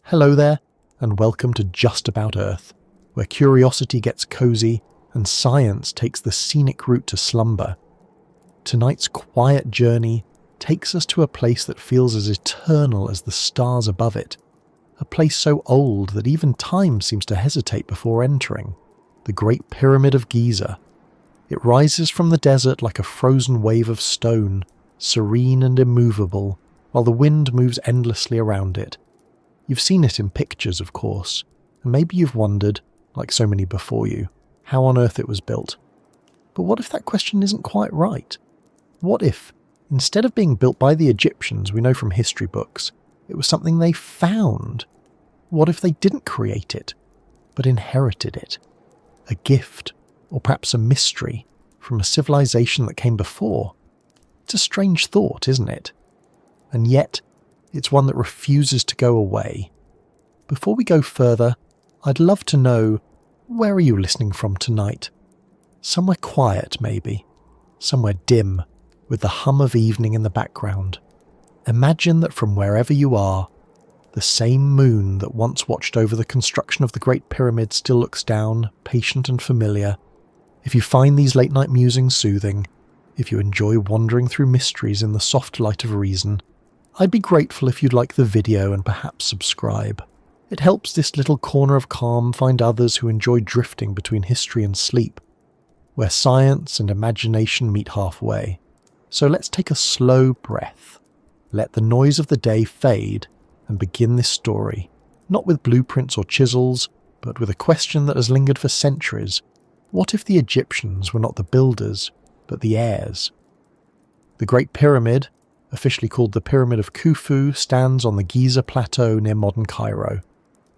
Hello there, and welcome to Just About Earth, where curiosity gets cozy and science takes the scenic route to slumber. Tonight's quiet journey takes us to a place that feels as eternal as the stars above it, a place so old that even time seems to hesitate before entering, the Great Pyramid of Giza. It rises from the desert like a frozen wave of stone, serene and immovable, while the wind moves endlessly around it. You've seen it in pictures, of course, and maybe you've wondered, like so many before you, how on earth it was built. But what if that question isn't quite right? What if, instead of being built by the Egyptians we know from history books, it was something they found? What if they didn't create it, but inherited it? A gift, or perhaps a mystery, from a civilization that came before? It's a strange thought, isn't it? And yet, it's one that refuses to go away. Before we go further, I'd love to know, where are you listening from tonight? Somewhere quiet, maybe. Somewhere dim, with the hum of evening in the background. Imagine that from wherever you are, the same moon that once watched over the construction of the Great Pyramid still looks down, patient and familiar. If you find these late-night musings soothing, if you enjoy wandering through mysteries in the soft light of reason, I'd be grateful if you'd like the video and perhaps subscribe. It helps this little corner of calm find others who enjoy drifting between history and sleep, where science and imagination meet halfway. So let's take a slow breath, let the noise of the day fade, and begin this story, not with blueprints or chisels, but with a question that has lingered for centuries. What if the Egyptians were not the builders, but the heirs? The Great Pyramid, officially called the Pyramid of Khufu, stands on the Giza Plateau near modern Cairo.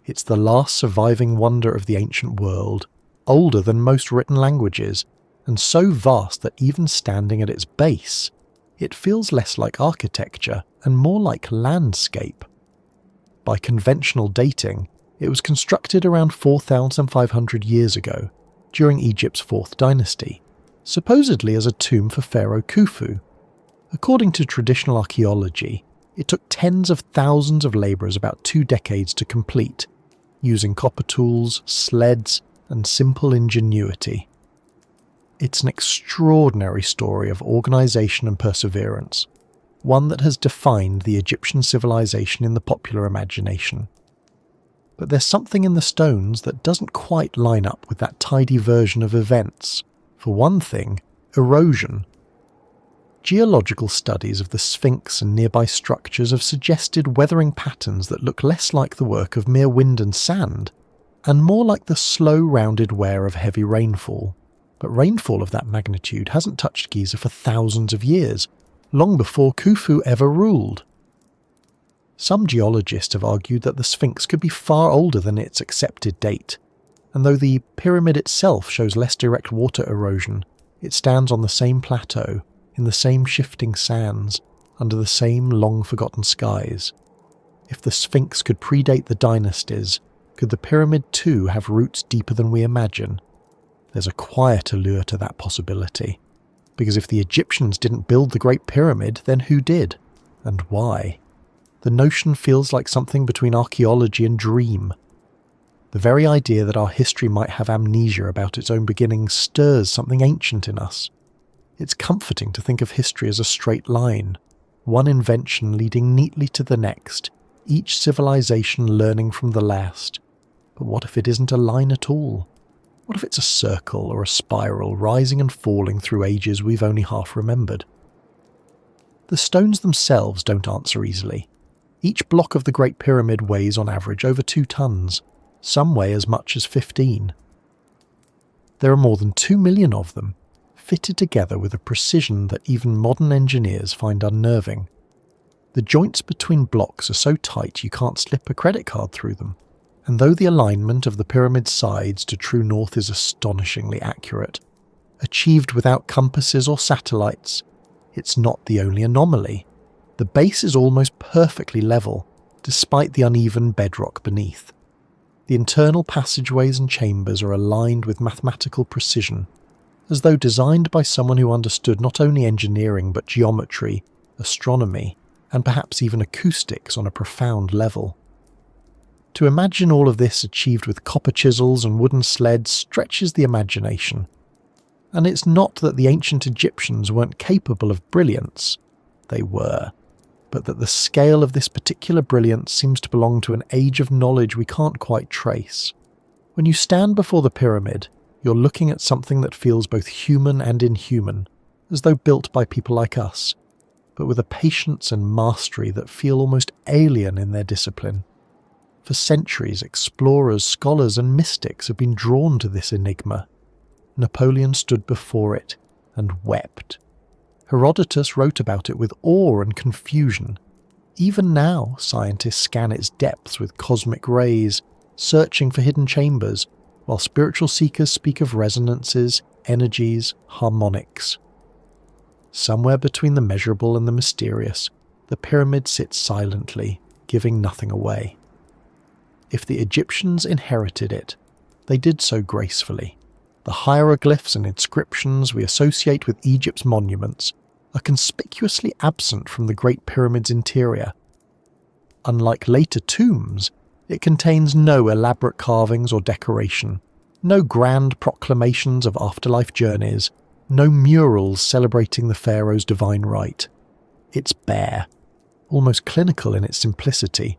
It's the last surviving wonder of the ancient world, older than most written languages, and so vast that even standing at its base, it feels less like architecture and more like landscape. By conventional dating, it was constructed around 4,500 years ago, during Egypt's 4th dynasty, supposedly as a tomb for Pharaoh Khufu. According to traditional archaeology, it took tens of thousands of labourers about 2 decades to complete, using copper tools, sleds, and simple ingenuity. It's an extraordinary story of organisation and perseverance, one that has defined the Egyptian civilization in the popular imagination. But there's something in the stones that doesn't quite line up with that tidy version of events. For one thing, erosion. Geological studies of the Sphinx and nearby structures have suggested weathering patterns that look less like the work of mere wind and sand, and more like the slow, rounded wear of heavy rainfall. But rainfall of that magnitude hasn't touched Giza for thousands of years, long before Khufu ever ruled. Some geologists have argued that the Sphinx could be far older than its accepted date, and though the pyramid itself shows less direct water erosion, it stands on the same plateau, in the same shifting sands, under the same long-forgotten skies. If the Sphinx could predate the dynasties, could the pyramid too have roots deeper than we imagine? There's a quiet allure to that possibility, because if the Egyptians didn't build the Great Pyramid, then who did? And why? The notion feels like something between archaeology and dream. The very idea that our history might have amnesia about its own beginnings stirs something ancient in us. It's comforting to think of history as a straight line, one invention leading neatly to the next, each civilization learning from the last. But what if it isn't a line at all? What if it's a circle or a spiral rising and falling through ages we've only half remembered? The stones themselves don't answer easily. Each block of the Great Pyramid weighs on average over 2 tons. Some weigh as much as 15. There are more than 2 million of them, fitted together with a precision that even modern engineers find unnerving. The joints between blocks are so tight you can't slip a credit card through them, and though the alignment of the pyramid's sides to true north is astonishingly accurate, achieved without compasses or satellites, it's not the only anomaly. The base is almost perfectly level, despite the uneven bedrock beneath. The internal passageways and chambers are aligned with mathematical precision, as though designed by someone who understood not only engineering but geometry, astronomy, and perhaps even acoustics on a profound level. To imagine all of this achieved with copper chisels and wooden sleds stretches the imagination. And it's not that the ancient Egyptians weren't capable of brilliance. They were. But that the scale of this particular brilliance seems to belong to an age of knowledge we can't quite trace. When you stand before the pyramid, you're looking at something that feels both human and inhuman, as though built by people like us, but with a patience and mastery that feel almost alien in their discipline. For centuries, explorers, scholars, and mystics have been drawn to this enigma. Napoleon stood before it and wept. Herodotus wrote about it with awe and confusion. Even now, scientists scan its depths with cosmic rays, searching for hidden chambers, while spiritual seekers speak of resonances, energies, harmonics. Somewhere between the measurable and the mysterious, the pyramid sits silently, giving nothing away. If the Egyptians inherited it, they did so gracefully. The hieroglyphs and inscriptions we associate with Egypt's monuments are conspicuously absent from the Great Pyramid's interior. Unlike later tombs, it contains no elaborate carvings or decoration, no grand proclamations of afterlife journeys, no murals celebrating the pharaoh's divine right. It's bare, almost clinical in its simplicity,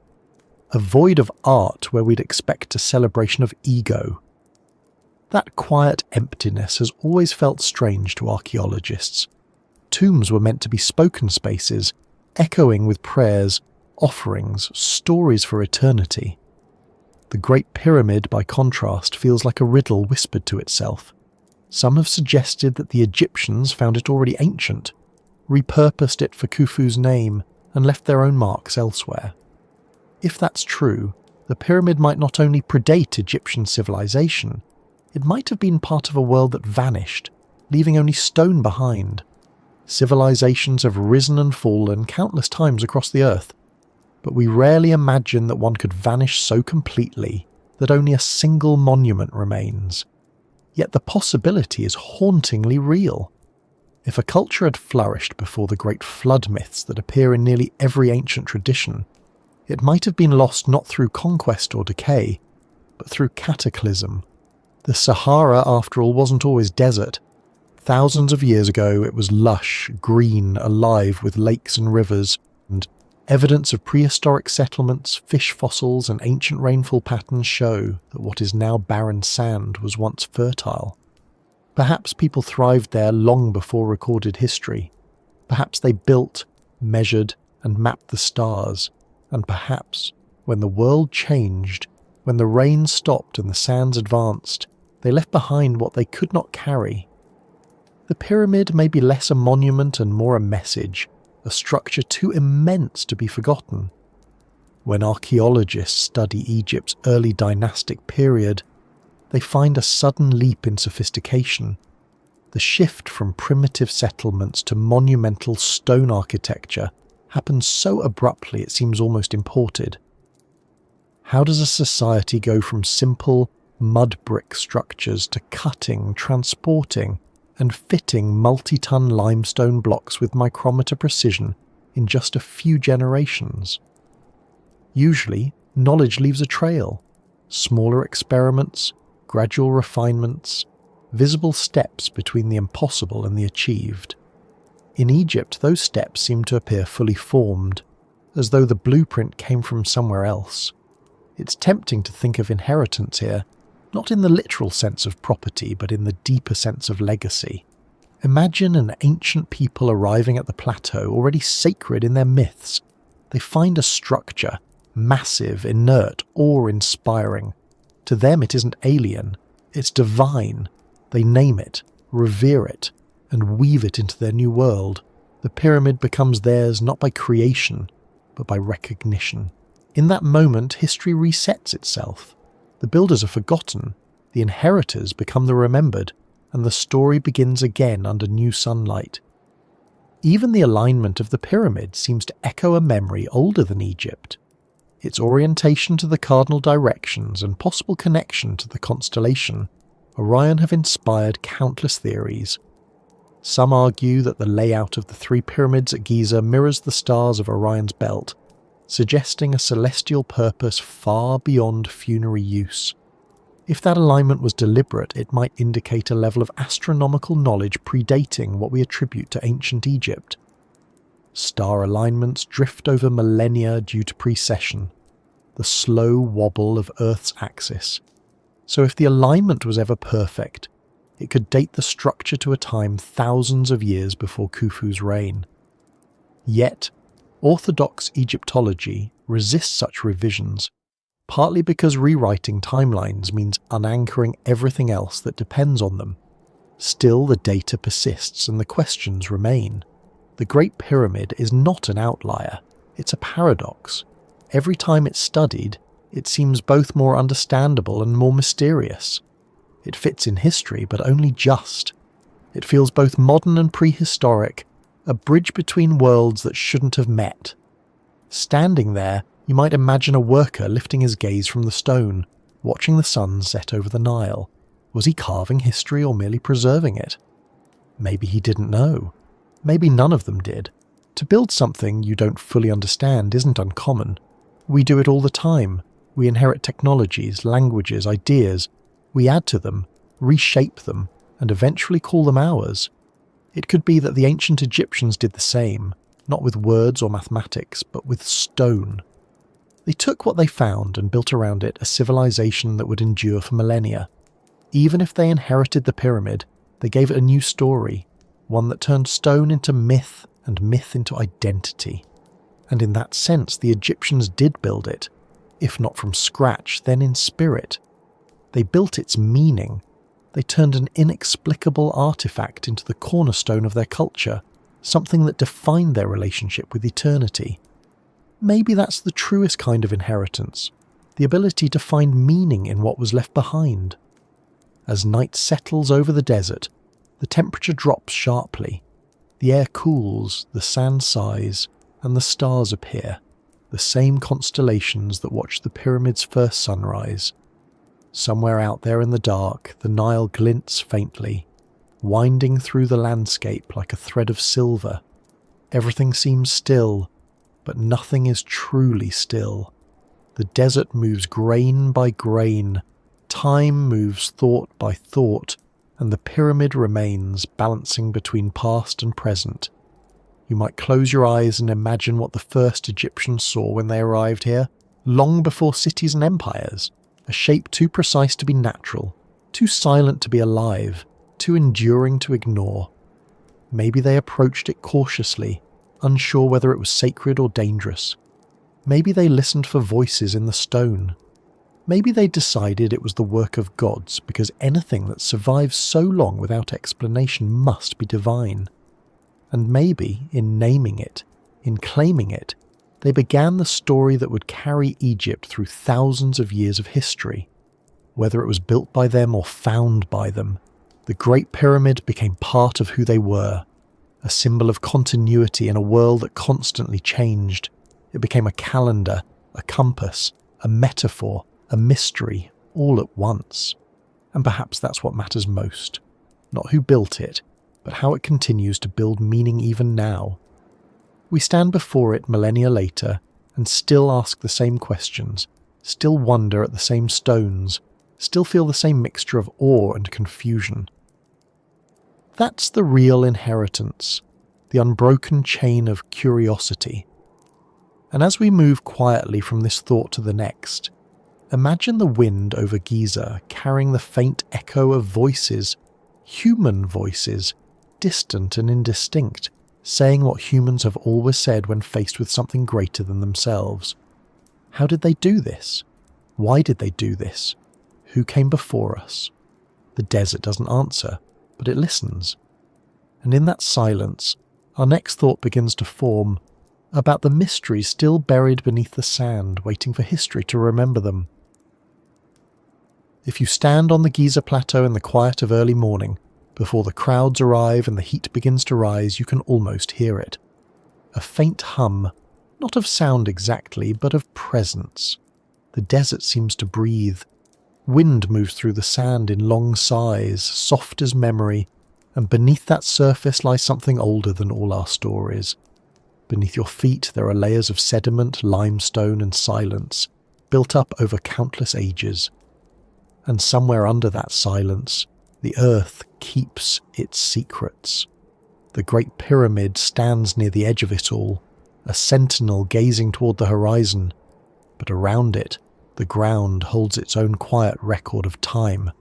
a void of art where we'd expect a celebration of ego. That quiet emptiness has always felt strange to archaeologists. Tombs were meant to be spoken spaces, echoing with prayers, offerings, stories for eternity. The Great Pyramid, by contrast, feels like a riddle whispered to itself. Some have suggested that the Egyptians found it already ancient, repurposed it for Khufu's name, and left their own marks elsewhere. If that's true, the pyramid might not only predate Egyptian civilization, it might have been part of a world that vanished, leaving only stone behind. Civilizations have risen and fallen countless times across the earth, but we rarely imagine that one could vanish so completely that only a single monument remains. Yet the possibility is hauntingly real. If a culture had flourished before the great flood myths that appear in nearly every ancient tradition, it might have been lost not through conquest or decay, but through cataclysm. The Sahara, after all, wasn't always desert. Thousands of years ago, it was lush, green, alive with lakes and rivers, and evidence of prehistoric settlements, fish fossils, and ancient rainfall patterns show that what is now barren sand was once fertile. Perhaps people thrived there long before recorded history. Perhaps they built, measured, and mapped the stars. And perhaps, when the world changed, when the rain stopped and the sands advanced, they left behind what they could not carry. The pyramid may be less a monument and more a message, a structure too immense to be forgotten. When archaeologists study Egypt's early dynastic period, they find a sudden leap in sophistication. The shift from primitive settlements to monumental stone architecture happens so abruptly it seems almost imported. How does a society go from simple mud brick structures to cutting, transporting, and fitting multi-ton limestone blocks with micrometer precision in just a few generations? Usually, knowledge leaves a trail. Smaller experiments, gradual refinements, visible steps between the impossible and the achieved. In Egypt, those steps seem to appear fully formed, as though the blueprint came from somewhere else. It's tempting to think of inheritance here, not in the literal sense of property, but in the deeper sense of legacy. Imagine an ancient people arriving at the plateau already sacred in their myths. They find a structure, massive, inert, awe-inspiring. To them it isn't alien, it's divine. They name it, revere it, and weave it into their new world. The pyramid becomes theirs not by creation, but by recognition. In that moment, history resets itself. The builders are forgotten, the inheritors become the remembered, and the story begins again under new sunlight. Even the alignment of the pyramid seems to echo a memory older than Egypt. Its orientation to the cardinal directions and possible connection to the constellation Orion have inspired countless theories. Some argue that the layout of the three pyramids at Giza mirrors the stars of Orion's belt. suggesting a celestial purpose far beyond funerary use. If that alignment was deliberate, it might indicate a level of astronomical knowledge predating what we attribute to ancient Egypt. Star alignments drift over millennia due to precession, the slow wobble of Earth's axis. So if the alignment was ever perfect, it could date the structure to a time thousands of years before Khufu's reign. Yet, orthodox Egyptology resists such revisions, partly because rewriting timelines means unanchoring everything else that depends on them. Still, the data persists and the questions remain. The Great Pyramid is not an outlier, it's a paradox. Every time it's studied, it seems both more understandable and more mysterious. It fits in history, but only just. It feels both modern and prehistoric, a bridge between worlds that shouldn't have met. Standing there, you might imagine a worker lifting his gaze from the stone, watching the sun set over the Nile. Was he carving history or merely preserving it? Maybe he didn't know. Maybe none of them did. To build something you don't fully understand isn't uncommon. We do it all the time. We inherit technologies, languages, ideas. We add to them, reshape them, and eventually call them ours. It could be that the ancient Egyptians did the same, not with words or mathematics, but with stone. They took what they found and built around it a civilization that would endure for millennia. Even if they inherited the pyramid, they gave it a new story, one that turned stone into myth and myth into identity. And in that sense, the Egyptians did build it, if not from scratch, then in spirit. They built its meaning. They turned an inexplicable artifact into the cornerstone of their culture, something that defined their relationship with eternity. Maybe that's the truest kind of inheritance, the ability to find meaning in what was left behind. As night settles over the desert, the temperature drops sharply. The air cools, the sand sighs, and the stars appear, the same constellations that watched the pyramid's first sunrise. Somewhere out there in the dark, the Nile glints faintly, winding through the landscape like a thread of silver. Everything seems still, but nothing is truly still. The desert moves grain by grain, time moves thought by thought, and the pyramid remains balancing between past and present. You might close your eyes and imagine what the first Egyptians saw when they arrived here, long before cities and empires. A shape too precise to be natural, too silent to be alive, too enduring to ignore. Maybe they approached it cautiously, unsure whether it was sacred or dangerous. Maybe they listened for voices in the stone. Maybe they decided it was the work of gods because anything that survives so long without explanation must be divine. And maybe, in naming it, in claiming it, they began the story that would carry Egypt through thousands of years of history. Whether it was built by them or found by them, the Great Pyramid became part of who they were, a symbol of continuity in a world that constantly changed. It became a calendar, a compass, a metaphor, a mystery, all at once. And perhaps that's what matters most. Not who built it, but how it continues to build meaning even now. We stand before it millennia later and still ask the same questions, still wonder at the same stones, still feel the same mixture of awe and confusion. That's the real inheritance, the unbroken chain of curiosity. And as we move quietly from this thought to the next, imagine the wind over Giza carrying the faint echo of voices, human voices, distant and indistinct, saying what humans have always said when faced with something greater than themselves. How did they do this? Why did they do this? Who came before us? The desert doesn't answer, but it listens. And in that silence, our next thought begins to form about the mysteries still buried beneath the sand, waiting for history to remember them. If you stand on the Giza Plateau in the quiet of early morning, before the crowds arrive and the heat begins to rise, you can almost hear it. A faint hum, not of sound exactly, but of presence. The desert seems to breathe. Wind moves through the sand in long sighs, soft as memory, and beneath that surface lies something older than all our stories. Beneath your feet there are layers of sediment, limestone and silence, built up over countless ages. And somewhere under that silence, the earth keeps its secrets. The Great Pyramid stands near the edge of it all, a sentinel gazing toward the horizon, but around it, the ground holds its own quiet record of time.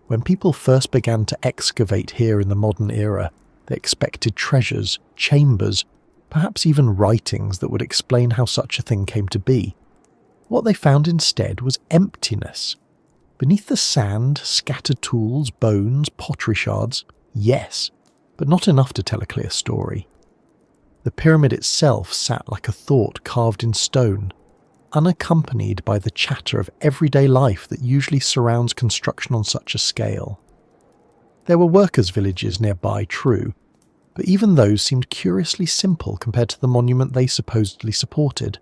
When people first began to excavate here in the modern era, they expected treasures, chambers, perhaps even writings that would explain how such a thing came to be. What they found instead was emptiness. Beneath the sand, scattered tools, bones, pottery shards, yes, but not enough to tell a clear story. The pyramid itself sat like a thought carved in stone, unaccompanied by the chatter of everyday life that usually surrounds construction on such a scale. There were workers' villages nearby, true, but even those seemed curiously simple compared to the monument they supposedly supported.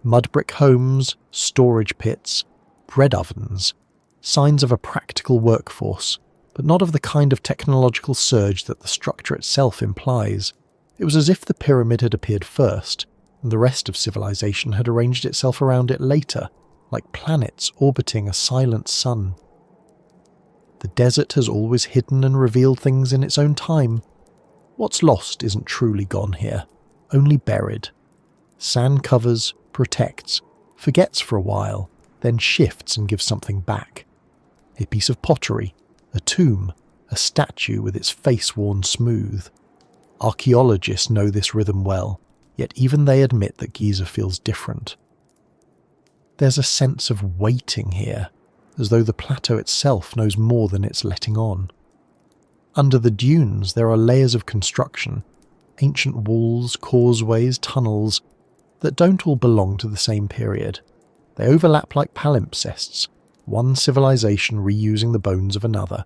Mud brick homes, storage pits, bread ovens, signs of a practical workforce, but not of the kind of technological surge that the structure itself implies. It was as if the pyramid had appeared first, and the rest of civilization had arranged itself around it later, like planets orbiting a silent sun. The desert has always hidden and revealed things in its own time. What's lost isn't truly gone here, only buried. Sand covers, protects, forgets for a while, then shifts and gives something back. A piece of pottery, a tomb, a statue with its face worn smooth. Archaeologists know this rhythm well, yet even they admit that Giza feels different. There's a sense of waiting here, as though the plateau itself knows more than it's letting on. Under the dunes there are layers of construction, ancient walls, causeways, tunnels, that don't all belong to the same period. They overlap like palimpsests, one civilization reusing the bones of another.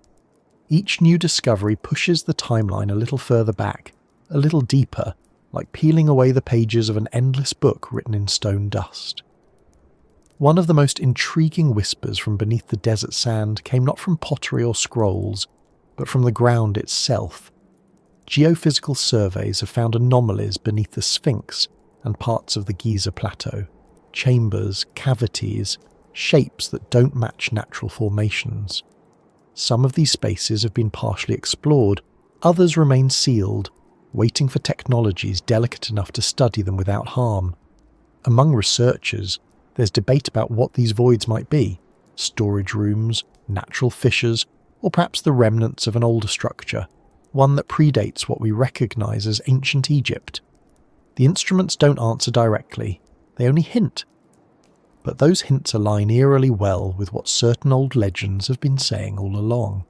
Each new discovery pushes the timeline a little further back, a little deeper, like peeling away the pages of an endless book written in stone dust. One of the most intriguing whispers from beneath the desert sand came not from pottery or scrolls, but from the ground itself. Geophysical surveys have found anomalies beneath the Sphinx and parts of the Giza Plateau, chambers, cavities, shapes that don't match natural formations. Some of these spaces have been partially explored, others remain sealed, waiting for technologies delicate enough to study them without harm. Among researchers, there's debate about what these voids might be: storage rooms, natural fissures, or perhaps the remnants of an older structure, one that predates what we recognise as ancient Egypt. The instruments don't answer directly, they only hint. But those hints align eerily well with what certain old legends have been saying all along.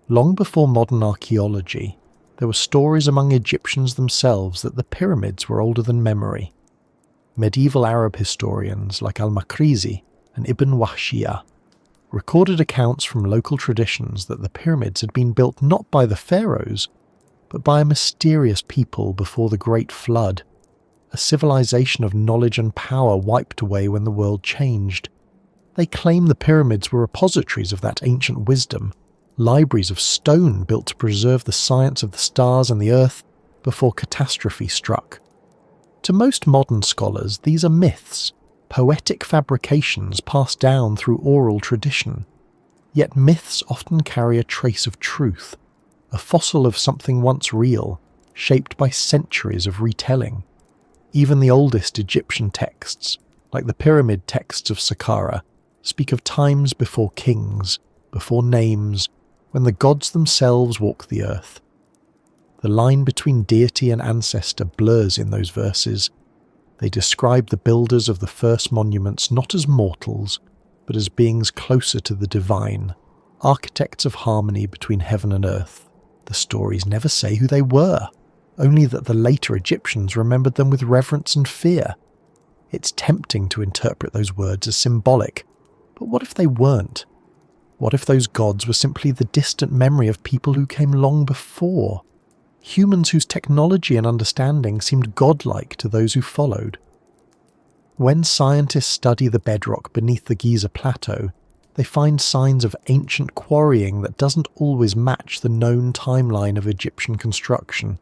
Long before modern archaeology, there were stories among Egyptians themselves that the pyramids were older than memory. Medieval Arab historians like al-Makrizi and Ibn Wahshiyah recorded accounts from local traditions that the pyramids had been built not by the pharaohs, but by a mysterious people before the Great Flood, a civilization of knowledge and power wiped away when the world changed. They claim the pyramids were repositories of that ancient wisdom, libraries of stone built to preserve the science of the stars and the earth before catastrophe struck. To most modern scholars, these are myths, poetic fabrications passed down through oral tradition. Yet myths often carry a trace of truth, a fossil of something once real, shaped by centuries of retelling. Even the oldest Egyptian texts, like the pyramid texts of Saqqara, speak of times before kings, before names, when the gods themselves walked the earth. The line between deity and ancestor blurs in those verses. They describe the builders of the first monuments not as mortals, but as beings closer to the divine, architects of harmony between heaven and earth. The stories never say who they were, only that the later Egyptians remembered them with reverence and fear. It's tempting to interpret those words as symbolic, but what if they weren't? What if those gods were simply the distant memory of people who came long before? Humans whose technology and understanding seemed godlike to those who followed. When scientists study the bedrock beneath the Giza Plateau, they find signs of ancient quarrying that doesn't always match the known timeline of Egyptian construction.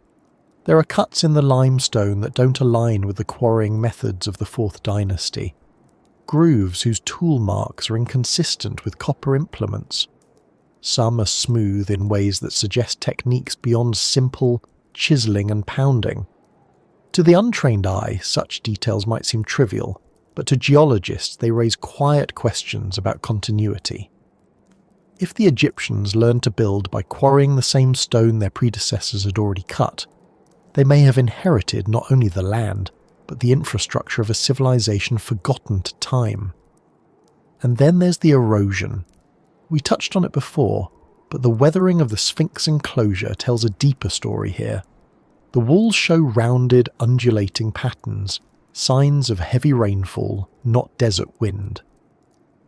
There are cuts in the limestone that don't align with the quarrying methods of the 4th dynasty, grooves whose tool marks are inconsistent with copper implements. Some are smooth in ways that suggest techniques beyond simple chiseling and pounding. To the untrained eye, such details might seem trivial, but to geologists they raise quiet questions about continuity. If the Egyptians learned to build by quarrying the same stone their predecessors had already cut, they may have inherited not only the land, but the infrastructure of a civilization forgotten to time. And then there's the erosion. We touched on it before, but the weathering of the Sphinx enclosure tells a deeper story here. The walls show rounded, undulating patterns, signs of heavy rainfall, not desert wind.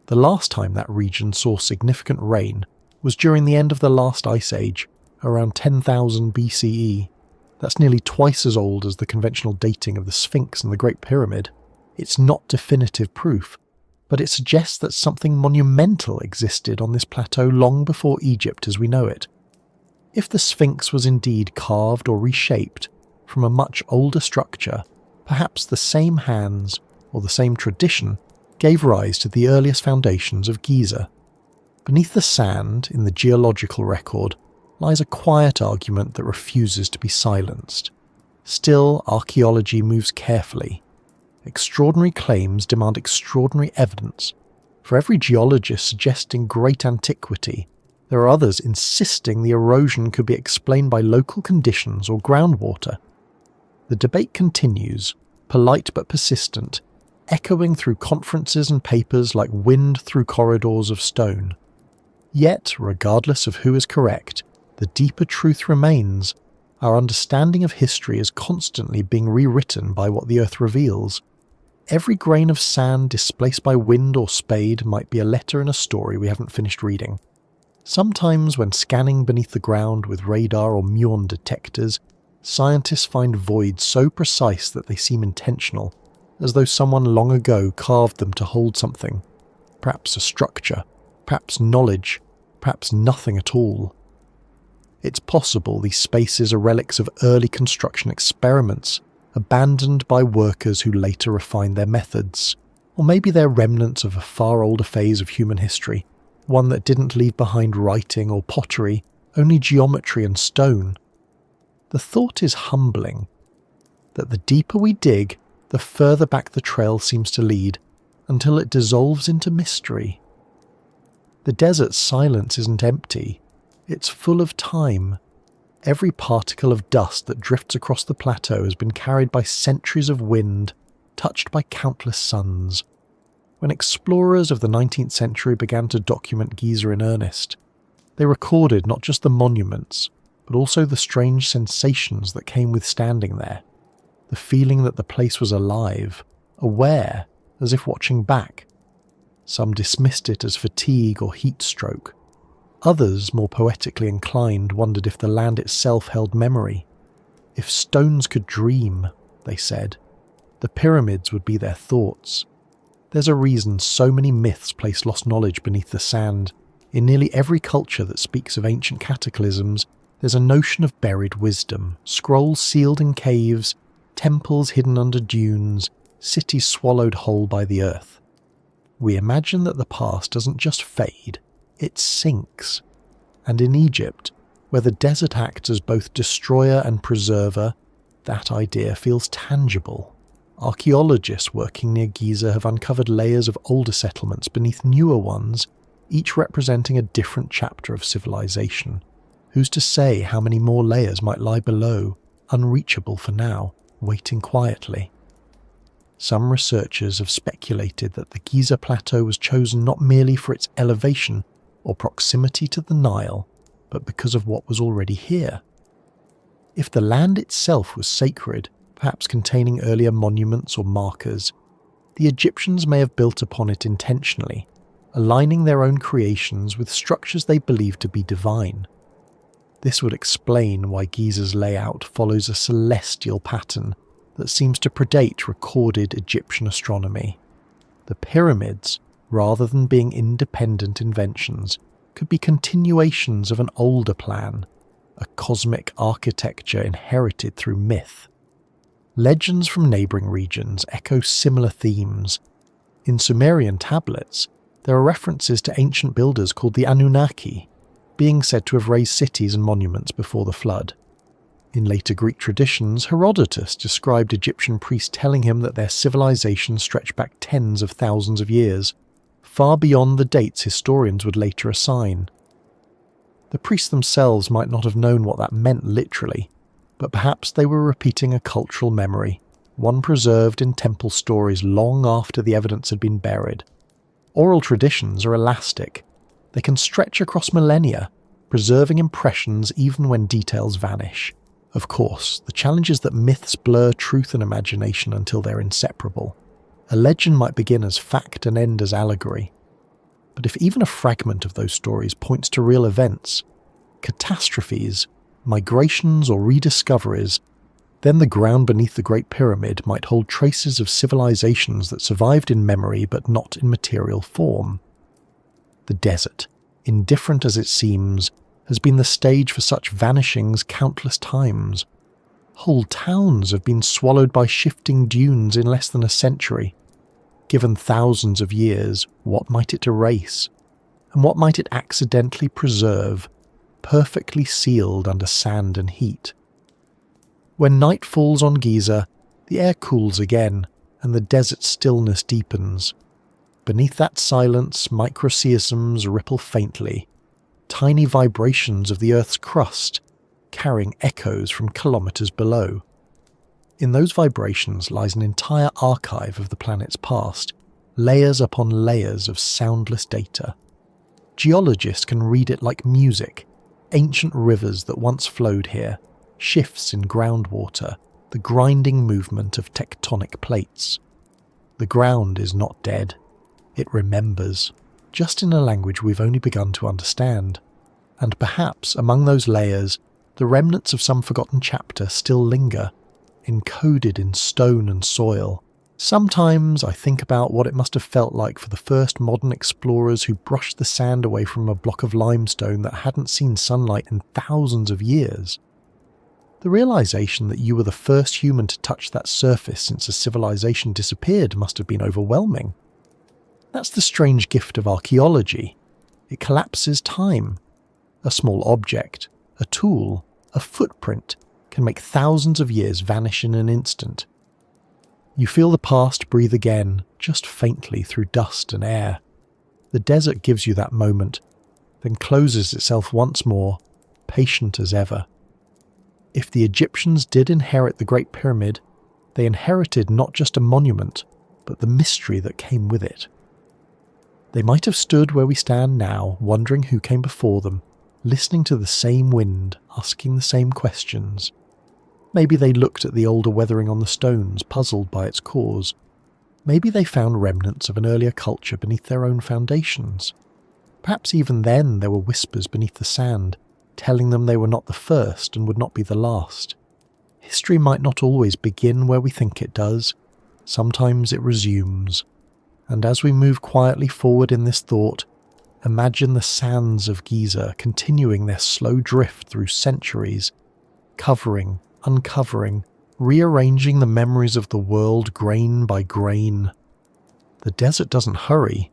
The last time that region saw significant rain was during the end of the last ice age, around 10,000 BCE. That's nearly twice as old as the conventional dating of the Sphinx and the Great Pyramid. It's not definitive proof, but it suggests that something monumental existed on this plateau long before Egypt as we know it. If the Sphinx was indeed carved or reshaped from a much older structure, perhaps the same hands or the same tradition gave rise to the earliest foundations of Giza. Beneath the sand, in the geological record, lies a quiet argument that refuses to be silenced. Still, archaeology moves carefully. Extraordinary claims demand extraordinary evidence. For every geologist suggesting great antiquity, there are others insisting the erosion could be explained by local conditions or groundwater. The debate continues, polite but persistent, echoing through conferences and papers like wind through corridors of stone. Yet, regardless of who is correct, the deeper truth remains. Our understanding of history is constantly being rewritten by what the earth reveals. Every grain of sand displaced by wind or spade might be a letter in a story we haven't finished reading. Sometimes when scanning beneath the ground with radar or muon detectors, scientists find voids so precise that they seem intentional, as though someone long ago carved them to hold something. Perhaps a structure, perhaps knowledge, perhaps nothing at all. It's possible these spaces are relics of early construction experiments, abandoned by workers who later refined their methods. Or maybe they're remnants of a far older phase of human history, one that didn't leave behind writing or pottery, only geometry and stone. The thought is humbling, that the deeper we dig, the further back the trail seems to lead, until it dissolves into mystery. The desert's silence isn't empty. It's full of time. Every particle of dust that drifts across the plateau has been carried by centuries of wind, touched by countless suns. When explorers of the 19th century began to document Giza in earnest, they recorded not just the monuments, but also the strange sensations that came with standing there. The feeling that the place was alive, aware, as if watching back. Some dismissed it as fatigue or heat stroke. Others, more poetically inclined, wondered if the land itself held memory. If stones could dream, they said, the pyramids would be their thoughts. There's a reason so many myths place lost knowledge beneath the sand. In nearly every culture that speaks of ancient cataclysms, there's a notion of buried wisdom, scrolls sealed in caves, temples hidden under dunes, cities swallowed whole by the earth. We imagine that the past doesn't just fade, it sinks. And in Egypt, where the desert acts as both destroyer and preserver, that idea feels tangible. Archaeologists working near Giza have uncovered layers of older settlements beneath newer ones, each representing a different chapter of civilization. Who's to say how many more layers might lie below, unreachable for now, waiting quietly? Some researchers have speculated that the Giza Plateau was chosen not merely for its elevation or proximity to the Nile, but because of what was already here. If the land itself was sacred, perhaps containing earlier monuments or markers, the Egyptians may have built upon it intentionally, aligning their own creations with structures they believed to be divine. This would explain why Giza's layout follows a celestial pattern that seems to predate recorded Egyptian astronomy. The pyramids, rather than being independent inventions, could be continuations of an older plan, a cosmic architecture inherited through myth. Legends from neighbouring regions echo similar themes. In Sumerian tablets, there are references to ancient builders called the Anunnaki, being said to have raised cities and monuments before the flood. In later Greek traditions, Herodotus described Egyptian priests telling him that their civilization stretched back tens of thousands of years, far beyond the dates historians would later assign. The priests themselves might not have known what that meant literally, but perhaps they were repeating a cultural memory, one preserved in temple stories long after the evidence had been buried. Oral traditions are elastic. They can stretch across millennia, preserving impressions even when details vanish. Of course, the challenge is that myths blur truth and imagination until they're inseparable. A legend might begin as fact and end as allegory. But if even a fragment of those stories points to real events, catastrophes, migrations or rediscoveries, then the ground beneath the Great Pyramid might hold traces of civilizations that survived in memory but not in material form. The desert, indifferent as it seems, has been the stage for such vanishings countless times. Whole towns have been swallowed by shifting dunes in less than a century. Given thousands of years, what might it erase? And what might it accidentally preserve, perfectly sealed under sand and heat? When night falls on Giza, the air cools again, and the desert stillness deepens. Beneath that silence, microseisms ripple faintly, tiny vibrations of the Earth's crust, carrying echoes from kilometres below. In those vibrations lies an entire archive of the planet's past, layers upon layers of soundless data. Geologists can read it like music, ancient rivers that once flowed here, shifts in groundwater, the grinding movement of tectonic plates. The ground is not dead. It remembers, just in a language we've only begun to understand. And perhaps among those layers, the remnants of some forgotten chapter still linger, encoded in stone and soil. Sometimes I think about what it must have felt like for the first modern explorers who brushed the sand away from a block of limestone that hadn't seen sunlight in thousands of years. The realization that you were the first human to touch that surface since a civilization disappeared must have been overwhelming. That's the strange gift of archaeology. It collapses time. A small object, a tool, a footprint can make thousands of years vanish in an instant. You feel the past breathe again, just faintly through dust and air. The desert gives you that moment, then closes itself once more, patient as ever. If the Egyptians did inherit the Great Pyramid, they inherited not just a monument, but the mystery that came with it. They might have stood where we stand now, wondering who came before them, listening to the same wind, asking the same questions. Maybe they looked at the older weathering on the stones, puzzled by its cause. Maybe they found remnants of an earlier culture beneath their own foundations. Perhaps even then there were whispers beneath the sand, telling them they were not the first and would not be the last. History might not always begin where we think it does. Sometimes it resumes. And as we move quietly forward in this thought, imagine the sands of Giza continuing their slow drift through centuries, covering, uncovering, rearranging the memories of the world grain by grain. The desert doesn't hurry.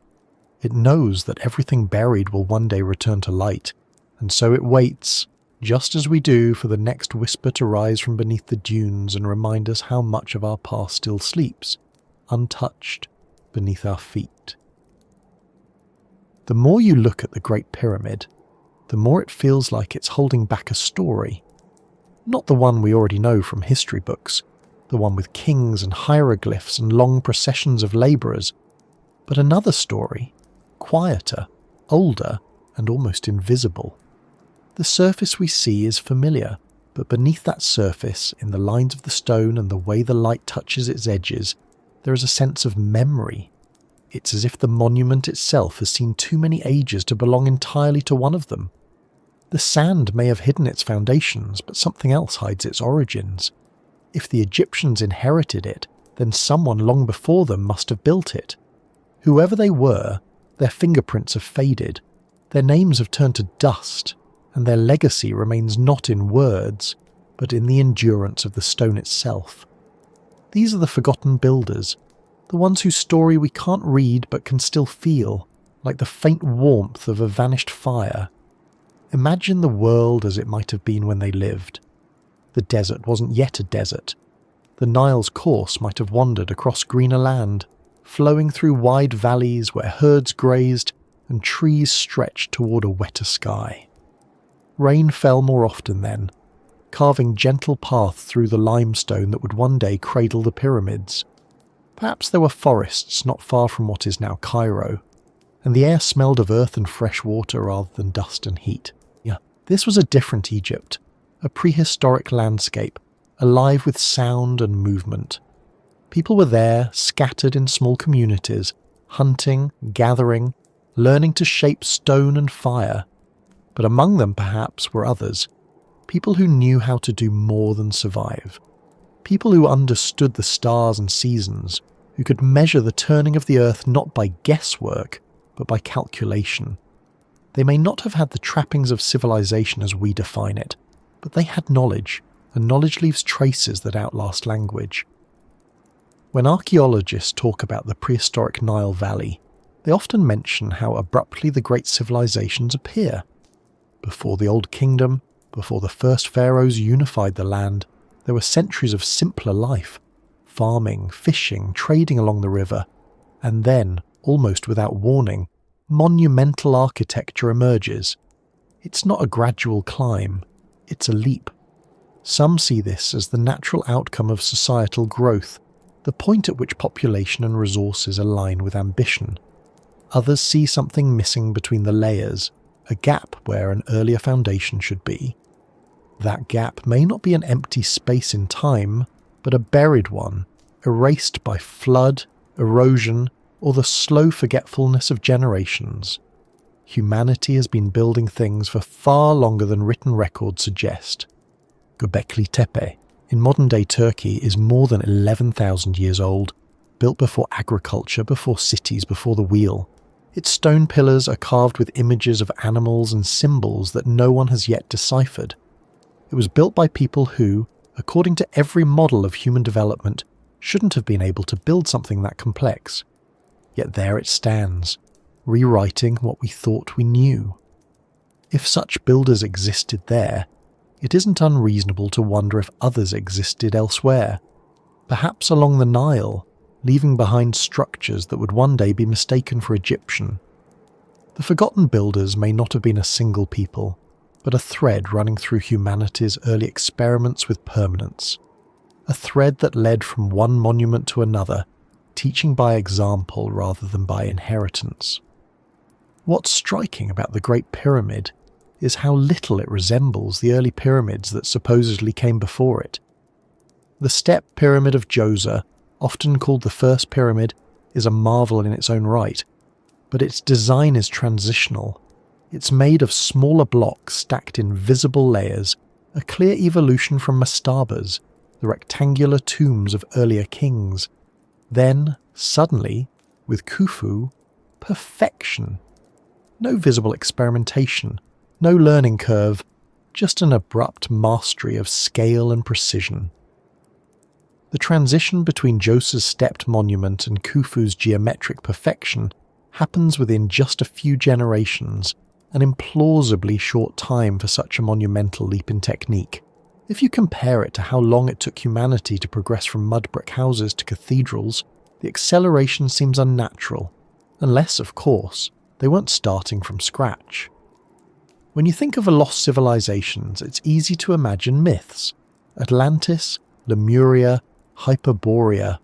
It knows that everything buried will one day return to light, and so it waits, just as we do, for the next whisper to rise from beneath the dunes and remind us how much of our past still sleeps, untouched, beneath our feet. The more you look at the Great Pyramid, the more it feels like it's holding back a story. Not the one we already know from history books, the one with kings and hieroglyphs and long processions of labourers, but another story, quieter, older, and almost invisible. The surface we see is familiar, but beneath that surface, in the lines of the stone and the way the light touches its edges, there is a sense of memory. It's as if the monument itself has seen too many ages to belong entirely to one of them. The sand may have hidden its foundations, but something else hides its origins. If the Egyptians inherited it, then someone long before them must have built it. Whoever they were, their fingerprints have faded, their names have turned to dust, and their legacy remains not in words, but in the endurance of the stone itself. These are the forgotten builders, the ones whose story we can't read but can still feel, like the faint warmth of a vanished fire. Imagine the world as it might have been when they lived. The desert wasn't yet a desert. The Nile's course might have wandered across greener land, flowing through wide valleys where herds grazed and trees stretched toward a wetter sky. Rain fell more often then, carving gentle paths through the limestone that would one day cradle the pyramids. Perhaps there were forests not far from what is now Cairo, and the air smelled of earth and fresh water rather than dust and heat. Yeah, this was a different Egypt, a prehistoric landscape, alive with sound and movement. People were there, scattered in small communities, hunting, gathering, learning to shape stone and fire. But among them, perhaps, were others, people who knew how to do more than survive. People who understood the stars and seasons, who could measure the turning of the earth not by guesswork, but by calculation. They may not have had the trappings of civilization as we define it, but they had knowledge, and knowledge leaves traces that outlast language. When archaeologists talk about the prehistoric Nile Valley, they often mention how abruptly the great civilizations appear. Before the Old Kingdom, before the first pharaohs unified the land, there were centuries of simpler life, farming, fishing, trading along the river, and then, almost without warning, monumental architecture emerges. It's not a gradual climb, it's a leap. Some see this as the natural outcome of societal growth, the point at which population and resources align with ambition. Others see something missing between the layers, a gap where an earlier foundation should be. That gap may not be an empty space in time, but a buried one, erased by flood, erosion, or the slow forgetfulness of generations. Humanity has been building things for far longer than written records suggest. Göbekli Tepe, in modern-day Turkey, is more than 11,000 years old, built before agriculture, before cities, before the wheel. Its stone pillars are carved with images of animals and symbols that no one has yet deciphered. It was built by people who, according to every model of human development, shouldn't have been able to build something that complex. Yet there it stands, rewriting what we thought we knew. If such builders existed there, it isn't unreasonable to wonder if others existed elsewhere, perhaps along the Nile, leaving behind structures that would one day be mistaken for Egyptian. The forgotten builders may not have been a single people, but a thread running through humanity's early experiments with permanence. A thread that led from one monument to another, teaching by example rather than by inheritance. What's striking about the Great Pyramid is how little it resembles the early pyramids that supposedly came before it. The step pyramid of Djoser, often called the first pyramid, is a marvel in its own right, but its design is transitional. It's made of smaller blocks stacked in visible layers, a clear evolution from mastabas, the rectangular tombs of earlier kings. Then, suddenly, with Khufu, perfection. No visible experimentation, no learning curve, just an abrupt mastery of scale and precision. The transition between Djoser's stepped monument and Khufu's geometric perfection happens within just a few generations, an implausibly short time for such a monumental leap in technique. If you compare it to how long it took humanity to progress from mud brick houses to cathedrals, the acceleration seems unnatural, unless, of course, they weren't starting from scratch. When you think of lost civilizations, it's easy to imagine myths. Atlantis, Lemuria, Hyperborea,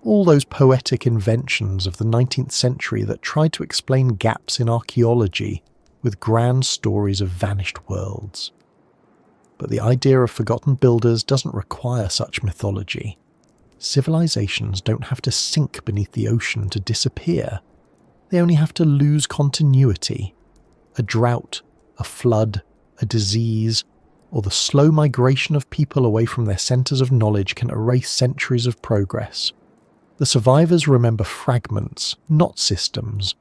all those poetic inventions of the 19th century that tried to explain gaps in archaeology with grand stories of vanished worlds. But the idea of forgotten builders doesn't require such mythology. Civilizations don't have to sink beneath the ocean to disappear. They only have to lose continuity. A drought, a flood, a disease, or the slow migration of people away from their centers of knowledge can erase centuries of progress. The survivors remember fragments, not systems.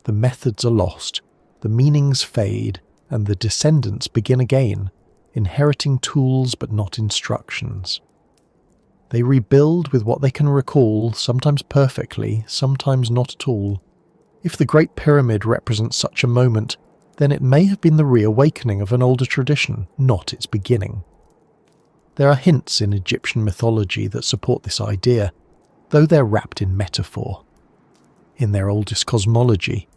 The methods are lost, the meanings fade, and the descendants begin again, inheriting tools but not instructions. They rebuild with what they can recall, sometimes perfectly, sometimes not at all. If the Great Pyramid represents such a moment, then it may have been the reawakening of an older tradition, not its beginning. There are hints in Egyptian mythology that support this idea, though they're wrapped in metaphor. In their oldest cosmology,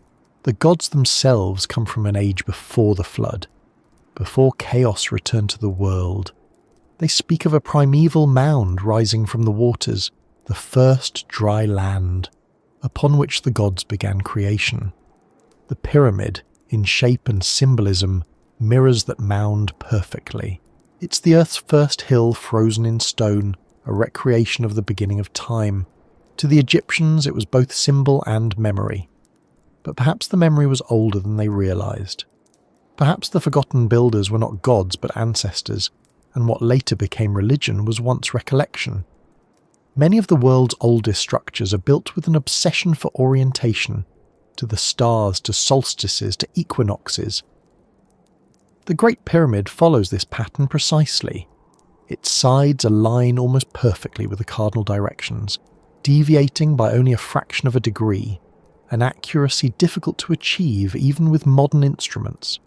the gods themselves come from an age before the flood, before chaos returned to the world. They speak of a primeval mound rising from the waters, the first dry land, upon which the gods began creation. The pyramid, in shape and symbolism, mirrors that mound perfectly. It's the Earth's first hill frozen in stone, a recreation of the beginning of time. To the Egyptians it was both symbol and memory. But perhaps the memory was older than they realised. Perhaps the forgotten builders were not gods but ancestors, and what later became religion was once recollection. Many of the world's oldest structures are built with an obsession for orientation, to the stars, to solstices, to equinoxes. The Great Pyramid follows this pattern precisely. Its sides align almost perfectly with the cardinal directions, deviating by only a fraction of a degree, an accuracy difficult to achieve even with modern instruments.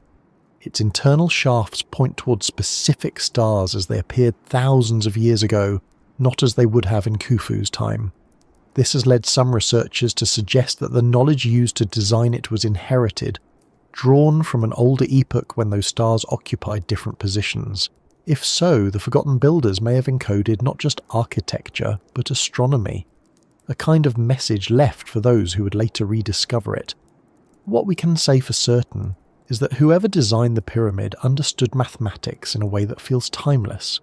Its internal shafts point towards specific stars as they appeared thousands of years ago, not as they would have in Khufu's time. This has led some researchers to suggest that the knowledge used to design it was inherited, drawn from an older epoch when those stars occupied different positions. If so, the forgotten builders may have encoded not just architecture, but astronomy, a kind of message left for those who would later rediscover it. What we can say for certain is that whoever designed the pyramid understood mathematics in a way that feels timeless.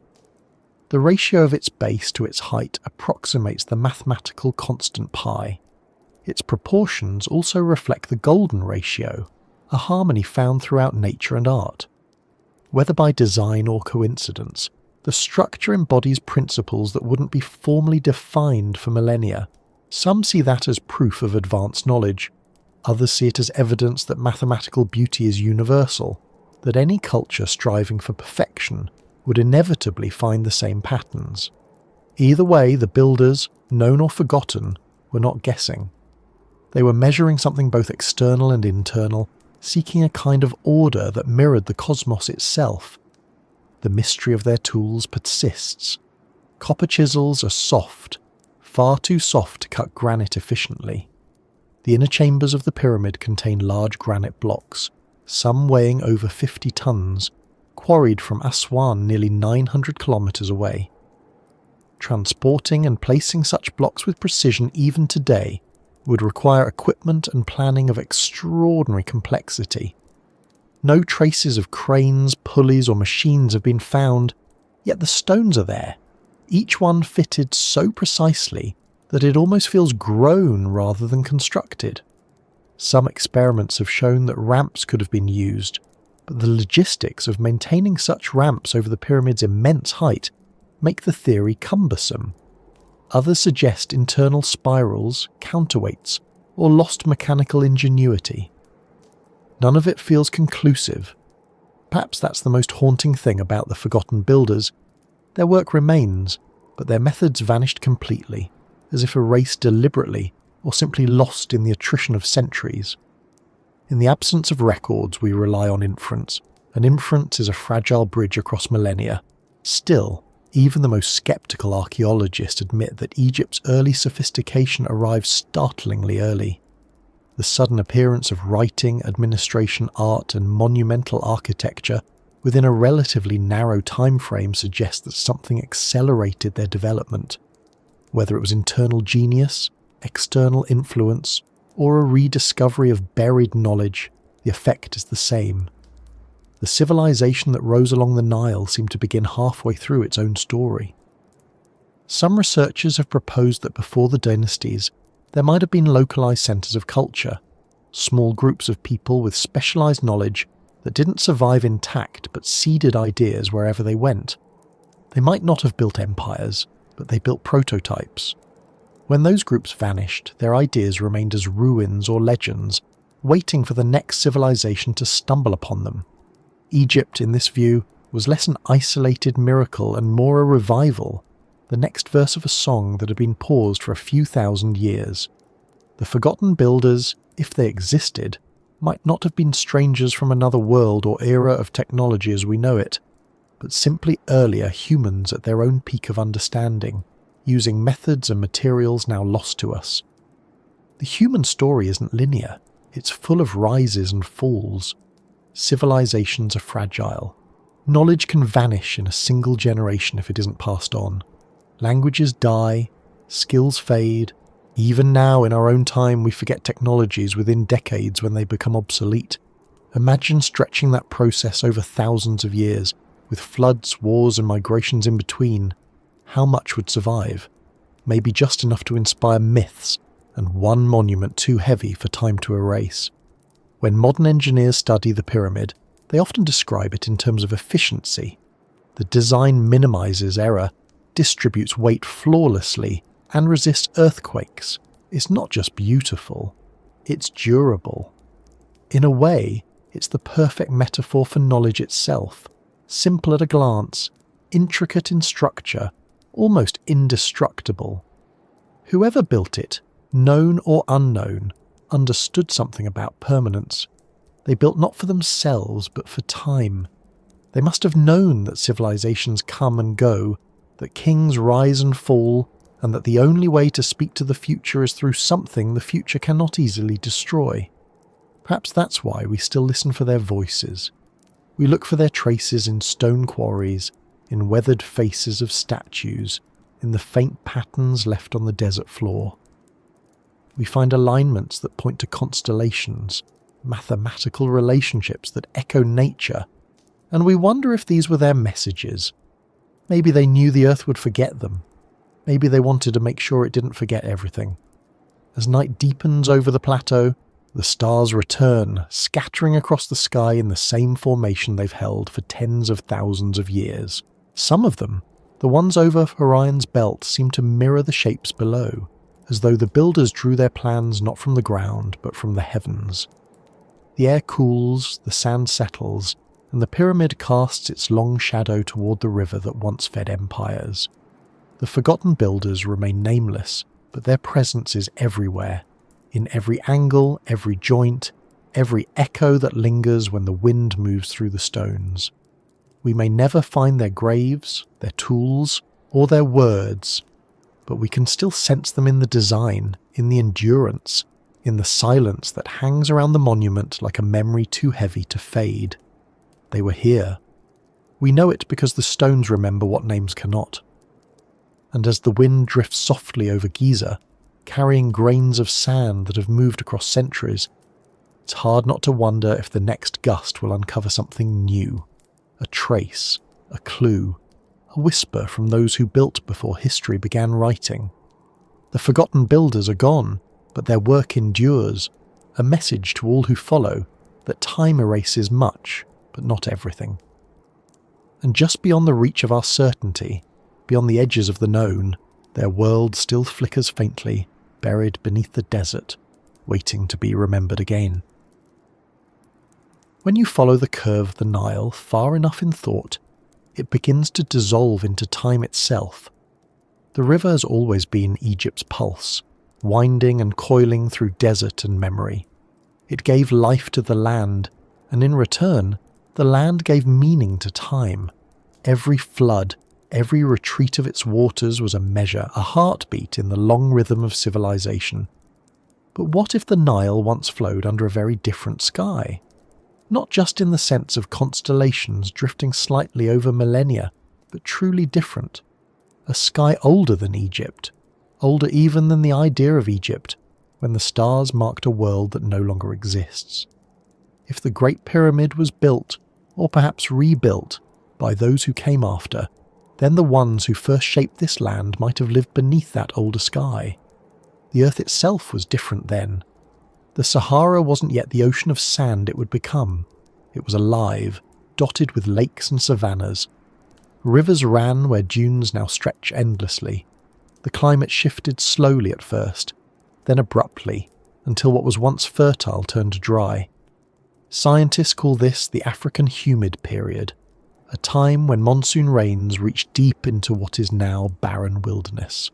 The ratio of its base to its height approximates the mathematical constant pi. Its proportions also reflect the golden ratio, a harmony found throughout nature and art. Whether by design or coincidence, the structure embodies principles that wouldn't be formally defined for millennia. Some see that as proof of advanced knowledge. Others see it as evidence that mathematical beauty is universal, that any culture striving for perfection would inevitably find the same patterns. Either way, the builders, known or forgotten, were not guessing. They were measuring something both external and internal, seeking a kind of order that mirrored the cosmos itself. The mystery of their tools persists. Copper chisels are soft, far too soft to cut granite efficiently. The inner chambers of the pyramid contain large granite blocks, some weighing over 50 tons, quarried from Aswan nearly 900 kilometers away. Transporting and placing such blocks with precision even today would require equipment and planning of extraordinary complexity. No traces of cranes, pulleys or machines have been found, yet the stones are there, each one fitted so precisely that it almost feels grown rather than constructed. Some experiments have shown that ramps could have been used, but the logistics of maintaining such ramps over the pyramid's immense height make the theory cumbersome. Others suggest internal spirals, counterweights, or lost mechanical ingenuity. None of it feels conclusive. Perhaps that's the most haunting thing about the forgotten builders. Their work remains, but their methods vanished completely, as if erased deliberately or simply lost in the attrition of centuries. In the absence of records, we rely on inference, and inference is a fragile bridge across millennia. Still, even the most skeptical archaeologists admit that Egypt's early sophistication arrived startlingly early. The sudden appearance of writing, administration, art, and monumental architecture within a relatively narrow time frame suggests that something accelerated their development. Whether it was internal genius, external influence, or a rediscovery of buried knowledge, the effect is the same. The civilization that rose along the Nile seemed to begin halfway through its own story. Some researchers have proposed that before the dynasties, there might have been localized centers of culture, small groups of people with specialized knowledge that didn't survive intact but seeded ideas wherever they went. They might not have built empires, but they built prototypes. When those groups vanished, their ideas remained as ruins or legends, waiting for the next civilization to stumble upon them. Egypt, in this view, was less an isolated miracle and more a revival, the next verse of a song that had been paused for a few thousand years. The forgotten builders, if they existed, might not have been strangers from another world or era of technology as we know it, but simply earlier humans at their own peak of understanding, using methods and materials now lost to us. The human story isn't linear, it's full of rises and falls. Civilizations are fragile. Knowledge can vanish in a single generation if it isn't passed on. Languages die, skills fade. Even now, in our own time, we forget technologies within decades when they become obsolete. Imagine stretching that process over thousands of years, with floods, wars and migrations in between. How much would survive? Maybe just enough to inspire myths, and one monument too heavy for time to erase. When modern engineers study the pyramid, they often describe it in terms of efficiency. The design minimizes error, distributes weight flawlessly, and resists earthquakes. It's not just beautiful, it's durable. In a way, it's the perfect metaphor for knowledge itself. Simple at a glance, intricate in structure, almost indestructible. Whoever built it, known or unknown, understood something about permanence. They built not for themselves, but for time. They must have known that civilizations come and go, that kings rise and fall, and that the only way to speak to the future is through something the future cannot easily destroy. Perhaps that's why we still listen for their voices. We look for their traces in stone quarries, in weathered faces of statues, in the faint patterns left on the desert floor. We find alignments that point to constellations, mathematical relationships that echo nature, and we wonder if these were their messages. Maybe they knew the Earth would forget them. Maybe they wanted to make sure it didn't forget everything. As night deepens over the plateau, the stars return, scattering across the sky in the same formation they've held for tens of thousands of years. Some of them, the ones over Orion's belt, seem to mirror the shapes below, as though the builders drew their plans not from the ground, but from the heavens. The air cools, the sand settles, and the pyramid casts its long shadow toward the river that once fed empires. The forgotten builders remain nameless, but their presence is everywhere, in every angle, every joint, every echo that lingers when the wind moves through the stones. We may never find their graves, their tools, or their words, but we can still sense them in the design, in the endurance, in the silence that hangs around the monument like a memory too heavy to fade. They were here. We know it because the stones remember what names cannot. And as the wind drifts softly over Giza, carrying grains of sand that have moved across centuries, it's hard not to wonder if the next gust will uncover something new, a trace, a clue, a whisper from those who built before history began writing. The forgotten builders are gone, but their work endures, a message to all who follow that time erases much, but not everything. And just beyond the reach of our certainty, beyond the edges of the known, their world still flickers faintly, buried beneath the desert, waiting to be remembered again. When you follow the curve of the Nile far enough in thought, it begins to dissolve into time itself. The river has always been Egypt's pulse, winding and coiling through desert and memory. It gave life to the land, and in return, the land gave meaning to time. Every flood, every retreat of its waters was a measure, a heartbeat in the long rhythm of civilization. But what if the Nile once flowed under a very different sky? Not just in the sense of constellations drifting slightly over millennia, but truly different. A sky older than Egypt, older even than the idea of Egypt, when the stars marked a world that no longer exists. If the Great Pyramid was built, or perhaps rebuilt, by those who came after, then the ones who first shaped this land might have lived beneath that older sky. The earth itself was different then. The Sahara wasn't yet the ocean of sand it would become. It was alive, dotted with lakes and savannas. Rivers ran where dunes now stretch endlessly. The climate shifted slowly at first, then abruptly, until what was once fertile turned dry. Scientists call this the African humid period, a time when monsoon rains reach deep into what is now barren wilderness.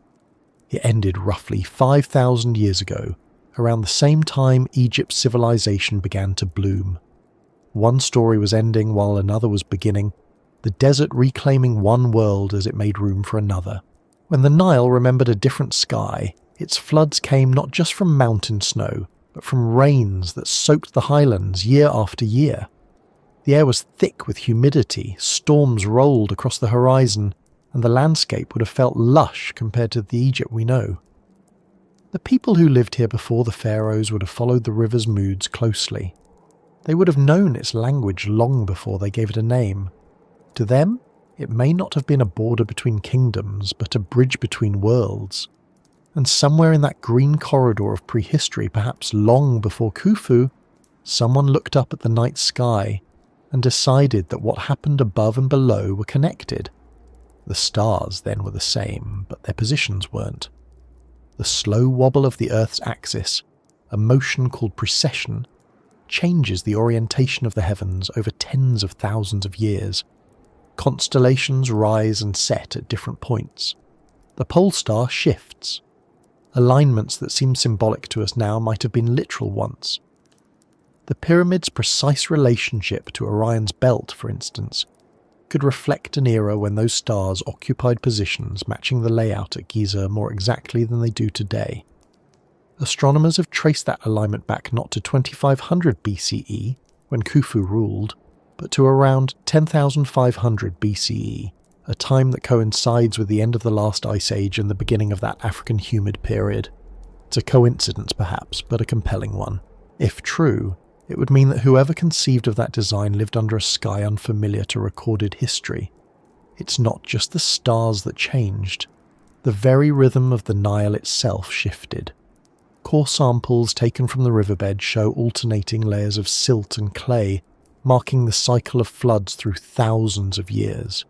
It ended roughly 5,000 years ago, around the same time Egypt's civilization began to bloom. One story was ending while another was beginning, the desert reclaiming one world as it made room for another. When the Nile remembered a different sky, its floods came not just from mountain snow, but from rains that soaked the highlands year after year. The air was thick with humidity, storms rolled across the horizon, and the landscape would have felt lush compared to the Egypt we know. The people who lived here before the pharaohs would have followed the river's moods closely. They would have known its language long before they gave it a name. To them, it may not have been a border between kingdoms, but a bridge between worlds. And somewhere in that green corridor of prehistory, perhaps long before Khufu, someone looked up at the night sky and decided that what happened above and below were connected. The stars then were the same, but their positions weren't. The slow wobble of the Earth's axis, a motion called precession, changes the orientation of the heavens over tens of thousands of years. Constellations rise and set at different points. The pole star shifts. Alignments that seem symbolic to us now might have been literal once. The pyramid's precise relationship to Orion's belt, for instance, could reflect an era when those stars occupied positions matching the layout at Giza more exactly than they do today. Astronomers have traced that alignment back not to 2500 BCE, when Khufu ruled, but to around 10,500 BCE, a time that coincides with the end of the last ice age and the beginning of that African humid period. It's a coincidence perhaps, but a compelling one. If true, it would mean that whoever conceived of that design lived under a sky unfamiliar to recorded history. It's not just the stars that changed. The very rhythm of the Nile itself shifted. Core samples taken from the riverbed show alternating layers of silt and clay, marking the cycle of floods through thousands of years.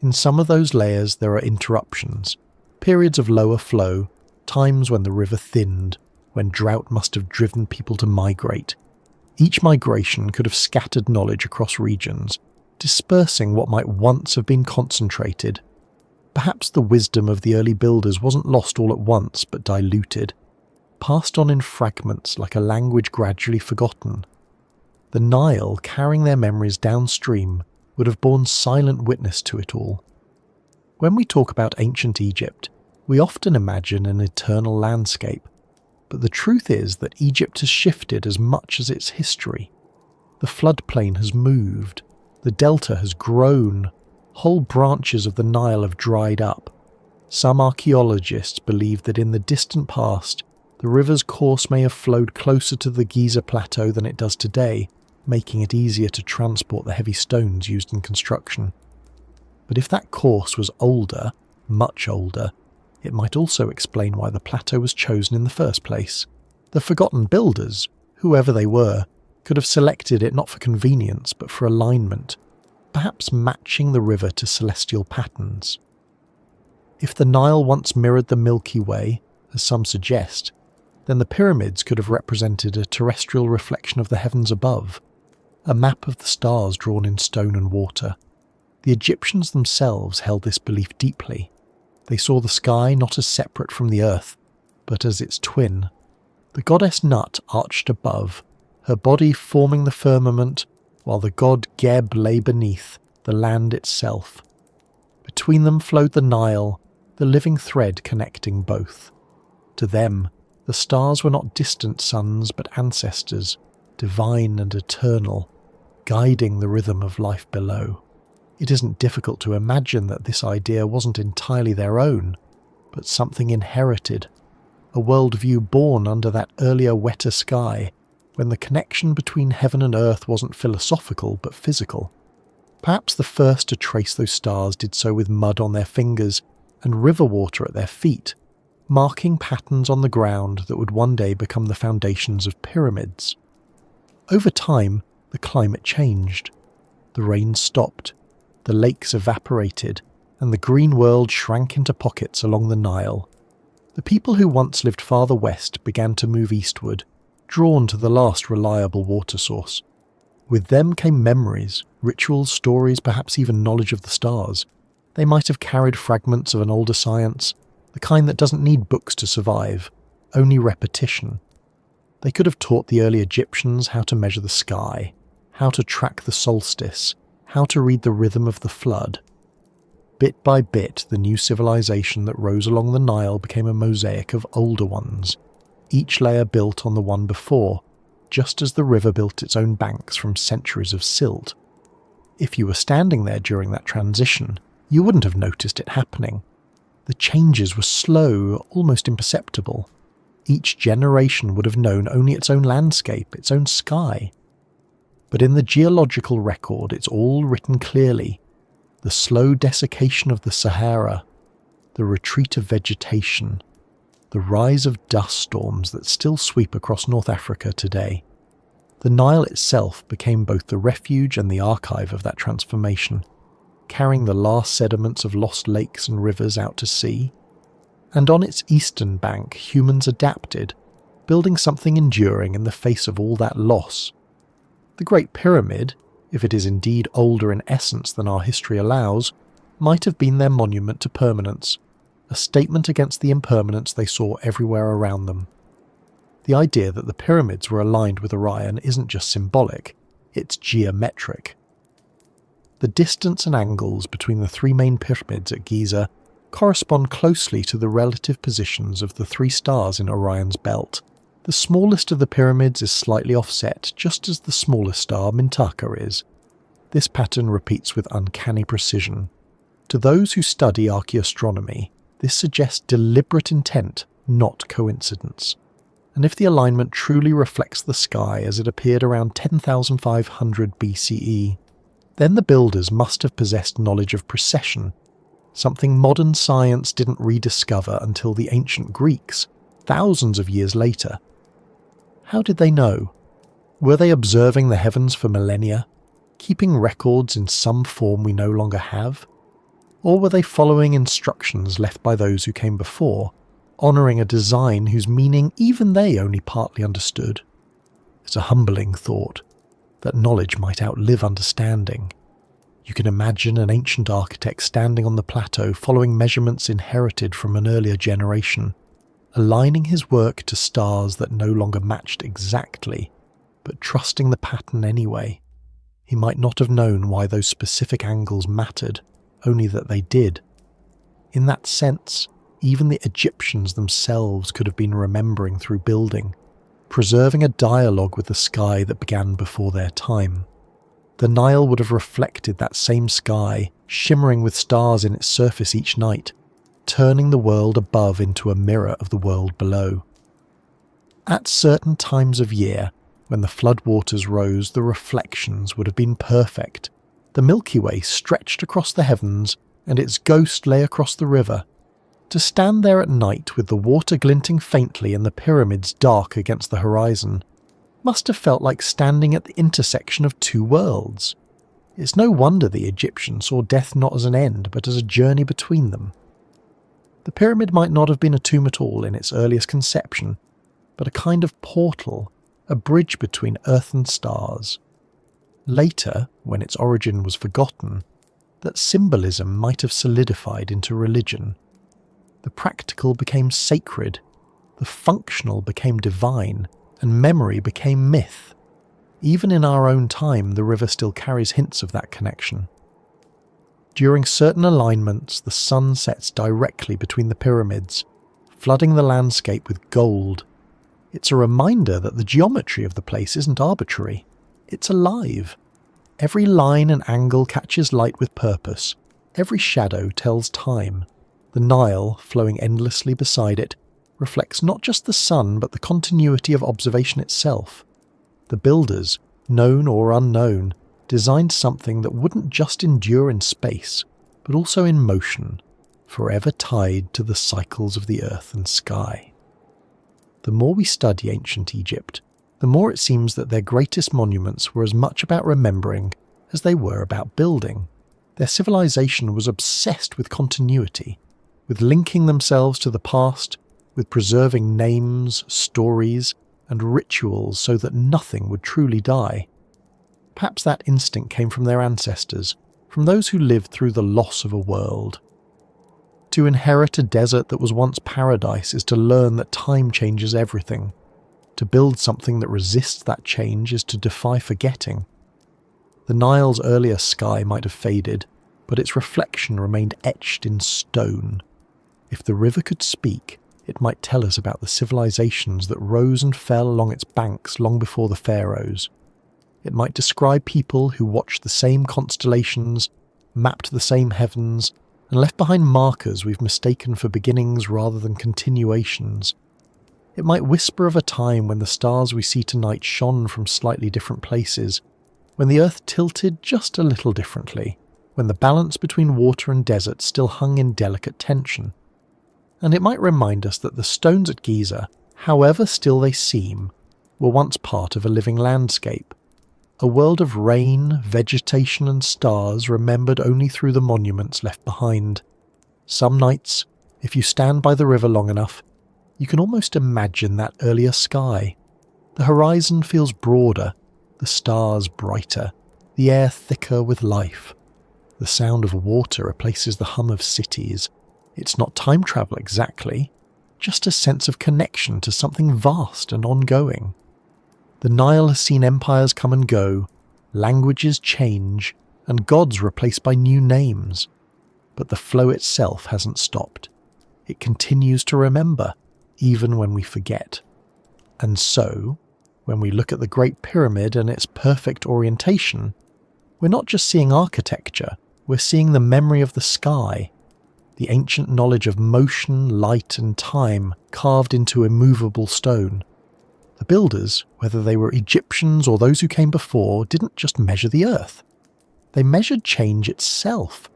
In some of those layers there are interruptions, periods of lower flow, times when the river thinned, when drought must have driven people to migrate. Each migration could have scattered knowledge across regions, dispersing what might once have been concentrated. Perhaps the wisdom of the early builders wasn't lost all at once, but diluted, passed on in fragments like a language gradually forgotten. The Nile, carrying their memories downstream, would have borne silent witness to it all. When we talk about ancient Egypt, we often imagine an eternal landscape, but the truth is that Egypt has shifted as much as its history. The floodplain has moved, the delta has grown, whole branches of the Nile have dried up. Some archaeologists believe that in the distant past, the river's course may have flowed closer to the Giza plateau than it does today, making it easier to transport the heavy stones used in construction. But if that course was older, much older, it might also explain why the plateau was chosen in the first place. The forgotten builders, whoever they were, could have selected it not for convenience but for alignment, perhaps matching the river to celestial patterns. If the Nile once mirrored the Milky Way, as some suggest, then the pyramids could have represented a terrestrial reflection of the heavens above, a map of the stars drawn in stone and water. The Egyptians themselves held this belief deeply. They saw the sky not as separate from the earth, but as its twin. The goddess Nut arched above, her body forming the firmament, while the god Geb lay beneath, the land itself. Between them flowed the Nile, the living thread connecting both. To them, the stars were not distant suns but ancestors, divine and eternal, guiding the rhythm of life below. It isn't difficult to imagine that this idea wasn't entirely their own, but something inherited, a worldview born under that earlier wetter sky, when the connection between heaven and earth wasn't philosophical but physical. Perhaps the first to trace those stars did so with mud on their fingers and river water at their feet, marking patterns on the ground that would one day become the foundations of pyramids. Over time, the climate changed. The rain stopped, the lakes evaporated, and the green world shrank into pockets along the Nile. The people who once lived farther west began to move eastward, drawn to the last reliable water source. With them came memories, rituals, stories, perhaps even knowledge of the stars. They might have carried fragments of an older science, the kind that doesn't need books to survive, only repetition. They could have taught the early Egyptians how to measure the sky, how to track the solstice, how to read the rhythm of the flood. Bit by bit, the new civilization that rose along the Nile became a mosaic of older ones, each layer built on the one before, just as the river built its own banks from centuries of silt. If you were standing there during that transition, you wouldn't have noticed it happening. The changes were slow, almost imperceptible. Each generation would have known only its own landscape, its own sky. But in the geological record, it's all written clearly. The slow desiccation of the Sahara, the retreat of vegetation, the rise of dust storms that still sweep across North Africa today. The Nile itself became both the refuge and the archive of that transformation, carrying the last sediments of lost lakes and rivers out to sea. And on its eastern bank, humans adapted, building something enduring in the face of all that loss. The Great Pyramid, if it is indeed older in essence than our history allows, might have been their monument to permanence, a statement against the impermanence they saw everywhere around them. The idea that the pyramids were aligned with Orion isn't just symbolic, it's geometric. The distance and angles between the three main pyramids at Giza correspond closely to the relative positions of the three stars in Orion's belt. The smallest of the pyramids is slightly offset, just as the smallest star, Mintaka, is. This pattern repeats with uncanny precision. To those who study archaeoastronomy, this suggests deliberate intent, not coincidence. And if the alignment truly reflects the sky as it appeared around 10,500 BCE, then the builders must have possessed knowledge of precession, something modern science didn't rediscover until the ancient Greeks, thousands of years later. How did they know? Were they observing the heavens for millennia, keeping records in some form we no longer have? Or were they following instructions left by those who came before, honouring a design whose meaning even they only partly understood? It's a humbling thought, that knowledge might outlive understanding. You can imagine an ancient architect standing on the plateau following measurements inherited from an earlier generation, aligning his work to stars that no longer matched exactly, but trusting the pattern anyway. He might not have known why those specific angles mattered, only that they did. In that sense, even the Egyptians themselves could have been remembering through building, preserving a dialogue with the sky that began before their time. The Nile would have reflected that same sky, shimmering with stars in its surface each night, turning the world above into a mirror of the world below. At certain times of year, when the floodwaters rose, the reflections would have been perfect. The Milky Way stretched across the heavens, and its ghost lay across the river. To stand there at night with the water glinting faintly and the pyramids dark against the horizon must have felt like standing at the intersection of two worlds. It's no wonder the Egyptians saw death not as an end, but as a journey between them. The pyramid might not have been a tomb at all in its earliest conception, but a kind of portal, a bridge between earth and stars. Later, when its origin was forgotten, that symbolism might have solidified into religion. The practical became sacred, the functional became divine, and memory became myth. Even in our own time, the river still carries hints of that connection. During certain alignments, the sun sets directly between the pyramids, flooding the landscape with gold. It's a reminder that the geometry of the place isn't arbitrary. It's alive. Every line and angle catches light with purpose. Every shadow tells time. The Nile, flowing endlessly beside it, reflects not just the sun but the continuity of observation itself. The builders, known or unknown, designed something that wouldn't just endure in space, but also in motion, forever tied to the cycles of the earth and sky. The more we study ancient Egypt, the more it seems that their greatest monuments were as much about remembering as they were about building. Their civilization was obsessed with continuity, with linking themselves to the past, with preserving names, stories, and rituals so that nothing would truly die. Perhaps that instinct came from their ancestors, from those who lived through the loss of a world. To inherit a desert that was once paradise is to learn that time changes everything. To build something that resists that change is to defy forgetting. The Nile's earlier sky might have faded, but its reflection remained etched in stone. If the river could speak, it might tell us about the civilizations that rose and fell along its banks long before the pharaohs. It might describe people who watched the same constellations, mapped the same heavens, and left behind markers we've mistaken for beginnings rather than continuations. It might whisper of a time when the stars we see tonight shone from slightly different places, when the earth tilted just a little differently, when the balance between water and desert still hung in delicate tension. And it might remind us that the stones at Giza, however still they seem, were once part of a living landscape, a world of rain, vegetation and stars remembered only through the monuments left behind. Some nights, if you stand by the river long enough, you can almost imagine that earlier sky. The horizon feels broader, the stars brighter, the air thicker with life. The sound of water replaces the hum of cities. It's not time travel exactly, just a sense of connection to something vast and ongoing. The Nile has seen empires come and go, languages change, and gods replaced by new names. But the flow itself hasn't stopped. It continues to remember, even when we forget. And so, when we look at the Great Pyramid and its perfect orientation, we're not just seeing architecture, we're seeing the memory of the sky, the ancient knowledge of motion, light and time carved into immovable stone. The builders, whether they were Egyptians or those who came before, didn't just measure the earth. They measured change itself,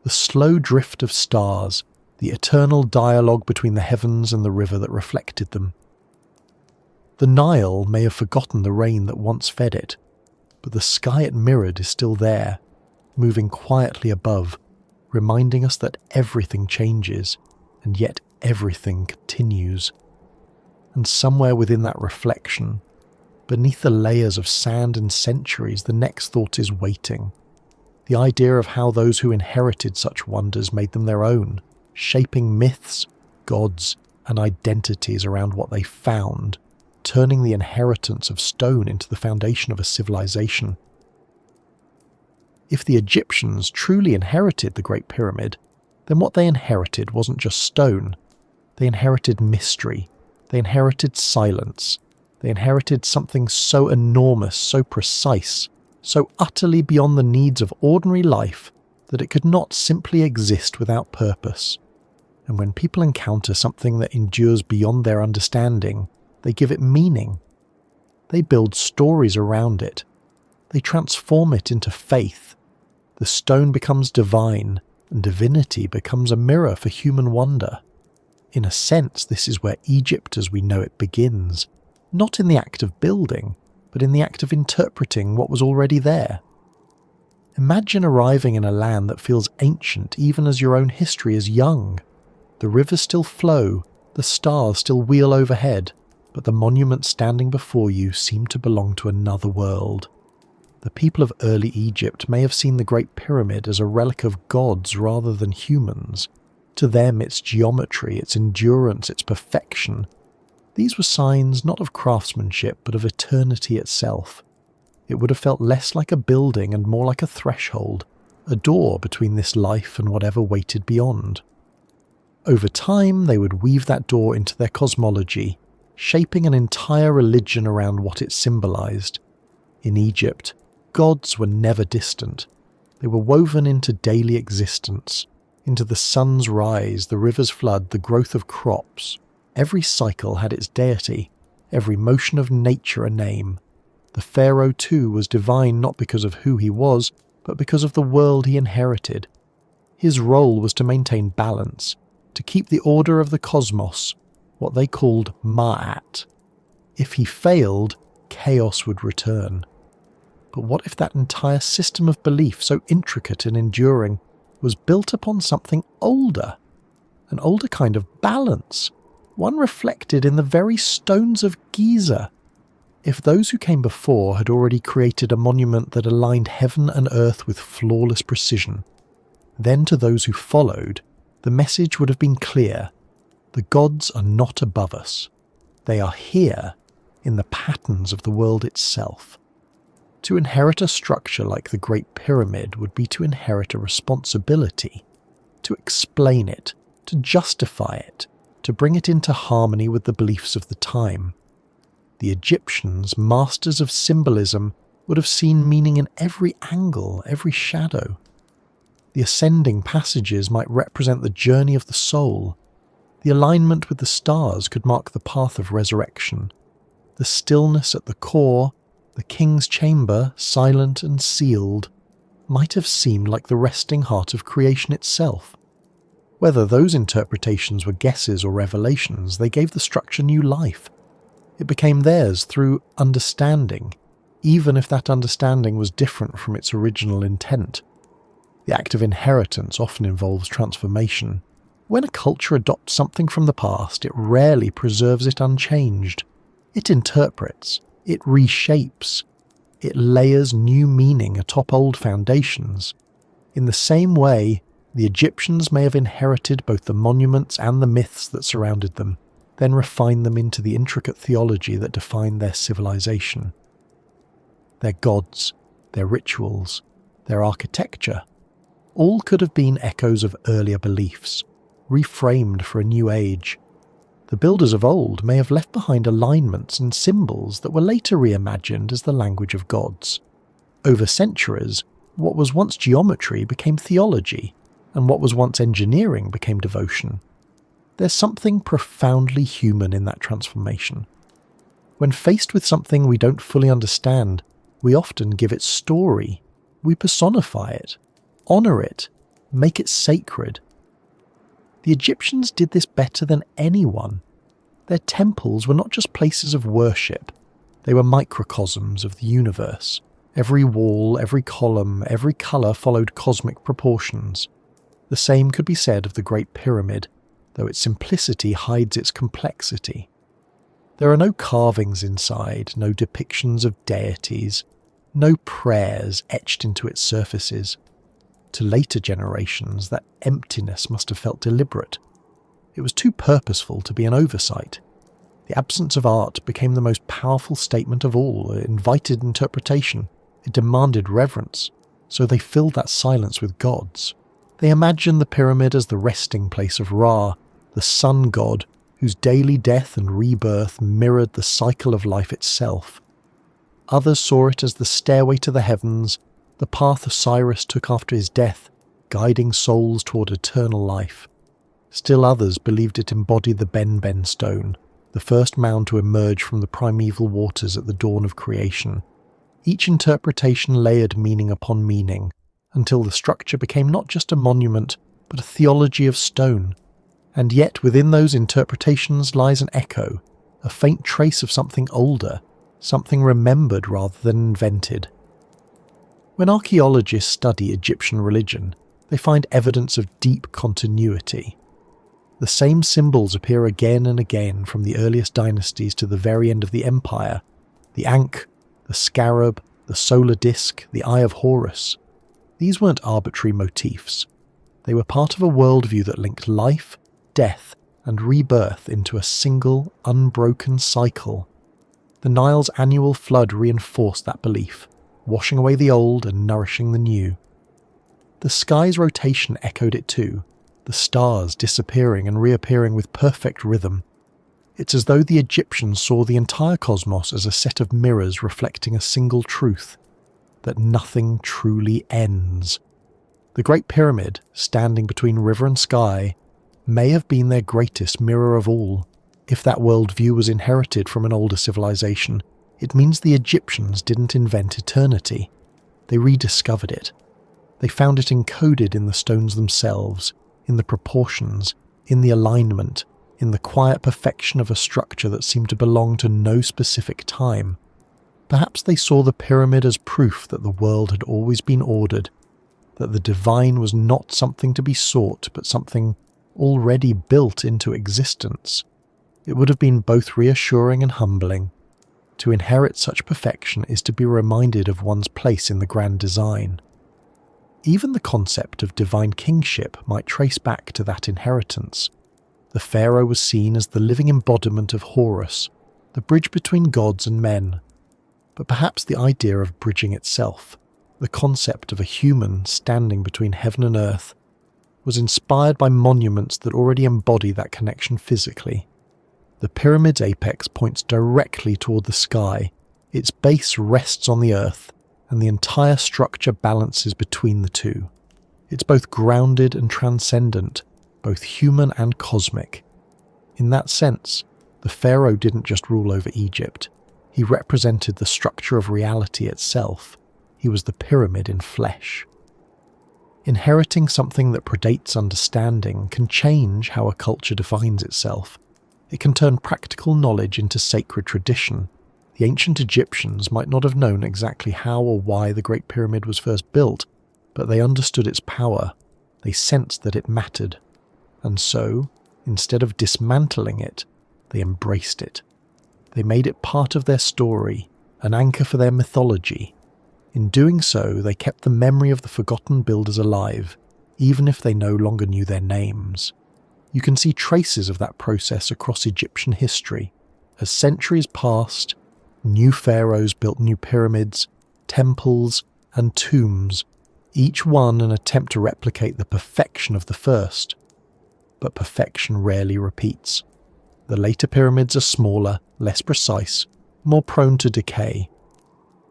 the slow drift of stars, the eternal dialogue between the heavens and the river that reflected them. The Nile may have forgotten the rain that once fed it, but the sky it mirrored is still there, moving quietly above, reminding us that everything changes, and yet everything continues. And somewhere within that reflection, beneath the layers of sand and centuries, the next thought is waiting. The idea of how those who inherited such wonders made them their own, shaping myths, gods, and identities around what they found, turning the inheritance of stone into the foundation of a civilization. If the Egyptians truly inherited the Great Pyramid, then what they inherited wasn't just stone. They inherited mystery. They inherited silence. They inherited something so enormous, so precise, so utterly beyond the needs of ordinary life that it could not simply exist without purpose. And when people encounter something that endures beyond their understanding, they give it meaning. They build stories around it. They transform it into faith. The stone becomes divine, and divinity becomes a mirror for human wonder. In a sense, this is where Egypt as we know it begins, not in the act of building, but in the act of interpreting what was already there. Imagine arriving in a land that feels ancient even as your own history is young. The rivers still flow, the stars still wheel overhead, but the monuments standing before you seem to belong to another world. The people of early Egypt may have seen the Great Pyramid as a relic of gods rather than humans. To them, its geometry, its endurance, its perfection, these were signs not of craftsmanship but of eternity itself. It would have felt less like a building and more like a threshold, a door between this life and whatever waited beyond. Over time, they would weave that door into their cosmology, shaping an entire religion around what it symbolized. In Egypt, gods were never distant. They were woven into daily existence, into the sun's rise, the river's flood, the growth of crops. Every cycle had its deity, every motion of nature a name. The pharaoh too was divine not because of who he was, but because of the world he inherited. His role was to maintain balance, to keep the order of the cosmos, what they called Ma'at. If he failed, chaos would return. But what if that entire system of belief, so intricate and enduring, was built upon something older? An older kind of balance, one reflected in the very stones of Giza. If those who came before had already created a monument that aligned heaven and earth with flawless precision, then to those who followed, the message would have been clear. The gods are not above us. They are here, in the patterns of the world itself. To inherit a structure like the Great Pyramid would be to inherit a responsibility, to explain it, to justify it, to bring it into harmony with the beliefs of the time. The Egyptians, masters of symbolism, would have seen meaning in every angle, every shadow. The ascending passages might represent the journey of the soul. The alignment with the stars could mark the path of resurrection. The stillness at the core, the king's chamber, silent and sealed, might have seemed like the resting heart of creation itself. Whether those interpretations were guesses or revelations, they gave the structure new life. It became theirs through understanding, even if that understanding was different from its original intent. The act of inheritance often involves transformation. When a culture adopts something from the past, it rarely preserves it unchanged. It interprets, it reshapes, it layers new meaning atop old foundations. In the same way, the Egyptians may have inherited both the monuments and the myths that surrounded them, then refined them into the intricate theology that defined their civilization. Their gods, their rituals, their architecture, all could have been echoes of earlier beliefs, reframed for a new age. The builders of old may have left behind alignments and symbols that were later reimagined as the language of gods. Over centuries, what was once geometry became theology, and what was once engineering became devotion. There's something profoundly human in that transformation. When faced with something we don't fully understand, we often give it story. We personify it, honor it, make it sacred. The Egyptians did this better than anyone. Their temples were not just places of worship, they were microcosms of the universe. Every wall, every column, every colour followed cosmic proportions. The same could be said of the Great Pyramid, though its simplicity hides its complexity. There are no carvings inside, no depictions of deities, no prayers etched into its surfaces. To later generations, that emptiness must have felt deliberate. It was too purposeful to be an oversight. The absence of art became the most powerful statement of all. It invited interpretation. It demanded reverence. So they filled that silence with gods. They imagined the pyramid as the resting place of Ra, the sun god, whose daily death and rebirth mirrored the cycle of life itself. Others saw it as the stairway to the heavens, the path Osiris took after his death, guiding souls toward eternal life. Still others believed it embodied the Ben stone, the first mound to emerge from the primeval waters at the dawn of creation. Each interpretation layered meaning upon meaning, until the structure became not just a monument, but a theology of stone. And yet within those interpretations lies an echo, a faint trace of something older, something remembered rather than invented. When archaeologists study Egyptian religion, they find evidence of deep continuity. The same symbols appear again and again from the earliest dynasties to the very end of the empire. The Ankh, the scarab, the solar disk, the Eye of Horus. These weren't arbitrary motifs. They were part of a worldview that linked life, death, and rebirth into a single, unbroken cycle. The Nile's annual flood reinforced that belief, washing away the old and nourishing the new. The sky's rotation echoed it too, the stars disappearing and reappearing with perfect rhythm. It's as though the Egyptians saw the entire cosmos as a set of mirrors reflecting a single truth, that nothing truly ends. The Great Pyramid, standing between river and sky, may have been their greatest mirror of all. If that worldview was inherited from an older civilization, it means the Egyptians didn't invent eternity. They rediscovered it. They found it encoded in the stones themselves, in the proportions, in the alignment, in the quiet perfection of a structure that seemed to belong to no specific time. Perhaps they saw the pyramid as proof that the world had always been ordered, that the divine was not something to be sought, but something already built into existence. It would have been both reassuring and humbling. To inherit such perfection is to be reminded of one's place in the grand design. Even the concept of divine kingship might trace back to that inheritance. The pharaoh was seen as the living embodiment of Horus, the bridge between gods and men. But perhaps the idea of bridging itself, the concept of a human standing between heaven and earth, was inspired by monuments that already embody that connection physically. The pyramid's apex points directly toward the sky, its base rests on the earth, and the entire structure balances between the two. It's both grounded and transcendent, both human and cosmic. In that sense, the pharaoh didn't just rule over Egypt. He represented the structure of reality itself. He was the pyramid in flesh. Inheriting something that predates understanding can change how a culture defines itself. It can turn practical knowledge into sacred tradition. The ancient Egyptians might not have known exactly how or why the Great Pyramid was first built, but they understood its power. They sensed that it mattered. And so, instead of dismantling it, they embraced it. They made it part of their story, an anchor for their mythology. In doing so, they kept the memory of the forgotten builders alive, even if they no longer knew their names. You can see traces of that process across Egyptian history. As centuries passed, new pharaohs built new pyramids, temples, and tombs, each one an attempt to replicate the perfection of the first. But perfection rarely repeats. The later pyramids are smaller, less precise, more prone to decay.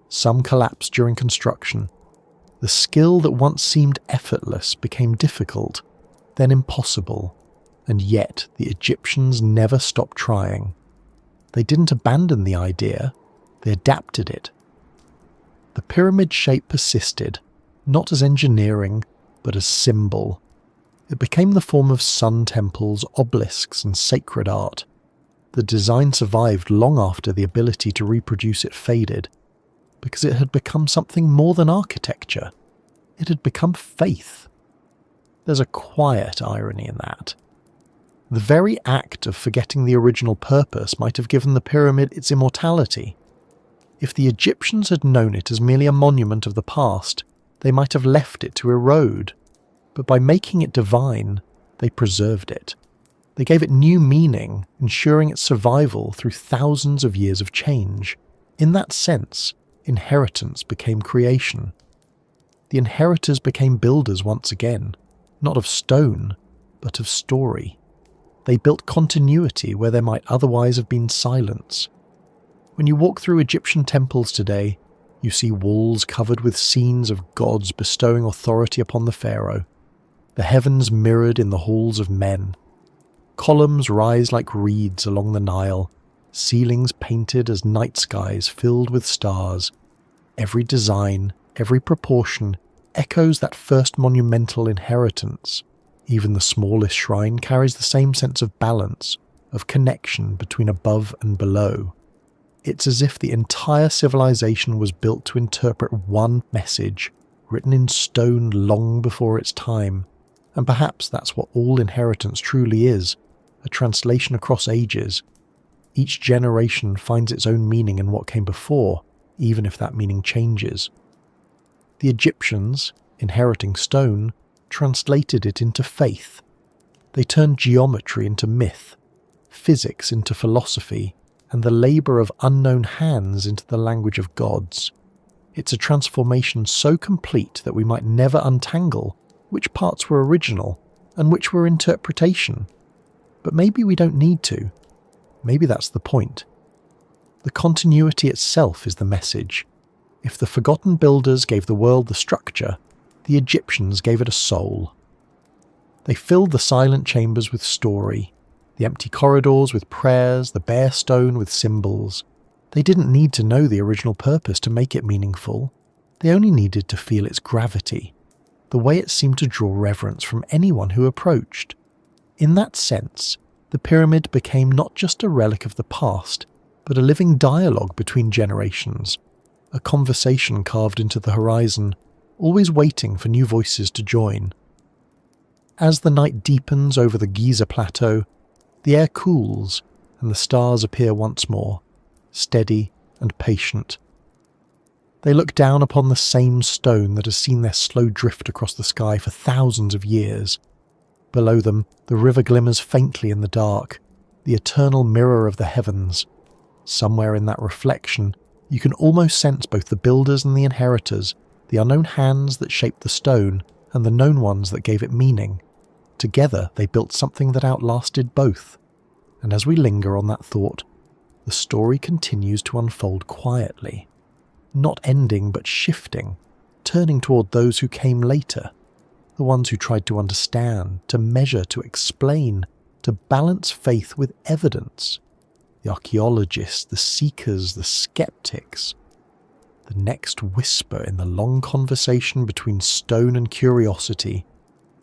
Some collapse during construction. The skill that once seemed effortless became difficult, then impossible, and yet the Egyptians never stopped trying. They didn't abandon the idea, they adapted it. The pyramid shape persisted, not as engineering, but as symbol. It became the form of sun temples, obelisks, and sacred art. The design survived long after the ability to reproduce it faded, because it had become something more than architecture. It had become faith. There's a quiet irony in that. The very act of forgetting the original purpose might have given the pyramid its immortality. If the Egyptians had known it as merely a monument of the past, they might have left it to erode. But by making it divine, they preserved it. They gave it new meaning, ensuring its survival through thousands of years of change. In that sense, inheritance became creation. The inheritors became builders once again, not of stone, but of story. They built continuity where there might otherwise have been silence. When you walk through Egyptian temples today, you see walls covered with scenes of gods bestowing authority upon the pharaoh. The heavens mirrored in the halls of men. Columns rise like reeds along the Nile, ceilings painted as night skies filled with stars. Every design, every proportion, echoes that first monumental inheritance. Even the smallest shrine carries the same sense of balance, of connection between above and below. It's as if the entire civilization was built to interpret one message, written in stone long before its time. And perhaps that's what all inheritance truly is, a translation across ages. Each generation finds its own meaning in what came before, even if that meaning changes. The Egyptians, inheriting stone, translated it into faith. They turned geometry into myth, physics into philosophy, and the labour of unknown hands into the language of gods. It's a transformation so complete that we might never untangle which parts were original and which were interpretation. But maybe we don't need to. Maybe that's the point. The continuity itself is the message. If the forgotten builders gave the world the structure, the Egyptians gave it a soul. They filled the silent chambers with story, the empty corridors with prayers, the bare stone with symbols. They didn't need to know the original purpose to make it meaningful. They only needed to feel its gravity, the way it seemed to draw reverence from anyone who approached. In that sense, the pyramid became not just a relic of the past, but a living dialogue between generations, a conversation carved into the horizon, always waiting for new voices to join. As the night deepens over the Giza plateau, the air cools and the stars appear once more, steady and patient. They look down upon the same stone that has seen their slow drift across the sky for thousands of years. Below them, the river glimmers faintly in the dark, the eternal mirror of the heavens. Somewhere in that reflection, you can almost sense both the builders and the inheritors, the unknown hands that shaped the stone and the known ones that gave it meaning. Together, they built something that outlasted both. And as we linger on that thought, the story continues to unfold quietly, not ending but shifting, turning toward those who came later, the ones who tried to understand, to measure, to explain, to balance faith with evidence. The archaeologists, the seekers, the skeptics. The next whisper in the long conversation between stone and curiosity,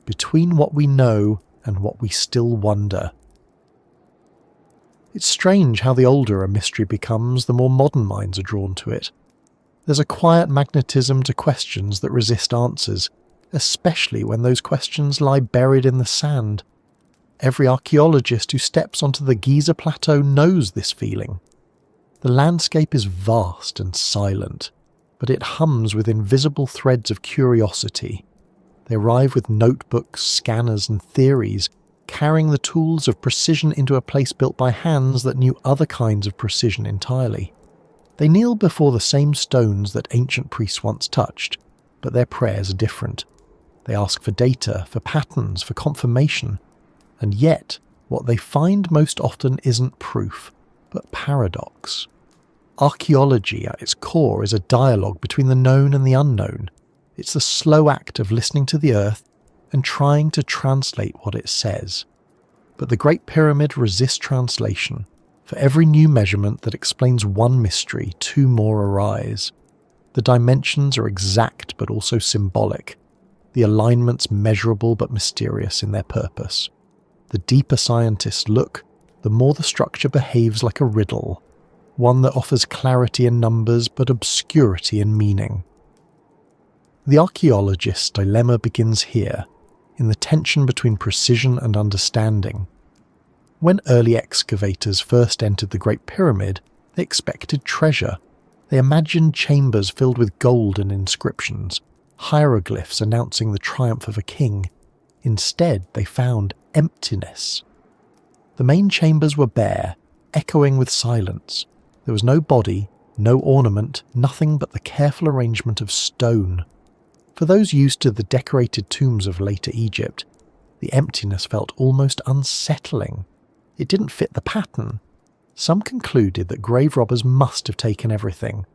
between what we know and what we still wonder. It's strange how the older a mystery becomes, the more modern minds are drawn to it. There's a quiet magnetism to questions that resist answers, especially when those questions lie buried in the sand. Every archaeologist who steps onto the Giza Plateau knows this feeling. The landscape is vast and silent, but it hums with invisible threads of curiosity. They arrive with notebooks, scanners and theories, carrying the tools of precision into a place built by hands that knew other kinds of precision entirely. They kneel before the same stones that ancient priests once touched, but their prayers are different. They ask for data, for patterns, for confirmation. And yet, what they find most often isn't proof, but paradox. Archaeology at its core is a dialogue between the known and the unknown. It's the slow act of listening to the earth and trying to translate what it says. But the Great Pyramid resists translation. For every new measurement that explains one mystery, two more arise. The dimensions are exact but also symbolic. The alignments measurable but mysterious in their purpose. The deeper scientists look, the more the structure behaves like a riddle, one that offers clarity in numbers but obscurity in meaning. The archaeologist's dilemma begins here, in the tension between precision and understanding. When early excavators first entered the Great Pyramid, they expected treasure. They imagined chambers filled with gold and inscriptions, hieroglyphs announcing the triumph of a king. Instead, they found emptiness. The main chambers were bare, echoing with silence. There was no body, no ornament, nothing but the careful arrangement of stone. For those used to the decorated tombs of later Egypt, the emptiness felt almost unsettling. It didn't fit the pattern. Some concluded that grave robbers must have taken everything.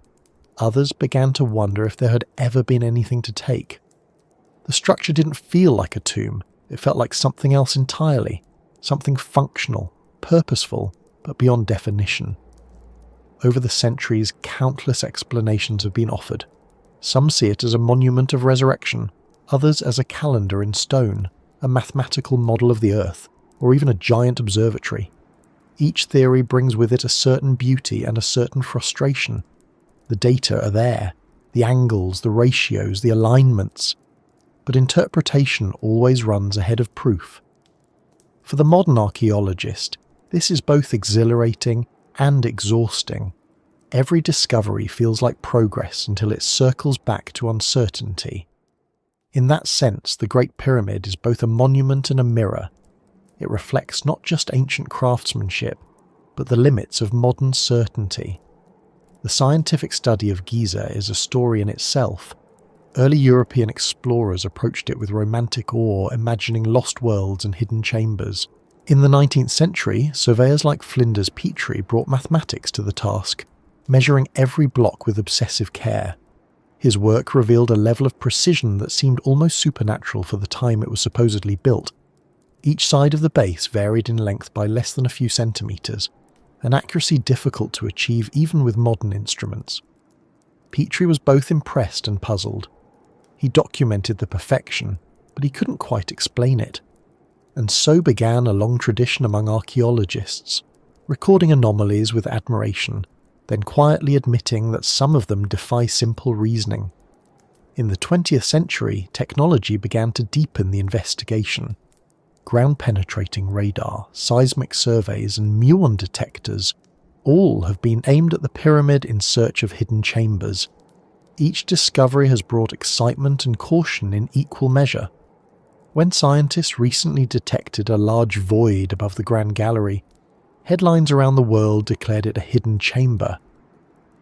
Others began to wonder if there had ever been anything to take. The structure didn't feel like a tomb. It felt like something else entirely, something functional, purposeful, but beyond definition. Over the centuries, countless explanations have been offered. Some see it as a monument of resurrection, others as a calendar in stone, a mathematical model of the earth, or even a giant observatory. Each theory brings with it a certain beauty and a certain frustration. The data are there, the angles, the ratios, the alignments, but interpretation always runs ahead of proof. For the modern archaeologist, this is both exhilarating and exhausting. Every discovery feels like progress until it circles back to uncertainty. In that sense, the Great Pyramid is both a monument and a mirror. It reflects not just ancient craftsmanship, but the limits of modern certainty. The scientific study of Giza is a story in itself. Early European explorers approached it with romantic awe, imagining lost worlds and hidden chambers. In the 19th century, surveyors like Flinders Petrie brought mathematics to the task, measuring every block with obsessive care. His work revealed a level of precision that seemed almost supernatural for the time it was supposedly built. Each side of the base varied in length by less than a few centimetres, an accuracy difficult to achieve even with modern instruments. Petrie was both impressed and puzzled. He documented the perfection, but he couldn't quite explain it. And so began a long tradition among archaeologists, recording anomalies with admiration, then quietly admitting that some of them defy simple reasoning. In the 20th century, technology began to deepen the investigation. Ground-penetrating radar, seismic surveys and muon detectors All have been aimed at the pyramid in search of hidden chambers. Each discovery has brought excitement and caution in equal measure. When scientists recently detected a large void above the Grand Gallery, headlines around the world declared it a hidden chamber.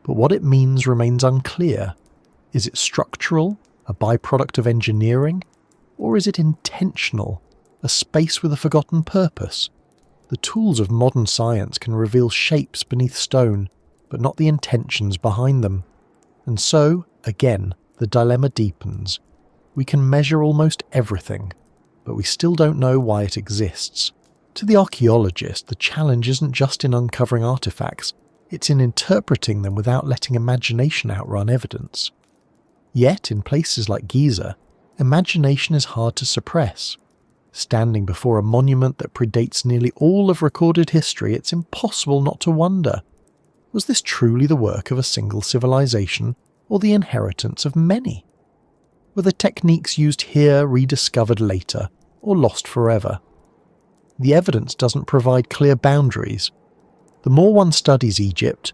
But what it means remains unclear. Is it structural, a byproduct of engineering, or is it intentional, a space with a forgotten purpose? The tools of modern science can reveal shapes beneath stone, but not the intentions behind them. And so, again, the dilemma deepens. We can measure almost everything, but we still don't know why it exists. To the archaeologist, the challenge isn't just in uncovering artifacts, it's in interpreting them without letting imagination outrun evidence. Yet, in places like Giza, imagination is hard to suppress. Standing before a monument that predates nearly all of recorded history, it's impossible not to wonder, was this truly the work of a single civilization or the inheritance of many? Were the techniques used here rediscovered later or lost forever? The evidence doesn't provide clear boundaries. The more one studies Egypt,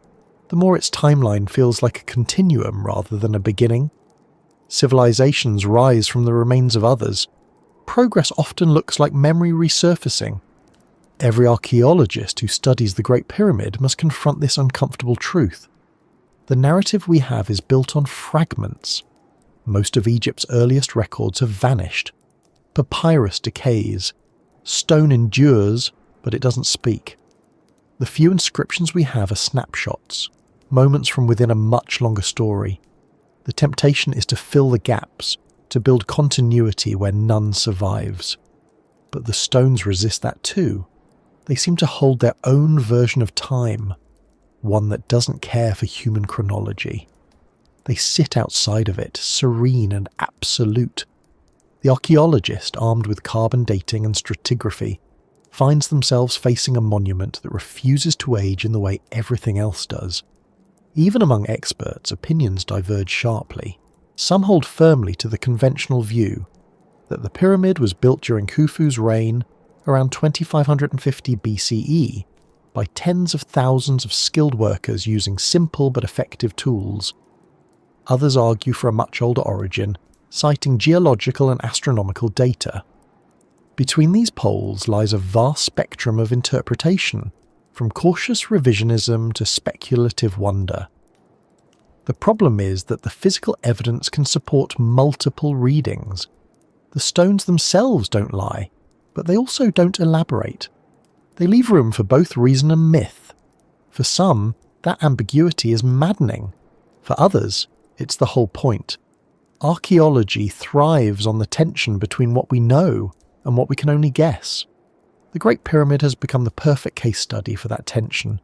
the more its timeline feels like a continuum rather than a beginning. Civilizations rise from the remains of others. Progress often looks like memory resurfacing. Every archaeologist who studies the Great Pyramid must confront this uncomfortable truth. The narrative we have is built on fragments. Most of Egypt's earliest records have vanished. Papyrus decays. Stone endures, but it doesn't speak. The few inscriptions we have are snapshots, moments from within a much longer story. The temptation is to fill the gaps, to build continuity where none survives. But the stones resist that too. They seem to hold their own version of time, one that doesn't care for human chronology. They sit outside of it, serene and absolute. The archaeologist, armed with carbon dating and stratigraphy, finds themselves facing a monument that refuses to age in the way everything else does. Even among experts, opinions diverge sharply. Some hold firmly to the conventional view that the pyramid was built during Khufu's reign around 2550 BCE by tens of thousands of skilled workers using simple but effective tools. Others argue for a much older origin, citing geological and astronomical data. Between these poles lies a vast spectrum of interpretation, from cautious revisionism to speculative wonder. The problem is that the physical evidence can support multiple readings. The stones themselves don't lie, but they also don't elaborate. They leave room for both reason and myth. For some, that ambiguity is maddening. For others, it's the whole point. Archaeology thrives on the tension between what we know and what we can only guess. The Great Pyramid has become the perfect case study for that tension,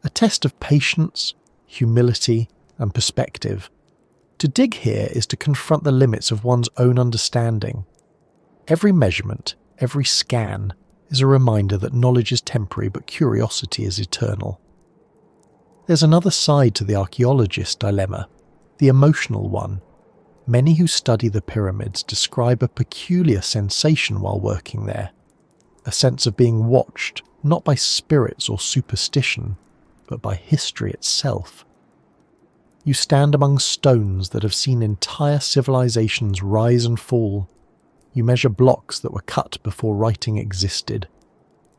a test of patience, humility, and perspective. To dig here is to confront the limits of one's own understanding. Every measurement, every scan, is a reminder that knowledge is temporary but curiosity is eternal. There's another side to the archaeologist's dilemma, the emotional one. Many who study the pyramids describe a peculiar sensation while working there, a sense of being watched not by spirits or superstition, but by history itself. You stand among stones that have seen entire civilizations rise and fall. You measure blocks that were cut before writing existed.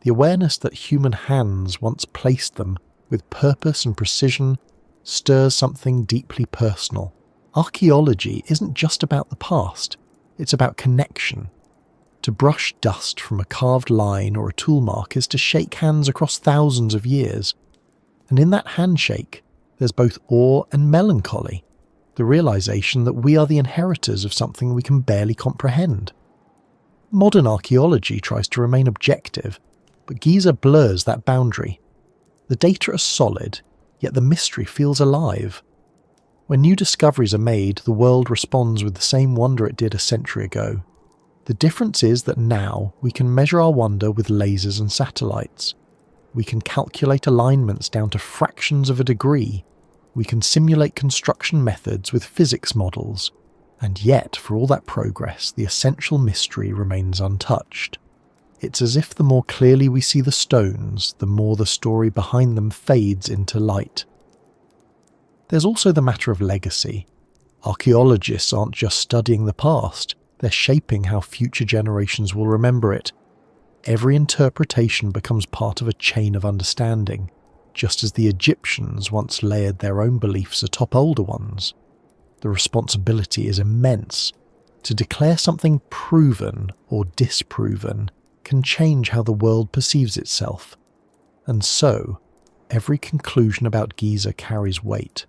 The awareness that human hands once placed them with purpose and precision stirs something deeply personal. Archaeology isn't just about the past, it's about connection. To brush dust from a carved line or a tool mark is to shake hands across thousands of years. And in that handshake, there's both awe and melancholy, the realization that we are the inheritors of something we can barely comprehend. Modern archaeology tries to remain objective, but Giza blurs that boundary. The data are solid, yet the mystery feels alive. When new discoveries are made, the world responds with the same wonder it did a century ago. The difference is that now we can measure our wonder with lasers and satellites. We can calculate alignments down to fractions of a degree. We can simulate construction methods with physics models. And yet, for all that progress, the essential mystery remains untouched. It's as if the more clearly we see the stones, the more the story behind them fades into light. There's also the matter of legacy. Archaeologists aren't just studying the past, they're shaping how future generations will remember it. Every interpretation becomes part of a chain of understanding, just as the Egyptians once layered their own beliefs atop older ones. The responsibility is immense. To declare something proven or disproven can change how the world perceives itself. And so, every conclusion about Giza carries weight.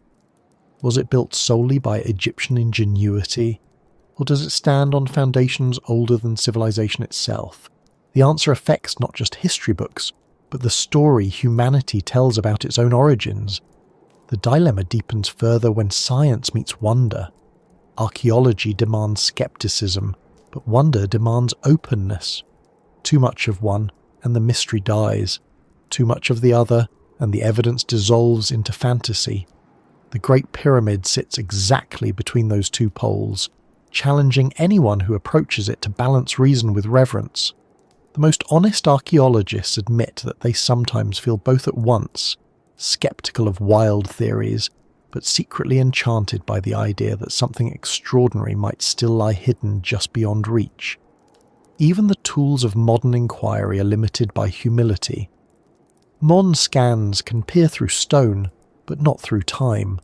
Was it built solely by Egyptian ingenuity, or does it stand on foundations older than civilization itself? The answer affects not just history books, but the story humanity tells about its own origins. The dilemma deepens further when science meets wonder. Archaeology demands skepticism, but wonder demands openness. Too much of one, and the mystery dies. Too much of the other, and the evidence dissolves into fantasy. The Great Pyramid sits exactly between those two poles, challenging anyone who approaches it to balance reason with reverence. The most honest archaeologists admit that they sometimes feel both at once, skeptical of wild theories, but secretly enchanted by the idea that something extraordinary might still lie hidden just beyond reach. Even the tools of modern inquiry are limited by humility. Modern scans can peer through stone, but not through time.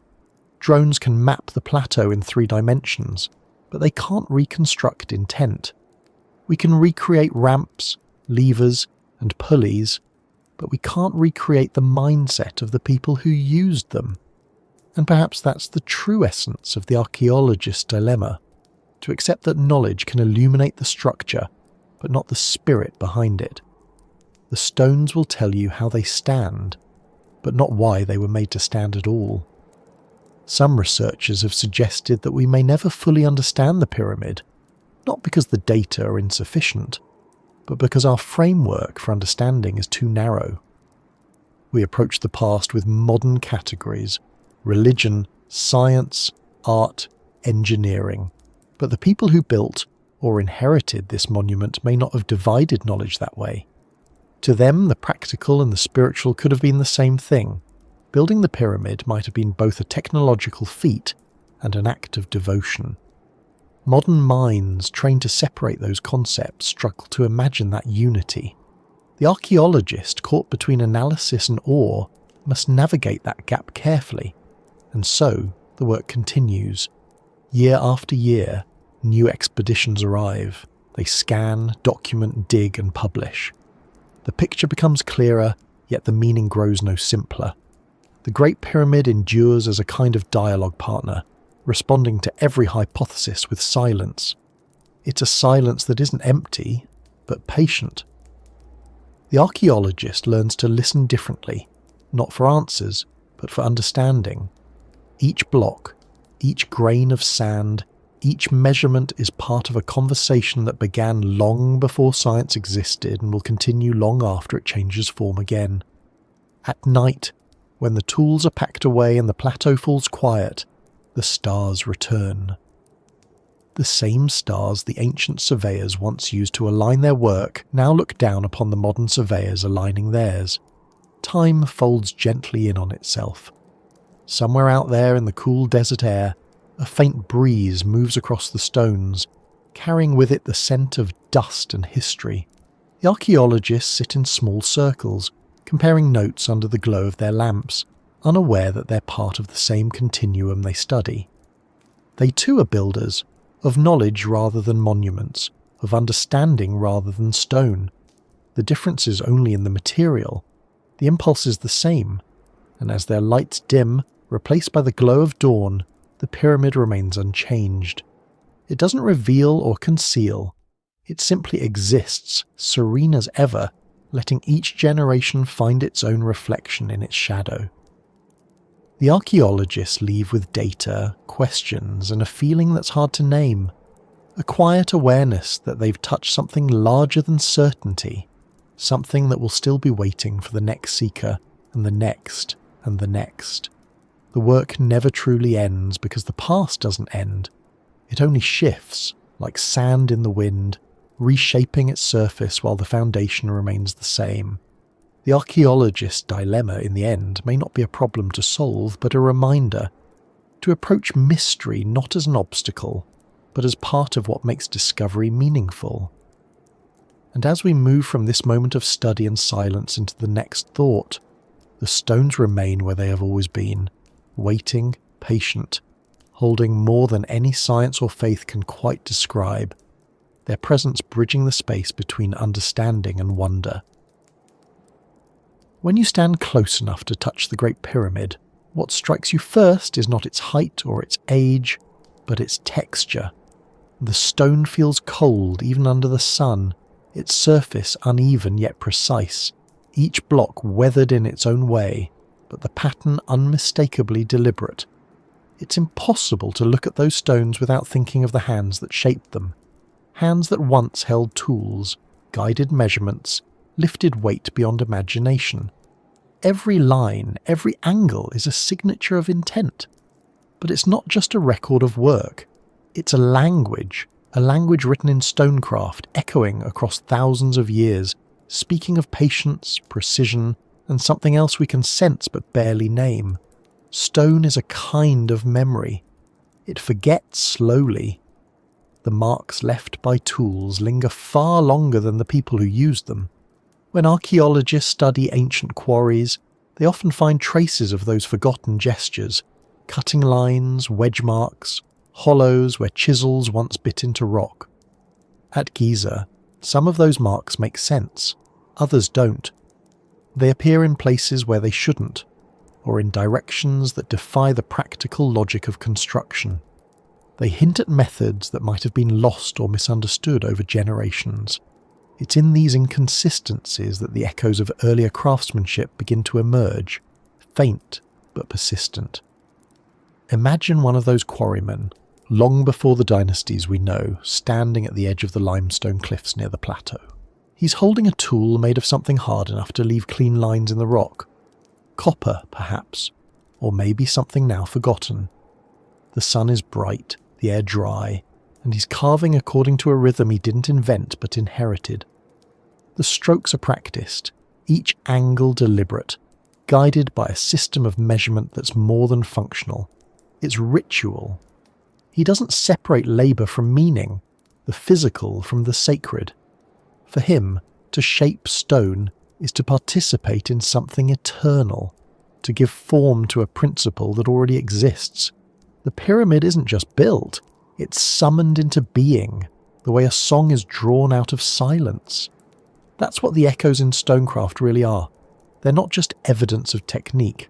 Drones can map the plateau in 3 dimensions, but they can't reconstruct intent. We can recreate ramps, levers, and pulleys, but we can't recreate the mindset of the people who used them. And perhaps that's the true essence of the archaeologist's dilemma, to accept that knowledge can illuminate the structure, but not the spirit behind it. The stones will tell you how they stand, but not why they were made to stand at all. Some researchers have suggested that we may never fully understand the pyramid, not because the data are insufficient, but because our framework for understanding is too narrow. We approach the past with modern categories: religion, science, art, engineering. But the people who built or inherited this monument may not have divided knowledge that way. To them, the practical and the spiritual could have been the same thing. Building the pyramid might have been both a technological feat and an act of devotion. Modern minds trained to separate those concepts struggle to imagine that unity. The archaeologist, caught between analysis and awe, must navigate that gap carefully. And so, the work continues. Year after year, new expeditions arrive. They scan, document, dig, and publish. The picture becomes clearer, yet the meaning grows no simpler. The Great Pyramid endures as a kind of dialogue partner, responding to every hypothesis with silence. It's a silence that isn't empty, but patient. The archaeologist learns to listen differently, not for answers, but for understanding. Each block, each grain of sand, each measurement is part of a conversation that began long before science existed and will continue long after it changes form again. At night, when the tools are packed away and the plateau falls quiet, the stars return. The same stars the ancient surveyors once used to align their work now look down upon the modern surveyors aligning theirs. Time folds gently in on itself. Somewhere out there in the cool desert air, a faint breeze moves across the stones, carrying with it the scent of dust and history. The archaeologists sit in small circles, comparing notes under the glow of their lamps, unaware that they're part of the same continuum they study. They too are builders, of knowledge rather than monuments, of understanding rather than stone. The difference is only in the material. The impulse is the same, and as their lights dim, replaced by the glow of dawn, the pyramid remains unchanged. It doesn't reveal or conceal. It simply exists, serene as ever, letting each generation find its own reflection in its shadow. The archaeologists leave with data, questions, and a feeling that's hard to name. A quiet awareness that they've touched something larger than certainty, something that will still be waiting for the next seeker, and the next, and the next. The work never truly ends because the past doesn't end. It only shifts, like sand in the wind, reshaping its surface while the foundation remains the same. The archaeologist's dilemma in the end may not be a problem to solve, but a reminder to approach mystery not as an obstacle, but as part of what makes discovery meaningful. And as we move from this moment of study and silence into the next thought, the stones remain where they have always been, waiting, patient, holding more than any science or faith can quite describe, their presence bridging the space between understanding and wonder. When you stand close enough to touch the Great Pyramid, what strikes you first is not its height or its age, but its texture. The stone feels cold even under the sun, its surface uneven yet precise, each block weathered in its own way, but the pattern unmistakably deliberate. It's impossible to look at those stones without thinking of the hands that shaped them. Hands that once held tools, guided measurements, lifted weight beyond imagination. Every line, every angle is a signature of intent. But it's not just a record of work. It's a language written in stonecraft, echoing across thousands of years, speaking of patience, precision, and something else we can sense but barely name. Stone is a kind of memory. It forgets slowly. The marks left by tools linger far longer than the people who used them. When archaeologists study ancient quarries, they often find traces of those forgotten gestures, cutting lines, wedge marks, hollows where chisels once bit into rock. At Giza, some of those marks make sense, others don't. They appear in places where they shouldn't, or in directions that defy the practical logic of construction. They hint at methods that might have been lost or misunderstood over generations. It's in these inconsistencies that the echoes of earlier craftsmanship begin to emerge, faint but persistent. Imagine one of those quarrymen, long before the dynasties we know, standing at the edge of the limestone cliffs near the plateau. He's holding a tool made of something hard enough to leave clean lines in the rock. Copper, perhaps, or maybe something now forgotten. The sun is bright, the air dry, and he's carving according to a rhythm he didn't invent but inherited. The strokes are practiced, each angle deliberate, guided by a system of measurement that's more than functional. It's ritual. He doesn't separate labour from meaning, the physical from the sacred. For him, to shape stone is to participate in something eternal, to give form to a principle that already exists. The pyramid isn't just built, it's summoned into being, the way a song is drawn out of silence. That's what the echoes in stonecraft really are. They're not just evidence of technique.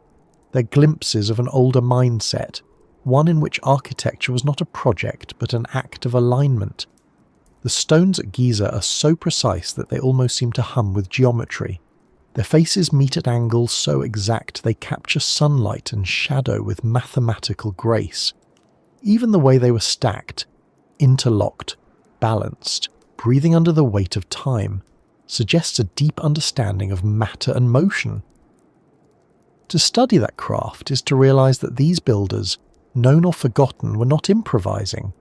They're glimpses of an older mindset, one in which architecture was not a project but an act of alignment. The stones at Giza are so precise that they almost seem to hum with geometry. Their faces meet at angles so exact they capture sunlight and shadow with mathematical grace. Even the way they were stacked, interlocked, balanced, breathing under the weight of time, suggests a deep understanding of matter and motion. To study that craft is to realise that these builders, known or forgotten, were not improvising.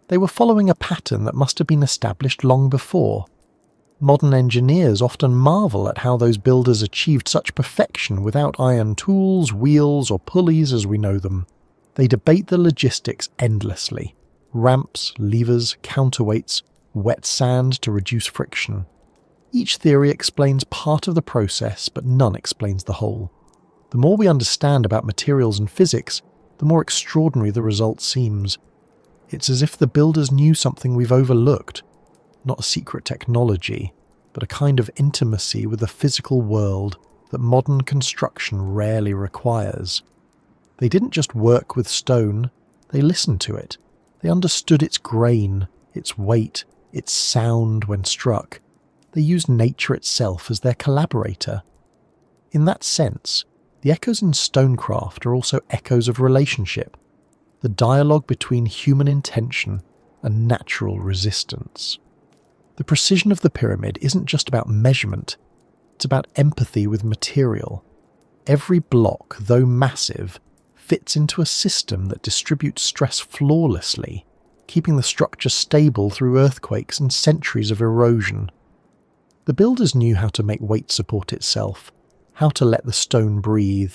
They were following a pattern that must have been established long before. Modern engineers often marvel at how those builders achieved such perfection without iron tools, wheels, or pulleys as we know them. They debate the logistics endlessly. Ramps, levers, counterweights, wet sand to reduce friction. Each theory explains part of the process, but none explains the whole. The more we understand about materials and physics, the more extraordinary the result seems. It's as if the builders knew something we've overlooked. Not a secret technology, but a kind of intimacy with the physical world that modern construction rarely requires. They didn't just work with stone, they listened to it. They understood its grain, its weight, its sound when struck. They used nature itself as their collaborator. In that sense, the echoes in stonecraft are also echoes of relationship, the dialogue between human intention and natural resistance. The precision of the pyramid isn't just about measurement, it's about empathy with material. Every block, though massive, fits into a system that distributes stress flawlessly. keeping the structure stable through earthquakes and centuries of erosion. The builders knew how to make weight support itself, how to let the stone breathe.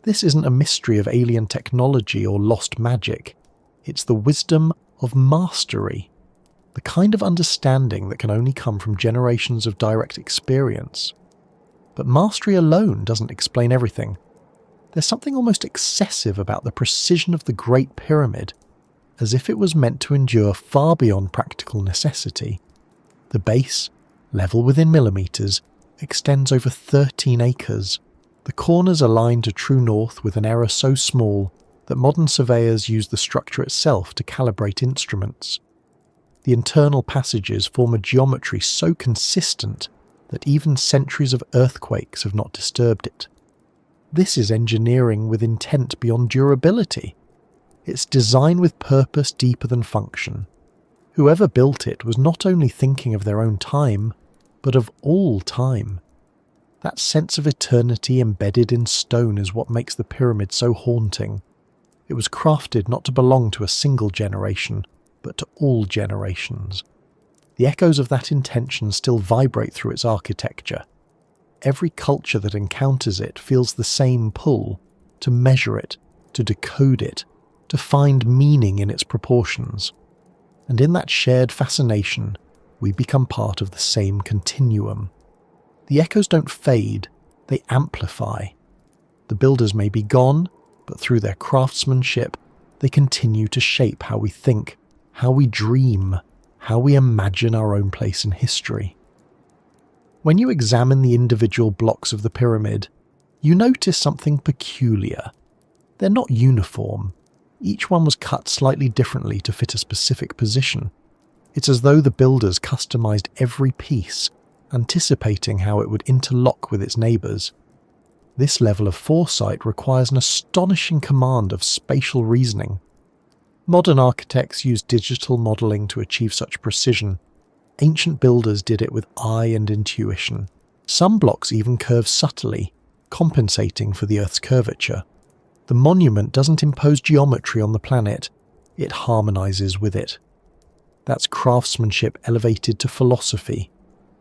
This isn't a mystery of alien technology or lost magic. It's the wisdom of mastery, the kind of understanding that can only come from generations of direct experience. But mastery alone doesn't explain everything. There's something almost excessive about the precision of the Great Pyramid, as if it was meant to endure far beyond practical necessity. The base, level within millimetres, extends over 13 acres. The corners align to true north with an error so small that modern surveyors use the structure itself to calibrate instruments. The internal passages form a geometry so consistent that even centuries of earthquakes have not disturbed it. This is engineering with intent beyond durability. It's design with purpose deeper than function. Whoever built it was not only thinking of their own time, but of all time. That sense of eternity embedded in stone is what makes the pyramid so haunting. It was crafted not to belong to a single generation, but to all generations. The echoes of that intention still vibrate through its architecture. Every culture that encounters it feels the same pull, to measure it, to decode it, to find meaning in its proportions. And in that shared fascination, we become part of the same continuum. The echoes don't fade, they amplify. The builders may be gone, but through their craftsmanship, they continue to shape how we think, how we dream, how we imagine our own place in history. When you examine the individual blocks of the pyramid, you notice something peculiar. They're not uniform. Each one was cut slightly differently to fit a specific position. It's as though the builders customized every piece, anticipating how it would interlock with its neighbours. This level of foresight requires an astonishing command of spatial reasoning. Modern architects use digital modelling to achieve such precision. Ancient builders did it with eye and intuition. Some blocks even curve subtly, compensating for the Earth's curvature. The monument doesn't impose geometry on the planet, it harmonizes with it. That's craftsmanship elevated to philosophy,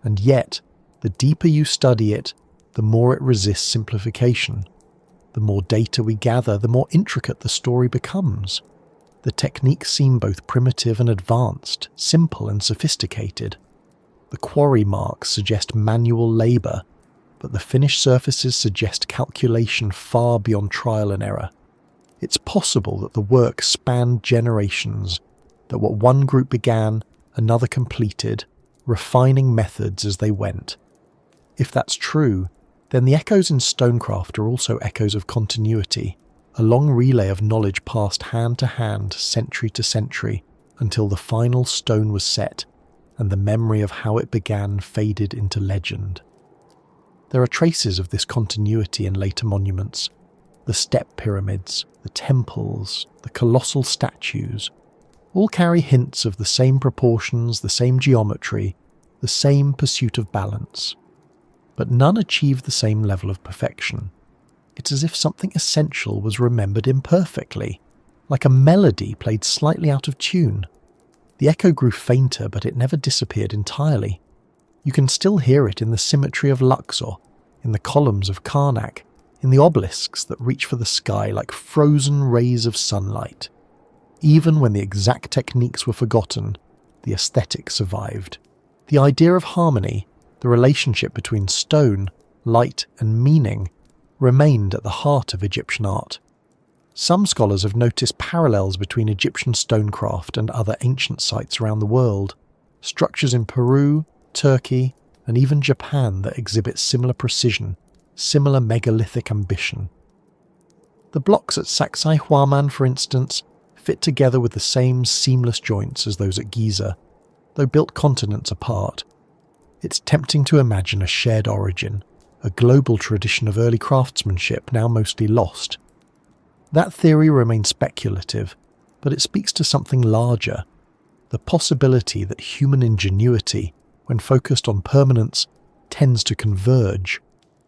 and yet, the deeper you study it, the more it resists simplification. The more data we gather, the more intricate the story becomes. The techniques seem both primitive and advanced, simple and sophisticated. The quarry marks suggest manual labour, but the finished surfaces suggest calculation far beyond trial and error. It's possible that the work spanned generations, that what one group began, another completed, refining methods as they went. If that's true, then the echoes in stonecraft are also echoes of continuity, a long relay of knowledge passed hand to hand, century to century, until the final stone was set, and the memory of how it began faded into legend. There are traces of this continuity in later monuments. The step pyramids, the temples, the colossal statues, all carry hints of the same proportions, the same geometry, the same pursuit of balance. But none achieve the same level of perfection. It's as if something essential was remembered imperfectly, like a melody played slightly out of tune. The echo grew fainter, but it never disappeared entirely. You can still hear it in the symmetry of Luxor, in the columns of Karnak, in the obelisks that reach for the sky like frozen rays of sunlight. Even when the exact techniques were forgotten, the aesthetic survived. The idea of harmony, the relationship between stone, light and meaning, remained at the heart of Egyptian art. Some scholars have noticed parallels between Egyptian stonecraft and other ancient sites around the world, structures in Peru, Turkey, and even Japan that exhibit similar precision, similar megalithic ambition. The blocks at Sacsayhuaman, for instance, fit together with the same seamless joints as those at Giza, though built continents apart. It's tempting to imagine a shared origin, a global tradition of early craftsmanship now mostly lost. That theory remains speculative, but it speaks to something larger, the possibility that human ingenuity, when focused on permanence, tends to converge.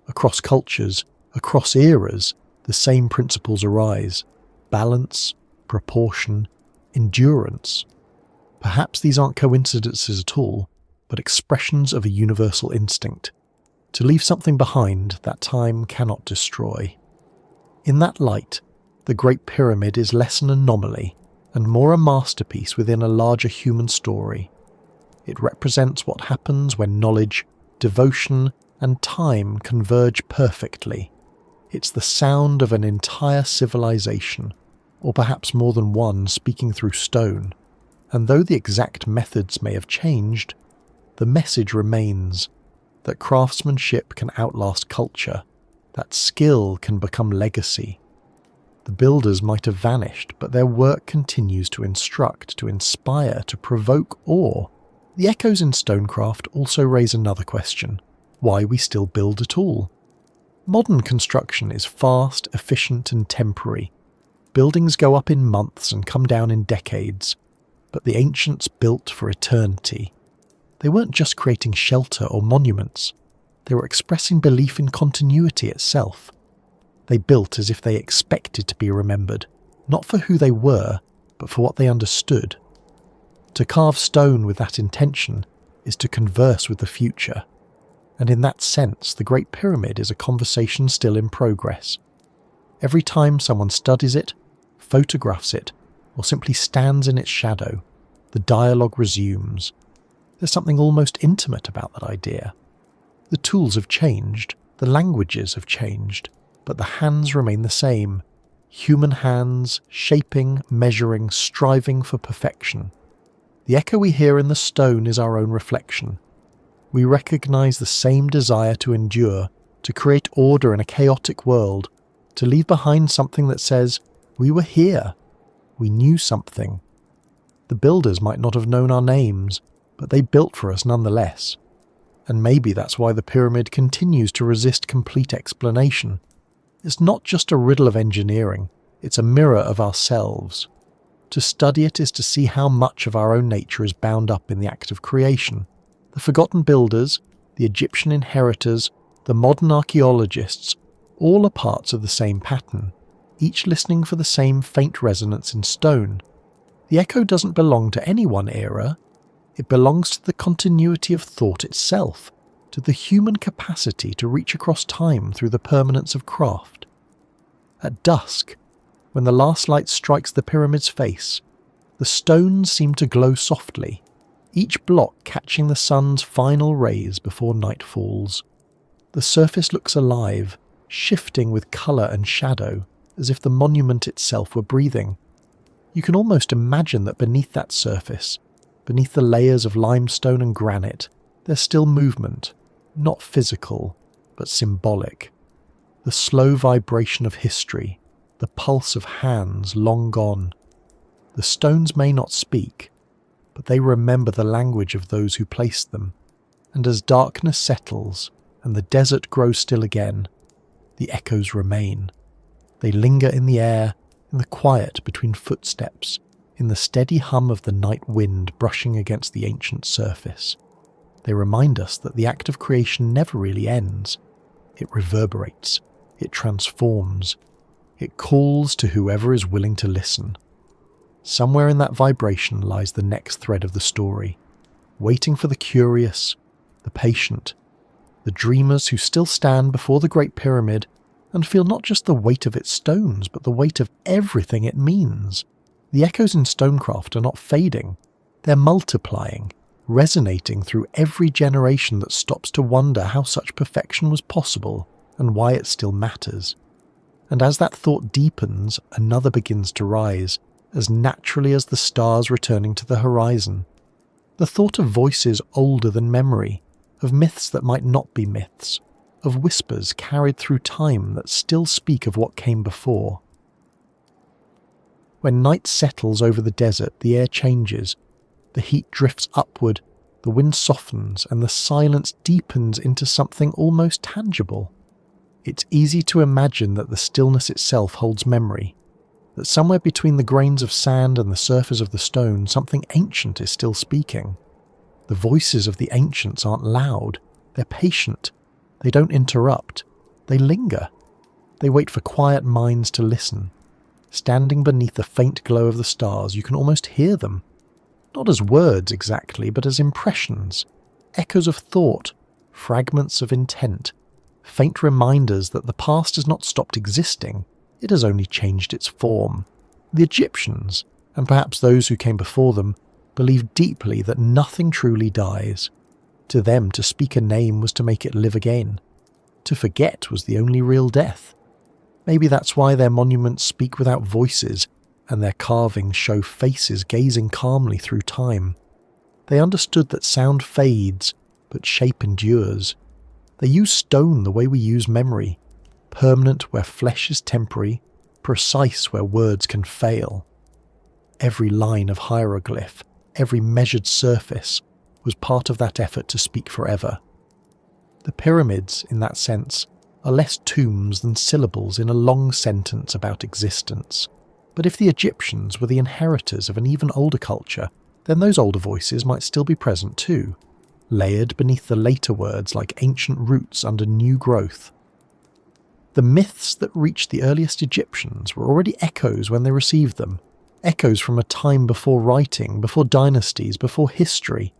Across cultures, across eras, the same principles arise: balance, proportion, endurance. Perhaps these aren't coincidences at all, but expressions of a universal instinct, to leave something behind that time cannot destroy. In that light, the Great Pyramid is less an anomaly and more a masterpiece within a larger human story. It represents what happens when knowledge, devotion, and time converge perfectly. It's the sound of an entire civilization, or perhaps more than one, speaking through stone. And though the exact methods may have changed, the message remains that craftsmanship can outlast culture, that skill can become legacy. The builders might have vanished, but their work continues to instruct, to inspire, to provoke awe. The echoes in stonecraft also raise another question: why we still build at all? Modern construction is fast, efficient, and temporary. Buildings go up in months and come down in decades, but the ancients built for eternity. They weren't just creating shelter or monuments, they were expressing belief in continuity itself. They built as if they expected to be remembered, not for who they were, but for what they understood. To carve stone with that intention is to converse with the future, and in that sense the Great Pyramid is a conversation still in progress. Every time someone studies it, photographs it, or simply stands in its shadow, the dialogue resumes. There's something almost intimate about that idea. The tools have changed, the languages have changed, but the hands remain the same. Human hands, shaping, measuring, striving for perfection. The echo we hear in the stone is our own reflection. We recognize the same desire to endure, to create order in a chaotic world, to leave behind something that says, we were here, we knew something. The builders might not have known our names, but they built for us nonetheless. And maybe that's why the pyramid continues to resist complete explanation. It's not just a riddle of engineering, it's a mirror of ourselves. To study it is to see how much of our own nature is bound up in the act of creation. The forgotten builders, the Egyptian inheritors, the modern archaeologists, all are parts of the same pattern, each listening for the same faint resonance in stone. The echo doesn't belong to any one era. It belongs to the continuity of thought itself, to the human capacity to reach across time through the permanence of craft. At dusk, when the last light strikes the pyramid's face, the stones seem to glow softly, each block catching the sun's final rays before night falls. The surface looks alive, shifting with colour and shadow, as if the monument itself were breathing. You can almost imagine that beneath that surface, beneath the layers of limestone and granite, there's still movement, not physical, but symbolic. The slow vibration of history, the pulse of hands long gone. The stones may not speak, but they remember the language of those who placed them, and as darkness settles and the desert grows still again, the echoes remain. They linger in the air, in the quiet between footsteps, in the steady hum of the night wind brushing against the ancient surface. They remind us that the act of creation never really ends. It reverberates, it transforms, it calls to whoever is willing to listen. Somewhere in that vibration lies the next thread of the story, waiting for the curious, the patient, the dreamers who still stand before the Great Pyramid and feel not just the weight of its stones, but the weight of everything it means. The echoes in stonecraft are not fading, they're multiplying, resonating through every generation that stops to wonder how such perfection was possible and why it still matters. And as that thought deepens, another begins to rise, as naturally as the stars returning to the horizon. The thought of voices older than memory, of myths that might not be myths, of whispers carried through time that still speak of what came before. When night settles over the desert, the air changes, the heat drifts upward, the wind softens, and the silence deepens into something almost tangible. It's easy to imagine that the stillness itself holds memory, that somewhere between the grains of sand and the surface of the stone, something ancient is still speaking. The voices of the ancients aren't loud, they're patient, they don't interrupt, they linger. They wait for quiet minds to listen. Standing beneath the faint glow of the stars, you can almost hear them. not as words exactly, but as impressions, echoes of thought, fragments of intent, faint reminders that the past has not stopped existing, it has only changed its form. The Egyptians, and perhaps those who came before them, believed deeply that nothing truly dies. To them, to speak a name was to make it live again. To forget was the only real death. Maybe that's why their monuments speak without voices, and their carvings show faces gazing calmly through time. They understood that sound fades, but shape endures. They use stone the way we use memory, permanent where flesh is temporary, precise where words can fail. Every line of hieroglyph, every measured surface, was part of that effort to speak forever. The pyramids, in that sense, are less tombs than syllables in a long sentence about existence. But if the Egyptians were the inheritors of an even older culture, then those older voices might still be present too, layered beneath the later words like ancient roots under new growth. The myths that reached the earliest Egyptians were already echoes when they received them, echoes from a time before writing, before dynasties, before history.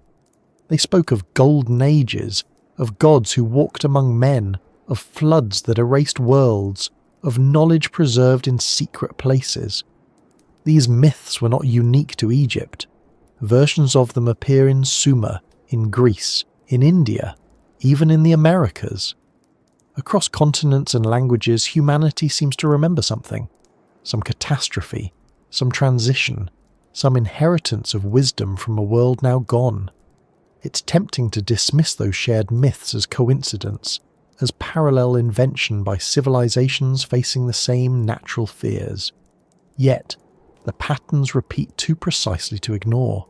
They spoke of golden ages, of gods who walked among men, of floods that erased worlds, of knowledge preserved in secret places. These myths were not unique to Egypt. Versions of them appear in Sumer, in Greece, in India, even in the Americas. Across continents and languages, humanity seems to remember something, some catastrophe, some transition, some inheritance of wisdom from a world now gone. It's tempting to dismiss those shared myths as coincidence, as parallel invention by civilizations facing the same natural fears. Yet, the patterns repeat too precisely to ignore.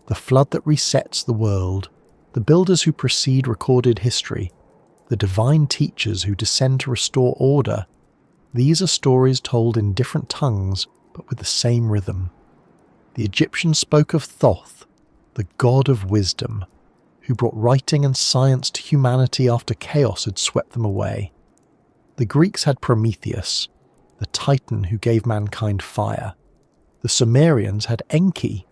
The flood that resets the world, the builders who precede recorded history, the divine teachers who descend to restore order, these are stories told in different tongues but with the same rhythm. The Egyptians spoke of Thoth, the god of wisdom, who brought writing and science to humanity after chaos had swept them away. The Greeks had Prometheus, the titan who gave mankind fire. The Sumerians had Enki,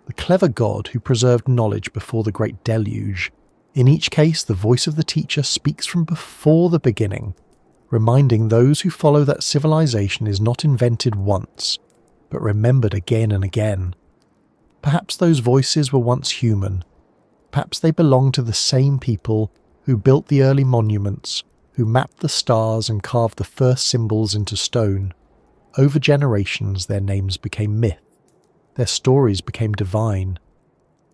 the clever god who preserved knowledge before the great deluge. In each case, the voice of the teacher speaks from before the beginning, reminding those who follow that civilization is not invented once, but remembered again and again. Perhaps those voices were once human. Perhaps they belonged to the same people who built the early monuments, who mapped the stars and carved the first symbols into stone. Over generations, their names became myth. Their stories became divine.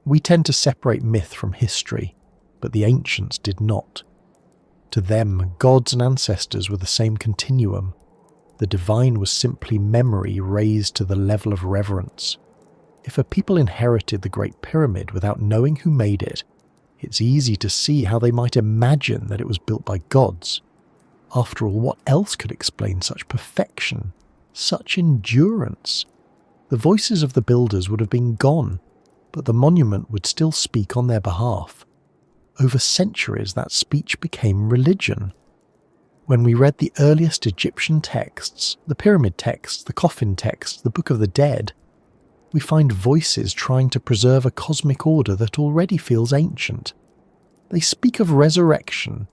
We tend to separate myth from history, but the ancients did not. To them, gods and ancestors were the same continuum. The divine was simply memory raised to the level of reverence. If a people inherited the Great Pyramid without knowing who made it, it's easy to see how they might imagine that it was built by gods. After all, what else could explain such perfection, such endurance? The voices of the builders would have been gone, but the monument would still speak on their behalf. Over centuries, that speech became religion. When we read the earliest Egyptian texts, the pyramid texts, the coffin texts, the Book of the Dead, we find voices trying to preserve a cosmic order that already feels ancient. They speak of resurrection,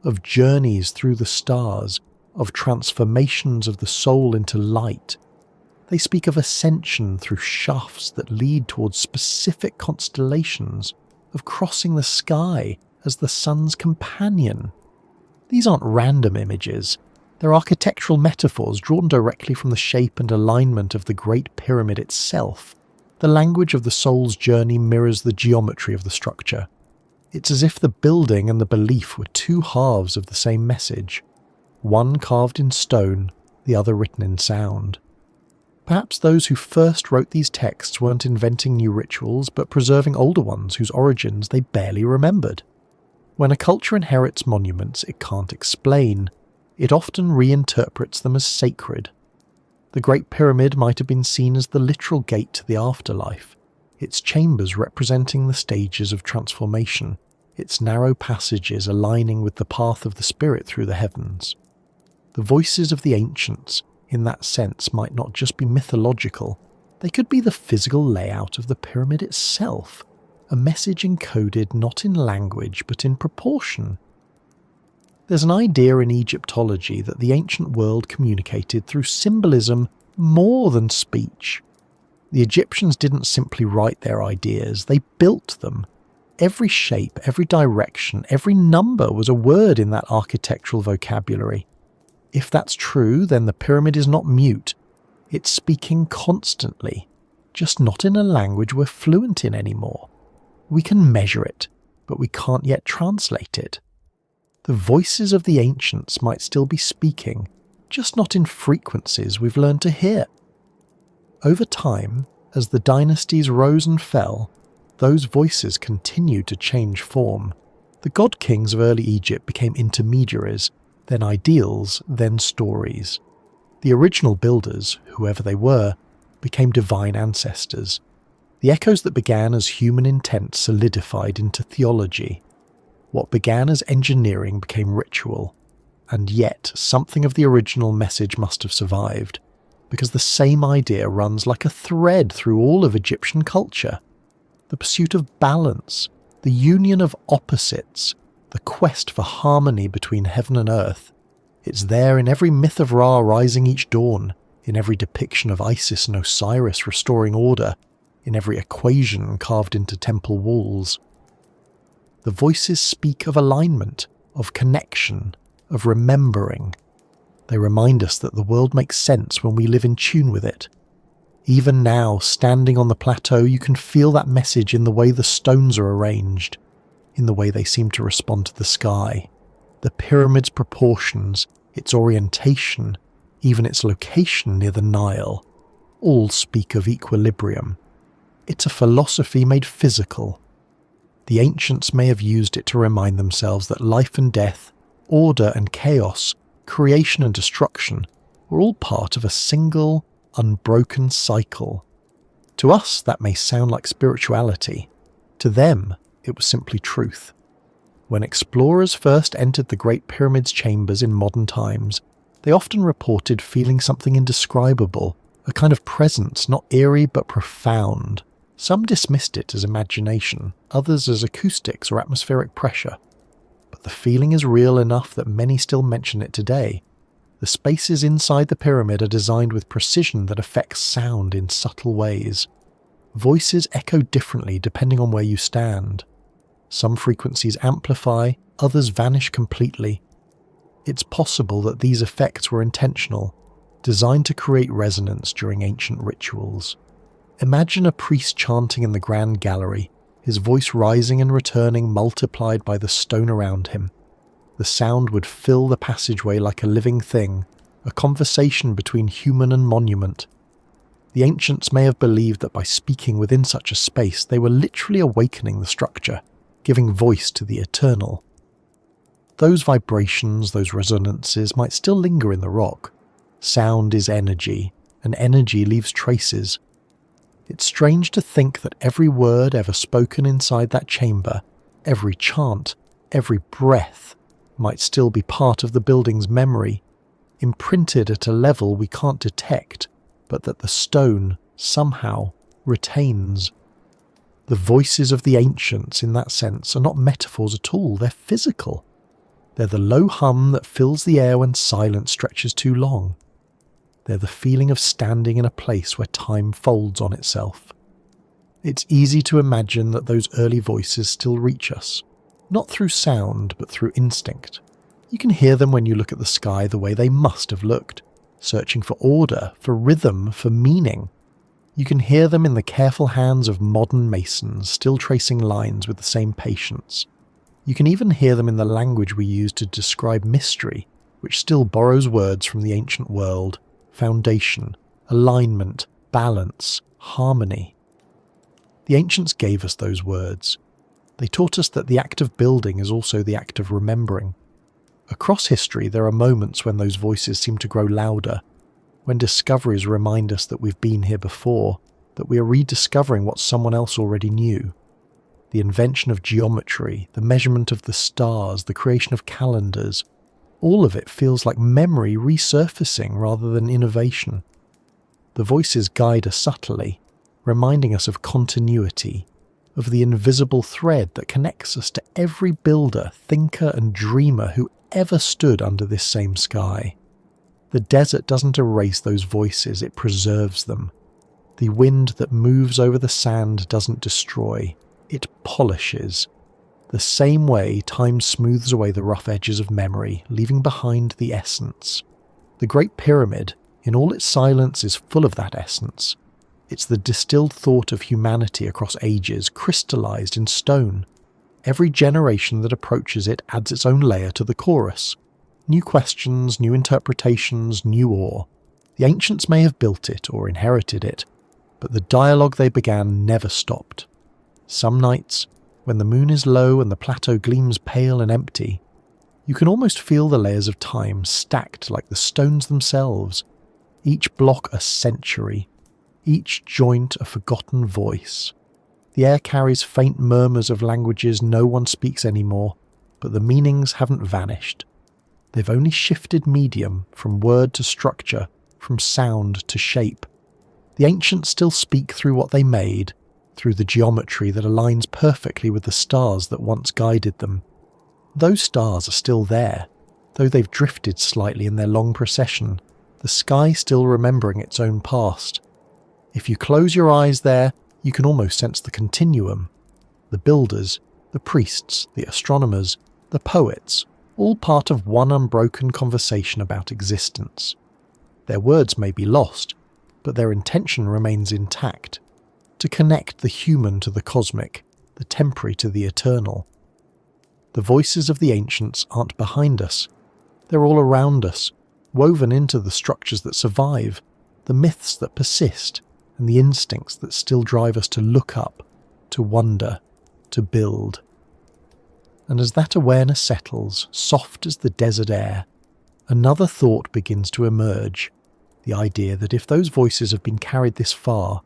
of journeys through the stars, of transformations of the soul into light. They speak of ascension through shafts that lead towards specific constellations, of crossing the sky as the sun's companion. These aren't random images. They're architectural metaphors drawn directly from the shape and alignment of the Great Pyramid itself. The language of the soul's journey mirrors the geometry of the structure. It's as if the building and the belief were two halves of the same message, one carved in stone, the other written in sound. Perhaps those who first wrote these texts weren't inventing new rituals, but preserving older ones whose origins they barely remembered. When a culture inherits monuments it can't explain, it often reinterprets them as sacred. The Great Pyramid might have been seen as the literal gate to the afterlife, its chambers representing the stages of transformation, its narrow passages aligning with the path of the spirit through the heavens. The voices of the ancients, in that sense, might not just be mythological, They could be the physical layout of the pyramid itself, a message encoded not in language but in proportion. There's an idea in Egyptology that the ancient world communicated through symbolism more than speech. The Egyptians didn't simply write their ideas, they built them. Every shape, every direction, every number was a word in that architectural vocabulary. If that's true, then the pyramid is not mute. It's speaking constantly, just not in a language we're fluent in anymore. We can measure it, but we can't yet translate it. The voices of the ancients might still be speaking, just not in frequencies we've learned to hear. Over time, as the dynasties rose and fell, those voices continued to change form. The god-kings of early Egypt became intermediaries, then ideals, then stories. The original builders, whoever they were, became divine ancestors. The echoes that began as human intent solidified into theology. What began as engineering became ritual. And yet, something of the original message must have survived, because the same idea runs like a thread through all of Egyptian culture. The pursuit of balance, the union of opposites, the quest for harmony between heaven and earth. It's there in every myth of Ra rising each dawn, in every depiction of Isis and Osiris restoring order, in every equation carved into temple walls. The voices speak of alignment, of connection, of remembering. They remind us that the world makes sense when we live in tune with it. Even now, standing on the plateau, you can feel that message in the way the stones are arranged, in the way they seem to respond to the sky. The pyramid's proportions, its orientation, even its location near the Nile, all speak of equilibrium. It's a philosophy made physical. The ancients may have used it to remind themselves that life and death, order and chaos, creation and destruction were all part of a single, unbroken cycle. To us, that may sound like spirituality. To them, it was simply truth. When explorers first entered the Great Pyramid's chambers in modern times, they often reported feeling something indescribable, a kind of presence not eerie but profound. Some dismissed it as imagination, others as acoustics or atmospheric pressure. But the feeling is real enough that many still mention it today. The spaces inside the pyramid are designed with precision that affects sound in subtle ways. Voices echo differently depending on where you stand. Some frequencies amplify, others vanish completely. It's possible that these effects were intentional, designed to create resonance during ancient rituals. Imagine a priest chanting in the grand gallery, his voice rising and returning multiplied by the stone around him. The sound would fill the passageway like a living thing, a conversation between human and monument. The ancients may have believed that by speaking within such a space they were literally awakening the structure, giving voice to the eternal. Those vibrations, those resonances might still linger in the rock. Sound is energy, and energy leaves traces. It's strange to think that every word ever spoken inside that chamber, every chant, every breath, might still be part of the building's memory, imprinted at a level we can't detect, but that the stone, somehow, retains. The voices of the ancients, in that sense, are not metaphors at all, they're physical. They're the low hum that fills the air when silence stretches too long. They're the feeling of standing in a place where time folds on itself. It's easy to imagine that those early voices still reach us, not through sound, but through instinct. You can hear them when you look at the sky the way they must have looked, searching for order, for rhythm, for meaning. You can hear them in the careful hands of modern masons, still tracing lines with the same patience. You can even hear them in the language we use to describe mystery, which still borrows words from the ancient world: foundation, alignment, balance, harmony. The ancients gave us those words. They taught us that the act of building is also the act of remembering. Across history, there are moments when those voices seem to grow louder, when discoveries remind us that we've been here before, that we are rediscovering what someone else already knew. The invention of geometry, the measurement of the stars, the creation of calendars, all of it feels like memory resurfacing rather than innovation. The voices guide us subtly, reminding us of continuity, of the invisible thread that connects us to every builder, thinker and dreamer who ever stood under this same sky. The desert doesn't erase those voices, it preserves them. The wind that moves over the sand doesn't destroy, it polishes. The same way time smooths away the rough edges of memory, leaving behind the essence. The Great Pyramid, in all its silence, is full of that essence. It's the distilled thought of humanity across ages, crystallized in stone. Every generation that approaches it adds its own layer to the chorus. New questions, new interpretations, new awe. The ancients may have built it or inherited it, but the dialogue they began never stopped. Some nights, when the moon is low and the plateau gleams pale and empty, you can almost feel the layers of time stacked like the stones themselves, each block a century, each joint a forgotten voice. The air carries faint murmurs of languages no one speaks anymore, but the meanings haven't vanished. They've only shifted medium, from word to structure, from sound to shape. The ancients still speak through what they made, through the geometry that aligns perfectly with the stars that once guided them. Those stars are still there, though they've drifted slightly in their long procession, the sky still remembering its own past. If you close your eyes there, you can almost sense the continuum. The builders, the priests, the astronomers, the poets, all part of one unbroken conversation about existence. Their words may be lost, but their intention remains intact, to connect the human to the cosmic, the temporary to the eternal. The voices of the ancients aren't behind us. They're all around us, woven into the structures that survive, the myths that persist, and the instincts that still drive us to look up, to wonder, to build. And as that awareness settles, soft as the desert air, another thought begins to emerge, the idea that if those voices have been carried this far,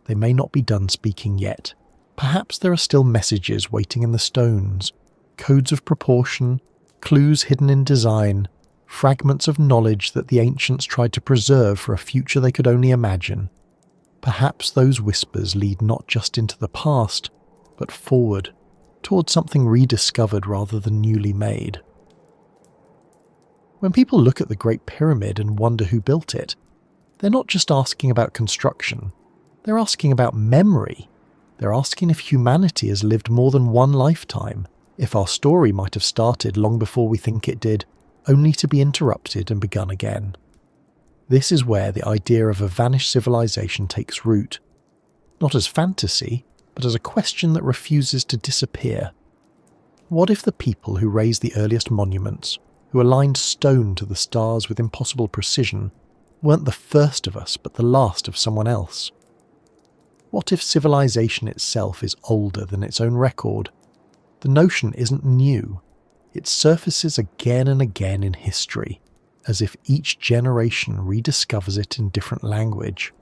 they may not be done speaking yet. Perhaps there are still messages waiting in the stones, codes of proportion, clues hidden in design, fragments of knowledge that the ancients tried to preserve for a future they could only imagine. Perhaps those whispers lead not just into the past, but forward, towards something rediscovered rather than newly made. When people look at the Great Pyramid and wonder who built it, they're not just asking about construction, they're asking about memory. They're asking if humanity has lived more than one lifetime, if our story might have started long before we think it did, only to be interrupted and begun again. This is where the idea of a vanished civilization takes root, not as fantasy, but as a question that refuses to disappear. What if the people who raised the earliest monuments, who aligned stone to the stars with impossible precision, weren't the first of us but the last of someone else? What if civilization itself is older than its own record? The notion isn't new. It surfaces again and again in history, as if each generation rediscovers it in different language.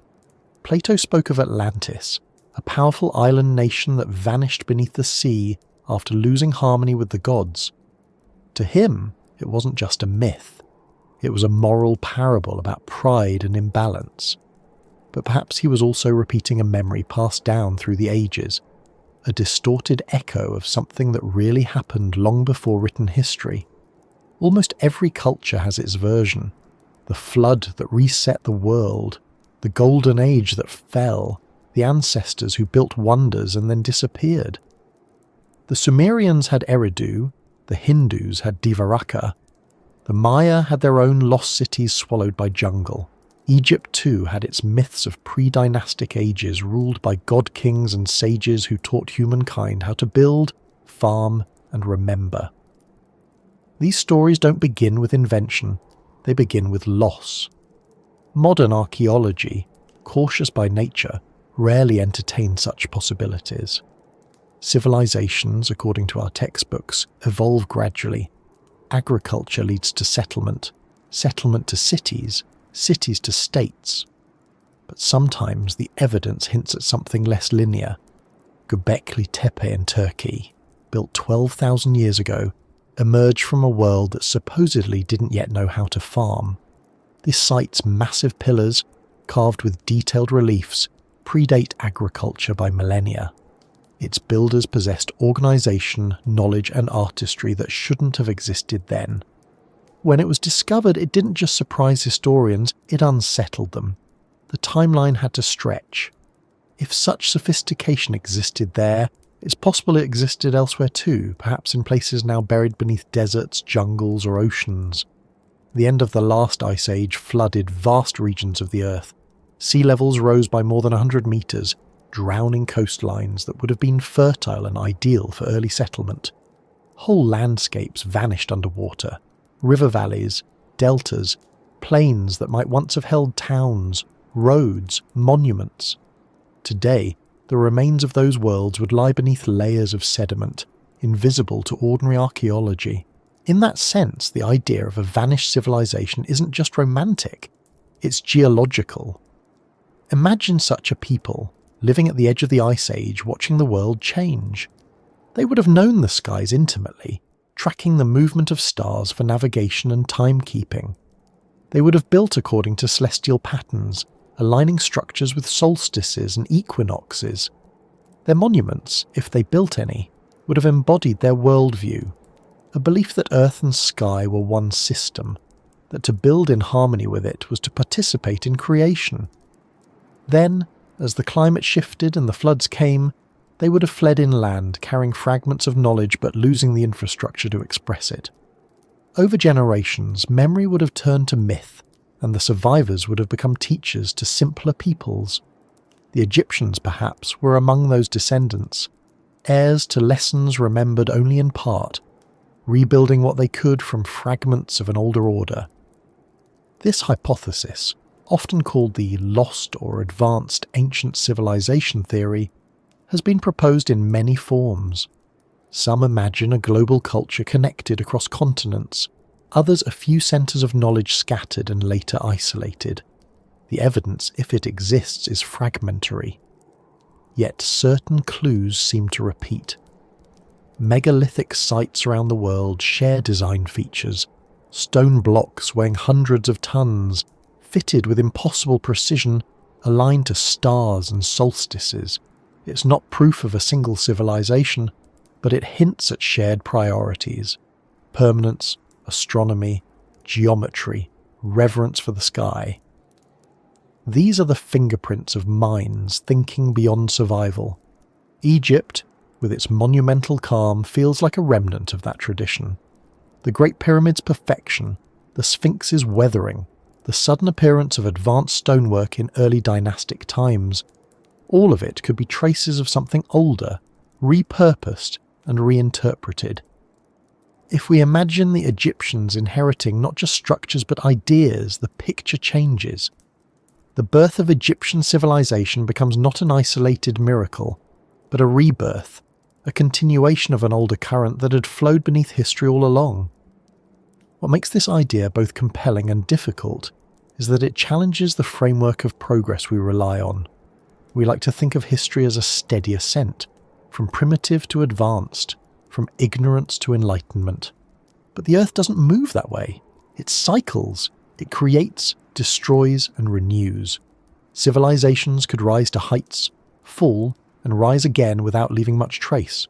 Plato spoke of Atlantis, a powerful island nation that vanished beneath the sea after losing harmony with the gods. To him, it wasn't just a myth. It was a moral parable about pride and imbalance. But perhaps he was also repeating a memory passed down through the ages, a distorted echo of something that really happened long before written history. Almost every culture has its version. The flood that reset the world, the golden age that fell, the ancestors who built wonders and then disappeared. The Sumerians had Eridu, the Hindus had Dvaraka, the Maya had their own lost cities swallowed by jungle. Egypt too had its myths of pre-dynastic ages ruled by god-kings and sages who taught humankind how to build, farm, and remember. These stories don't begin with invention, they begin with loss. Modern archaeology, cautious by nature, rarely entertain such possibilities. Civilizations, according to our textbooks, evolve gradually. Agriculture leads to settlement, settlement to cities, cities to states. But sometimes the evidence hints at something less linear. Göbekli Tepe in Turkey, built 12,000 years ago, emerged from a world that supposedly didn't yet know how to farm. This site's massive pillars, carved with detailed reliefs, predate agriculture by millennia. Its builders possessed organisation, knowledge and artistry that shouldn't have existed then. When it was discovered, it didn't just surprise historians, it unsettled them. The timeline had to stretch. If such sophistication existed there, it's possible it existed elsewhere too, perhaps in places now buried beneath deserts, jungles or oceans. The end of the last ice age flooded vast regions of the Earth. Sea levels rose by more than 100 metres, drowning coastlines that would have been fertile and ideal for early settlement. Whole landscapes vanished underwater. River valleys, deltas, plains that might once have held towns, roads, monuments. Today, the remains of those worlds would lie beneath layers of sediment, invisible to ordinary archaeology. In that sense, the idea of a vanished civilization isn't just romantic, it's geological. Imagine such a people, living at the edge of the Ice Age, watching the world change. They would have known the skies intimately, tracking the movement of stars for navigation and timekeeping. They would have built according to celestial patterns, aligning structures with solstices and equinoxes. Their monuments, if they built any, would have embodied their worldview, a belief that earth and sky were one system, that to build in harmony with it was to participate in creation. Then, as the climate shifted and the floods came, they would have fled inland, carrying fragments of knowledge but losing the infrastructure to express it. Over generations, memory would have turned to myth, and the survivors would have become teachers to simpler peoples. The Egyptians, perhaps, were among those descendants, heirs to lessons remembered only in part, rebuilding what they could from fragments of an older order. This hypothesis, often called the lost or advanced ancient civilization theory, has been proposed in many forms. Some imagine a global culture connected across continents, others a few centres of knowledge scattered and later isolated. The evidence, if it exists, is fragmentary. Yet certain clues seem to repeat. Megalithic sites around the world share design features, stone blocks weighing hundreds of tons, fitted with impossible precision, aligned to stars and solstices. It's not proof of a single civilization, but it hints at shared priorities: permanence, astronomy, geometry, reverence for the sky. These are the fingerprints of minds thinking beyond survival. Egypt, with its monumental calm, feels like a remnant of that tradition. The Great Pyramid's perfection, the Sphinx's weathering, the sudden appearance of advanced stonework in early dynastic times, all of it could be traces of something older, repurposed and reinterpreted. If we imagine the Egyptians inheriting not just structures but ideas, the picture changes. The birth of Egyptian civilization becomes not an isolated miracle, but a rebirth, a continuation of an older current that had flowed beneath history all along. What makes this idea both compelling and difficult is that it challenges the framework of progress we rely on. We like to think of history as a steady ascent, from primitive to advanced, from ignorance to enlightenment. But the Earth doesn't move that way. It cycles. It creates, destroys, and renews. Civilizations could rise to heights, fall, and rise again without leaving much trace.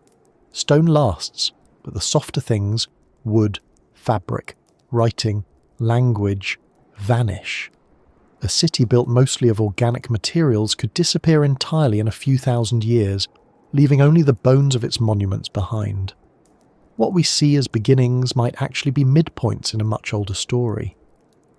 Stone lasts, but the softer things, wood, fabric, writing, language, vanish. A city built mostly of organic materials could disappear entirely in a few thousand years, leaving only the bones of its monuments behind. What we see as beginnings might actually be midpoints in a much older story.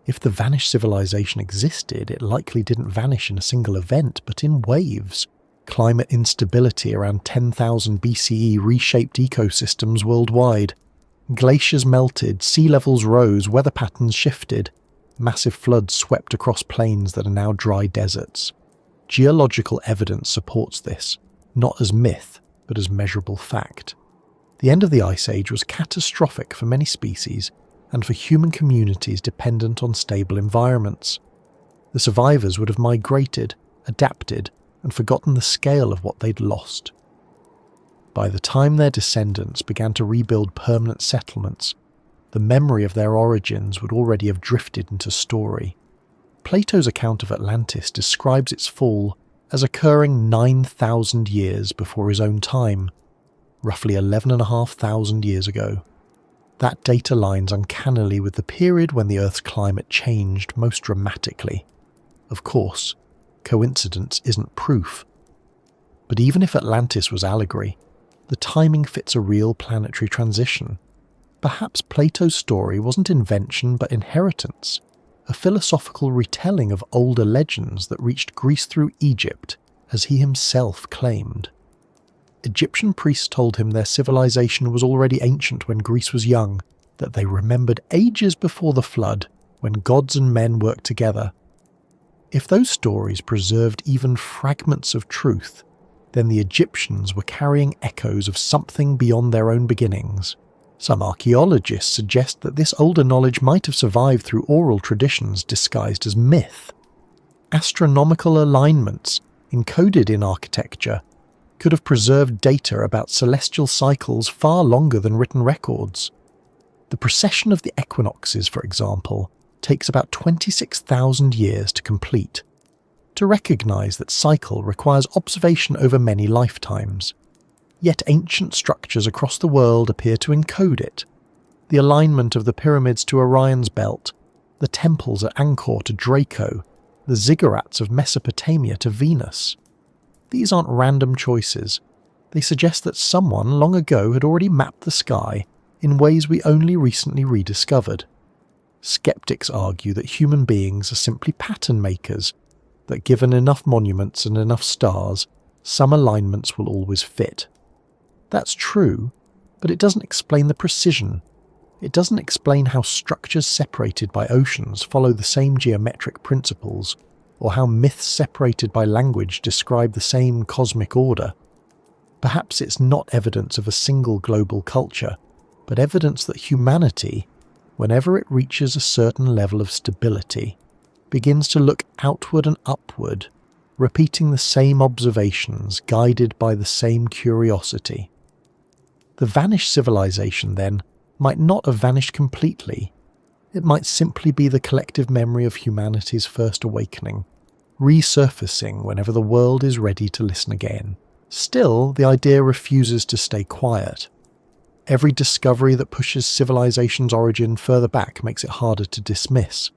If the vanished civilization existed, it likely didn't vanish in a single event, but in waves. Climate instability around 10,000 BCE reshaped ecosystems worldwide. Glaciers melted, sea levels rose, weather patterns shifted. Massive floods swept across plains that are now dry deserts. Geological evidence supports this, not as myth, but as measurable fact. The end of the Ice Age was catastrophic for many species and for human communities dependent on stable environments. The survivors would have migrated, adapted, and forgotten the scale of what they'd lost. By the time their descendants began to rebuild permanent settlements, the memory of their origins would already have drifted into story. Plato's account of Atlantis describes its fall as occurring 9,000 years before his own time, roughly 11,500 years ago. That date aligns uncannily with the period when the Earth's climate changed most dramatically. Of course, coincidence isn't proof. But even if Atlantis was allegory, the timing fits a real planetary transition. Perhaps Plato's story wasn't invention but inheritance, a philosophical retelling of older legends that reached Greece through Egypt, as he himself claimed. Egyptian priests told him their civilization was already ancient when Greece was young, that they remembered ages before the flood, when gods and men worked together. If those stories preserved even fragments of truth, then the Egyptians were carrying echoes of something beyond their own beginnings. Some archaeologists suggest that this older knowledge might have survived through oral traditions disguised as myth. Astronomical alignments, encoded in architecture, could have preserved data about celestial cycles far longer than written records. The precession of the equinoxes, for example, takes about 26,000 years to complete. To recognise that cycle requires observation over many lifetimes. Yet ancient structures across the world appear to encode it. The alignment of the pyramids to Orion's belt, the temples at Angkor to Draco, the ziggurats of Mesopotamia to Venus. These aren't random choices. They suggest that someone long ago had already mapped the sky in ways we only recently rediscovered. Skeptics argue that human beings are simply pattern makers, that given enough monuments and enough stars, some alignments will always fit. That's true, but it doesn't explain the precision. It doesn't explain how structures separated by oceans follow the same geometric principles, or how myths separated by language describe the same cosmic order. Perhaps it's not evidence of a single global culture, but evidence that humanity, whenever it reaches a certain level of stability, begins to look outward and upward, repeating the same observations, guided by the same curiosity. The vanished civilization, then, might not have vanished completely. It might simply be the collective memory of humanity's first awakening, resurfacing whenever the world is ready to listen again. Still, the idea refuses to stay quiet. Every discovery that pushes civilization's origin further back makes it harder to dismiss.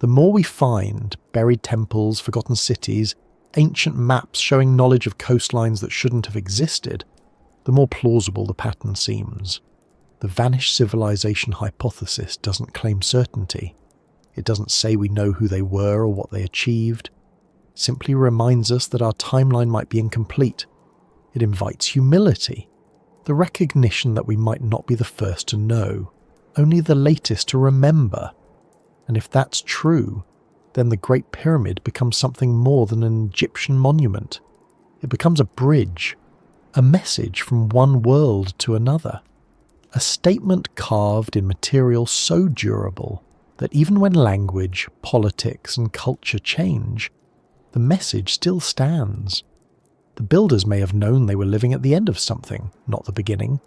The more we find, buried temples, forgotten cities, ancient maps showing knowledge of coastlines that shouldn't have existed, the more plausible the pattern seems. The vanished civilization hypothesis doesn't claim certainty. It doesn't say we know who they were or what they achieved. It simply reminds us that our timeline might be incomplete. It invites humility, the recognition that we might not be the first to know, only the latest to remember. And if that's true, then the Great Pyramid becomes something more than an Egyptian monument. It becomes a bridge, a message from one world to another. A statement carved in material so durable that even when language, politics, and culture change, the message still stands. The builders may have known they were living at the end of something, not the beginning.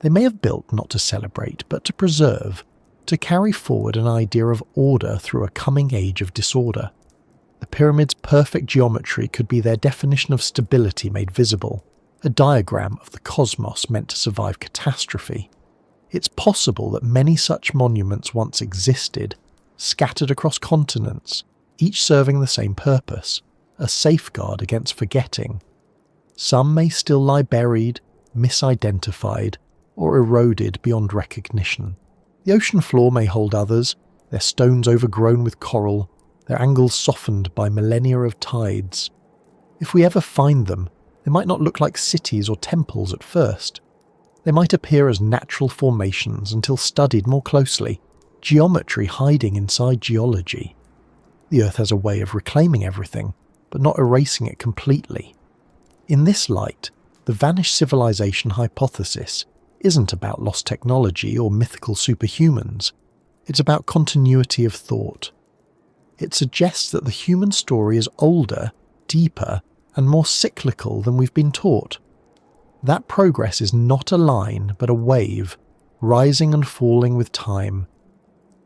They may have built not to celebrate, but to preserve, to carry forward an idea of order through a coming age of disorder. The pyramid's perfect geometry could be their definition of stability made visible, a diagram of the cosmos meant to survive catastrophe. It's possible that many such monuments once existed, scattered across continents, each serving the same purpose, a safeguard against forgetting. Some may still lie buried, misidentified, or eroded beyond recognition. The ocean floor may hold others, their stones overgrown with coral, their angles softened by millennia of tides. If we ever find them, they might not look like cities or temples at first. They might appear as natural formations until studied more closely, geometry hiding inside geology. The Earth has a way of reclaiming everything, but not erasing it completely. In this light, the vanished civilization hypothesis isn't about lost technology or mythical superhumans. It's about continuity of thought. It suggests that the human story is older, deeper, and more cyclical than we've been taught. That progress is not a line, but a wave, rising and falling with time.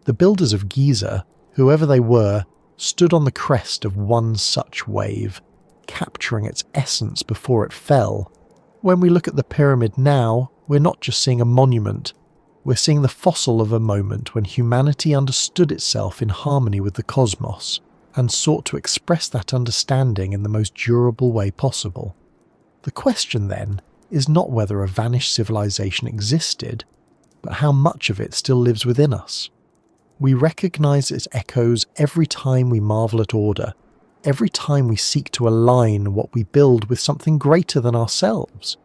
The builders of Giza, whoever they were, stood on the crest of one such wave, capturing its essence before it fell. When we look at the pyramid now, we're not just seeing a monument, we're seeing the fossil of a moment when humanity understood itself in harmony with the cosmos and sought to express that understanding in the most durable way possible. The question then is not whether a vanished civilization existed, but how much of it still lives within us. We recognize its echoes every time we marvel at order, every time we seek to align what we build with something greater than ourselves.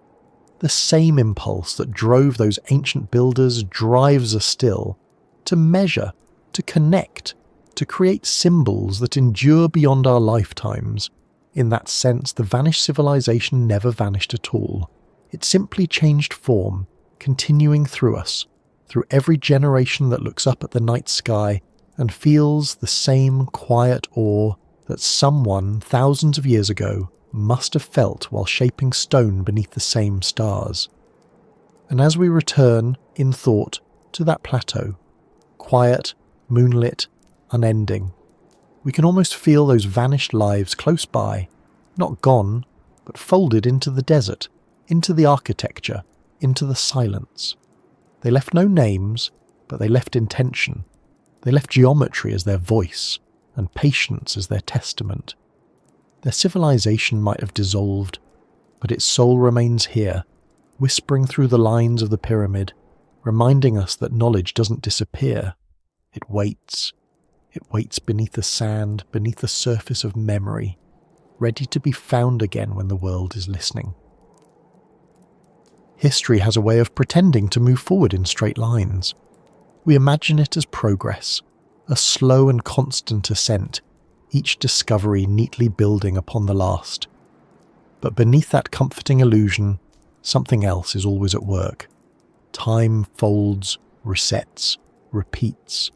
The same impulse that drove those ancient builders drives us still, to measure, to connect, to create symbols that endure beyond our lifetimes. In that sense, the vanished civilization never vanished at all. It simply changed form, continuing through us, through every generation that looks up at the night sky and feels the same quiet awe that someone thousands of years ago must have felt while shaping stone beneath the same stars. And as we return, in thought, to that plateau, quiet, moonlit, unending, we can almost feel those vanished lives close by, not gone, but folded into the desert, into the architecture, into the silence. They left no names, but they left intention. They left geometry as their voice, and patience as their testament. Their civilization might have dissolved, but its soul remains here, whispering through the lines of the pyramid, reminding us that knowledge doesn't disappear. It waits. It waits beneath the sand, beneath the surface of memory, ready to be found again when the world is listening. History has a way of pretending to move forward in straight lines. We imagine it as progress, a slow and constant ascent, each discovery neatly building upon the last. But beneath that comforting illusion, something else is always at work. Time folds, resets, repeats.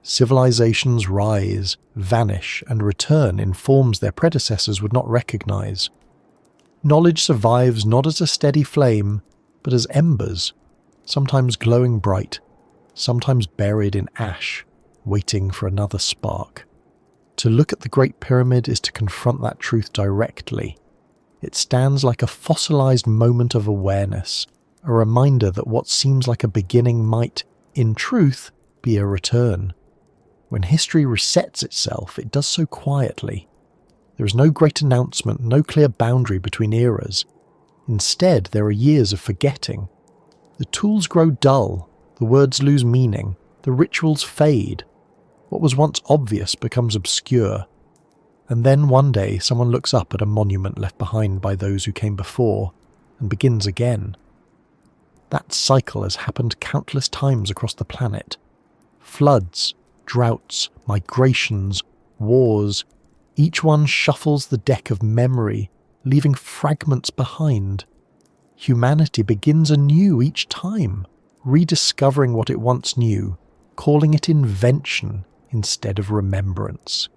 Civilizations rise, vanish, and return in forms their predecessors would not recognize. Knowledge survives not as a steady flame, but as embers, sometimes glowing bright, sometimes buried in ash, waiting for another spark. To look at the Great Pyramid is to confront that truth directly. It stands like a fossilized moment of awareness, a reminder that what seems like a beginning might, in truth, be a return. When history resets itself, it does so quietly. There is no great announcement, no clear boundary between eras. Instead, there are years of forgetting. The tools grow dull, the words lose meaning, the rituals fade. What was once obvious becomes obscure. And then one day someone looks up at a monument left behind by those who came before, and begins again. That cycle has happened countless times across the planet. Floods, droughts, migrations, wars, each one shuffles the deck of memory, leaving fragments behind. Humanity begins anew each time, rediscovering what it once knew, calling it invention instead of remembrance.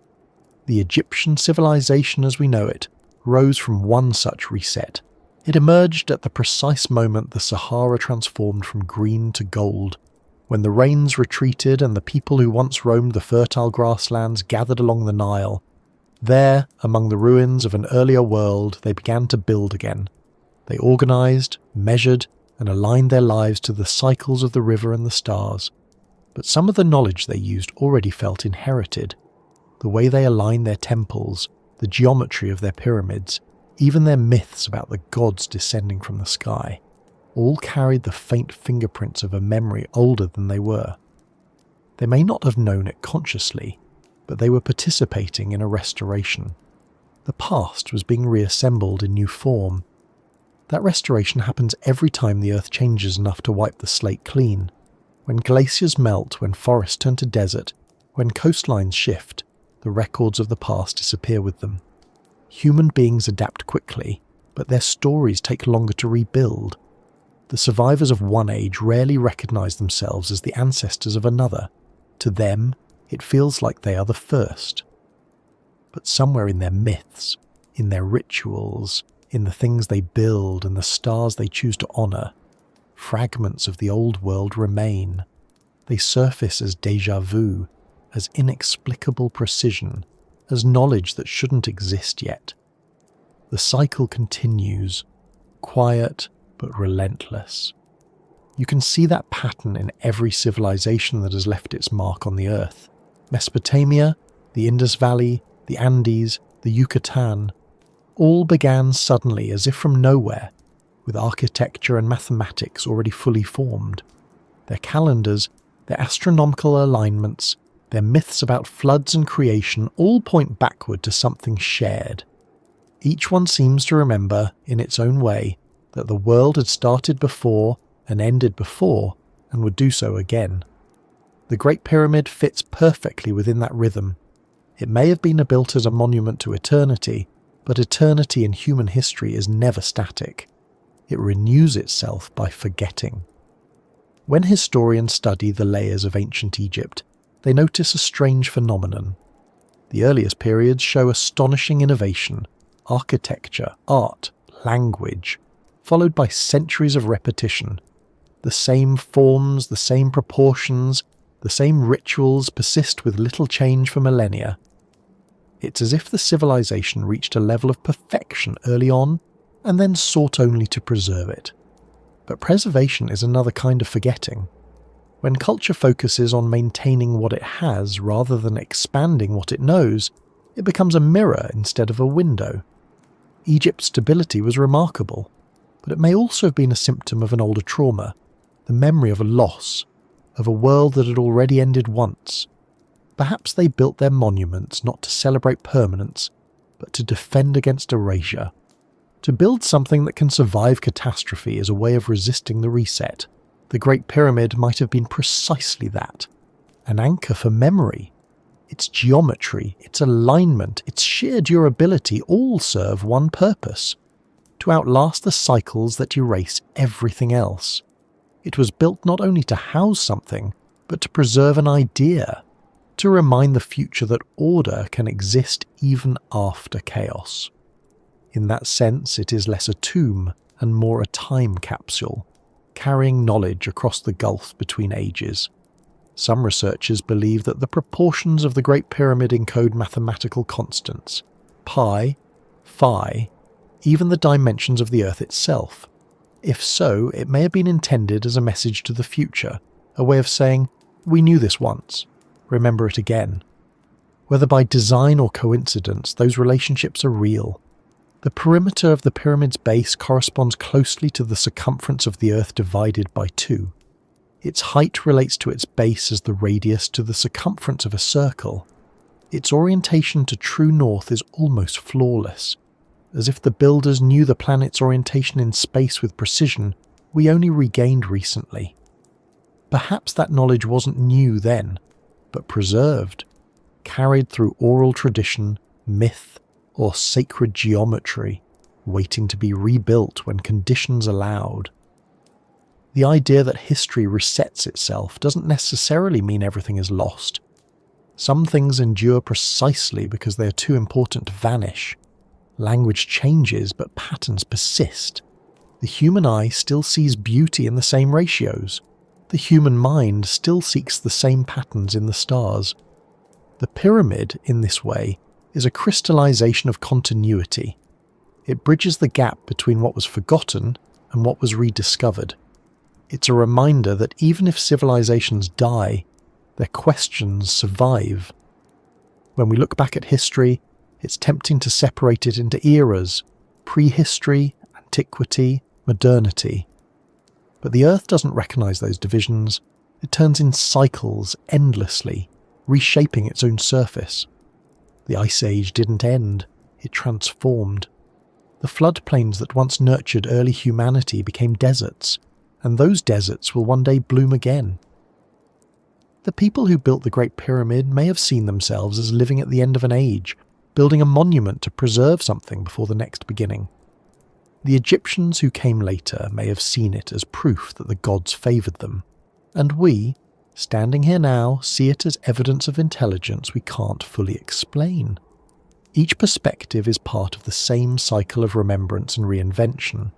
The Egyptian civilization as we know it rose from one such reset. It emerged at the precise moment the Sahara transformed from green to gold, when the rains retreated and the people who once roamed the fertile grasslands gathered along the Nile. There, among the ruins of an earlier world, they began to build again. They organized, measured, and aligned their lives to the cycles of the river and the stars. But some of the knowledge they used already felt inherited. The way they aligned their temples, the geometry of their pyramids, even their myths about the gods descending from the sky, all carried the faint fingerprints of a memory older than they were. They may not have known it consciously, but they were participating in a restoration. The past was being reassembled in new form. That restoration happens every time the earth changes enough to wipe the slate clean. When glaciers melt, when forests turn to desert, when coastlines shift, the records of the past disappear with them. Human beings adapt quickly, but their stories take longer to rebuild. The survivors of one age rarely recognize themselves as the ancestors of another. To them, it feels like they are the first. But somewhere in their myths, in their rituals, in the things they build and the stars they choose to honor, fragments of the old world remain. They surface as déjà vu, as inexplicable precision, as knowledge that shouldn't exist yet. The cycle continues, quiet but relentless. You can see that pattern in every civilization that has left its mark on the earth. Mesopotamia, the Indus Valley, the Andes, the Yucatan, all began suddenly as if from nowhere, with architecture and mathematics already fully formed. Their calendars, their astronomical alignments, their myths about floods and creation all point backward to something shared. Each one seems to remember, in its own way, that the world had started before and ended before and would do so again. The Great Pyramid fits perfectly within that rhythm. It may have been built as a monument to eternity, but eternity in human history is never static. It renews itself by forgetting. When historians study the layers of ancient Egypt, they notice a strange phenomenon. The earliest periods show astonishing innovation, architecture, art, language, followed by centuries of repetition. The same forms, the same proportions, the same rituals persist with little change for millennia. It's as if the civilization reached a level of perfection early on and then sought only to preserve it. But preservation is another kind of forgetting. When culture focuses on maintaining what it has rather than expanding what it knows, it becomes a mirror instead of a window. Egypt's stability was remarkable, but it may also have been a symptom of an older trauma, the memory of a loss, of a world that had already ended once. Perhaps they built their monuments not to celebrate permanence, but to defend against erasure. To build something that can survive catastrophe is a way of resisting the reset. The Great Pyramid might have been precisely that. An anchor for memory. Its geometry, its alignment, its sheer durability all serve one purpose: to outlast the cycles that erase everything else. It was built not only to house something, but to preserve an idea, to remind the future that order can exist even after chaos. In that sense, it is less a tomb and more a time capsule, carrying knowledge across the gulf between ages. Some researchers believe that the proportions of the Great Pyramid encode mathematical constants, pi, phi, even the dimensions of the Earth itself. If so, it may have been intended as a message to the future, a way of saying, "We knew this once. Remember it again." Whether by design or coincidence, those relationships are real. The perimeter of the pyramid's base corresponds closely to the circumference of the Earth divided by 2. Its height relates to its base as the radius to the circumference of a circle. Its orientation to true north is almost flawless. As if the builders knew the planet's orientation in space with precision we only regained recently. Perhaps that knowledge wasn't new then, but preserved, carried through oral tradition, myth, or sacred geometry, waiting to be rebuilt when conditions allowed. The idea that history resets itself doesn't necessarily mean everything is lost. Some things endure precisely because they are too important to vanish. Language changes, but patterns persist. The human eye still sees beauty in the same ratios. The human mind still seeks the same patterns in the stars. The pyramid, in this way, is a crystallization of continuity. It bridges the gap between what was forgotten and what was rediscovered. It's a reminder that even if civilizations die, their questions survive. When we look back at history, it's tempting to separate it into eras: prehistory, antiquity, modernity. But the Earth doesn't recognize those divisions. It turns in cycles endlessly, reshaping its own surface. The Ice Age didn't end, it transformed. The floodplains that once nurtured early humanity became deserts, and those deserts will one day bloom again. The people who built the Great Pyramid may have seen themselves as living at the end of an age, building a monument to preserve something before the next beginning. The Egyptians who came later may have seen it as proof that the gods favoured them, and we, standing here now, see it as evidence of intelligence we can't fully explain. Each perspective is part of the same cycle of remembrance and reinvention.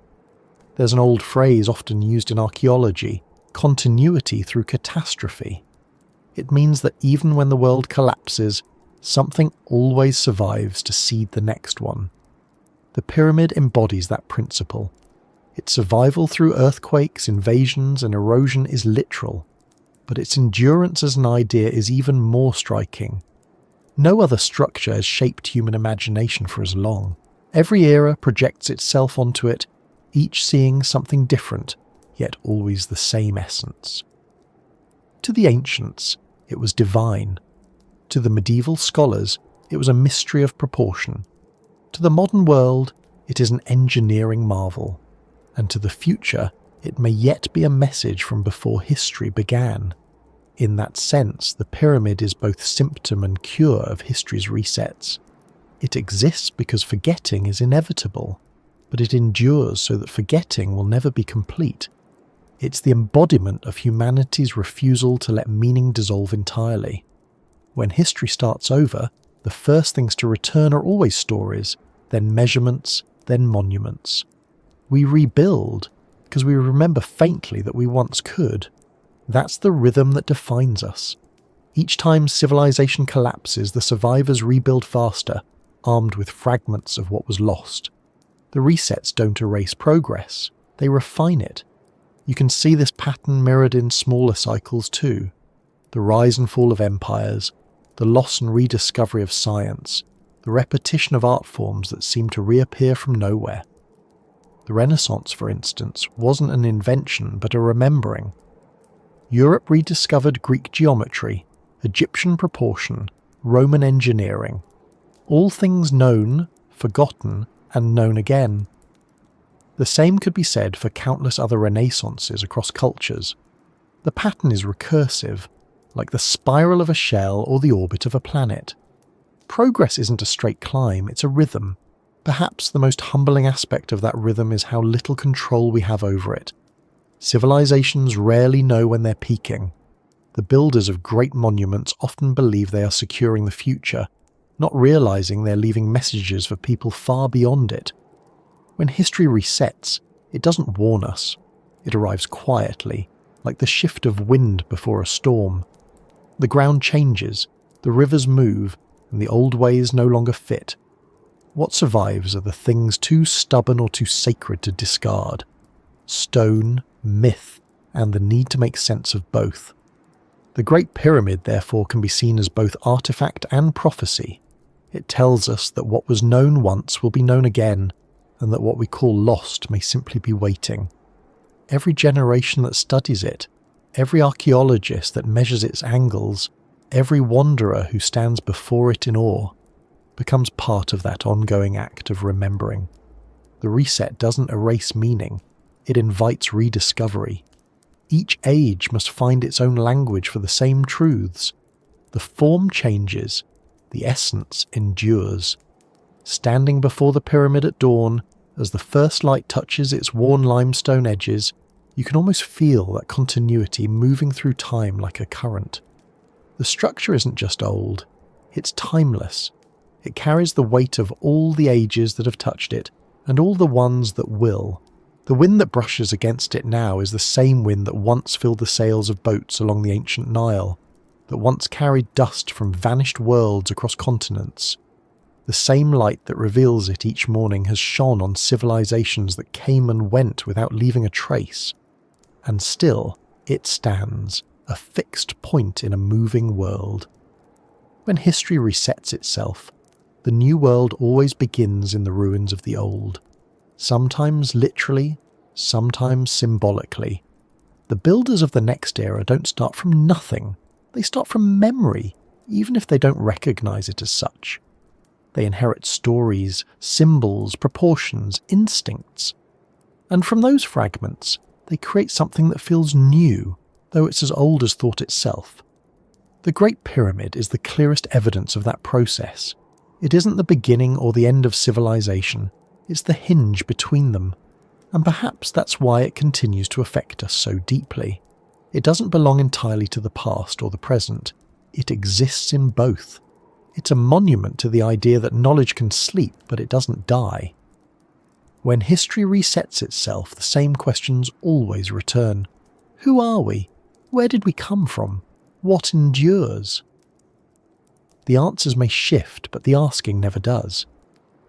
There's an old phrase often used in archaeology: continuity through catastrophe. It means that even when the world collapses, something always survives to seed the next one. The pyramid embodies that principle. Its survival through earthquakes, invasions, and erosion is literal, but its endurance as an idea is even more striking. No other structure has shaped human imagination for as long. Every era projects itself onto it, each seeing something different, yet always the same essence. To the ancients, it was divine. To the medieval scholars, it was a mystery of proportion. To the modern world, it is an engineering marvel. And to the future, it may yet be a message from before history began. In that sense, the pyramid is both symptom and cure of history's resets. It exists because forgetting is inevitable, but it endures so that forgetting will never be complete. It's the embodiment of humanity's refusal to let meaning dissolve entirely. When history starts over, the first things to return are always stories, then measurements, then monuments. We rebuild because we remember faintly that we once could. That's the rhythm that defines us. Each time civilization collapses, the survivors rebuild faster, armed with fragments of what was lost. The resets don't erase progress, they refine it. You can see this pattern mirrored in smaller cycles too. The rise and fall of empires, the loss and rediscovery of science, the repetition of art forms that seem to reappear from nowhere. The Renaissance, for instance, wasn't an invention but a remembering. Europe rediscovered Greek geometry, Egyptian proportion, Roman engineering. All things known, forgotten, and known again. The same could be said for countless other renaissances across cultures. The pattern is recursive, like the spiral of a shell or the orbit of a planet. Progress isn't a straight climb, it's a rhythm. Perhaps the most humbling aspect of that rhythm is how little control we have over it. Civilizations rarely know when they're peaking. The builders of great monuments often believe they are securing the future, not realizing they're leaving messages for people far beyond it. When history resets, it doesn't warn us. It arrives quietly, like the shift of wind before a storm. The ground changes, the rivers move, and the old ways no longer fit. What survives are the things too stubborn or too sacred to discard. Stone, myth, and the need to make sense of both. The Great Pyramid, therefore, can be seen as both artifact and prophecy. It tells us that what was known once will be known again, and that what we call lost may simply be waiting. Every generation that studies it, every archaeologist that measures its angles, every wanderer who stands before it in awe, becomes part of that ongoing act of remembering. The reset doesn't erase meaning, it invites rediscovery. Each age must find its own language for the same truths. The form changes, the essence endures. Standing before the pyramid at dawn, as the first light touches its worn limestone edges, you can almost feel that continuity moving through time like a current. The structure isn't just old, it's timeless. It carries the weight of all the ages that have touched it, and all the ones that will. The wind that brushes against it now is the same wind that once filled the sails of boats along the ancient Nile, that once carried dust from vanished worlds across continents. The same light that reveals it each morning has shone on civilizations that came and went without leaving a trace. And still, it stands, a fixed point in a moving world. When history resets itself, the new world always begins in the ruins of the old. Sometimes literally, sometimes symbolically. The builders of the next era don't start from nothing. They start from memory, even if they don't recognize it as such. They inherit stories, symbols, proportions, instincts. And from those fragments, they create something that feels new, though it's as old as thought itself. The Great Pyramid is the clearest evidence of that process. It isn't the beginning or the end of civilization, it's the hinge between them. And perhaps that's why it continues to affect us so deeply. It doesn't belong entirely to the past or the present. It exists in both. It's a monument to the idea that knowledge can sleep, but it doesn't die. When history resets itself, the same questions always return. Who are we? Where did we come from? What endures? The answers may shift, but the asking never does.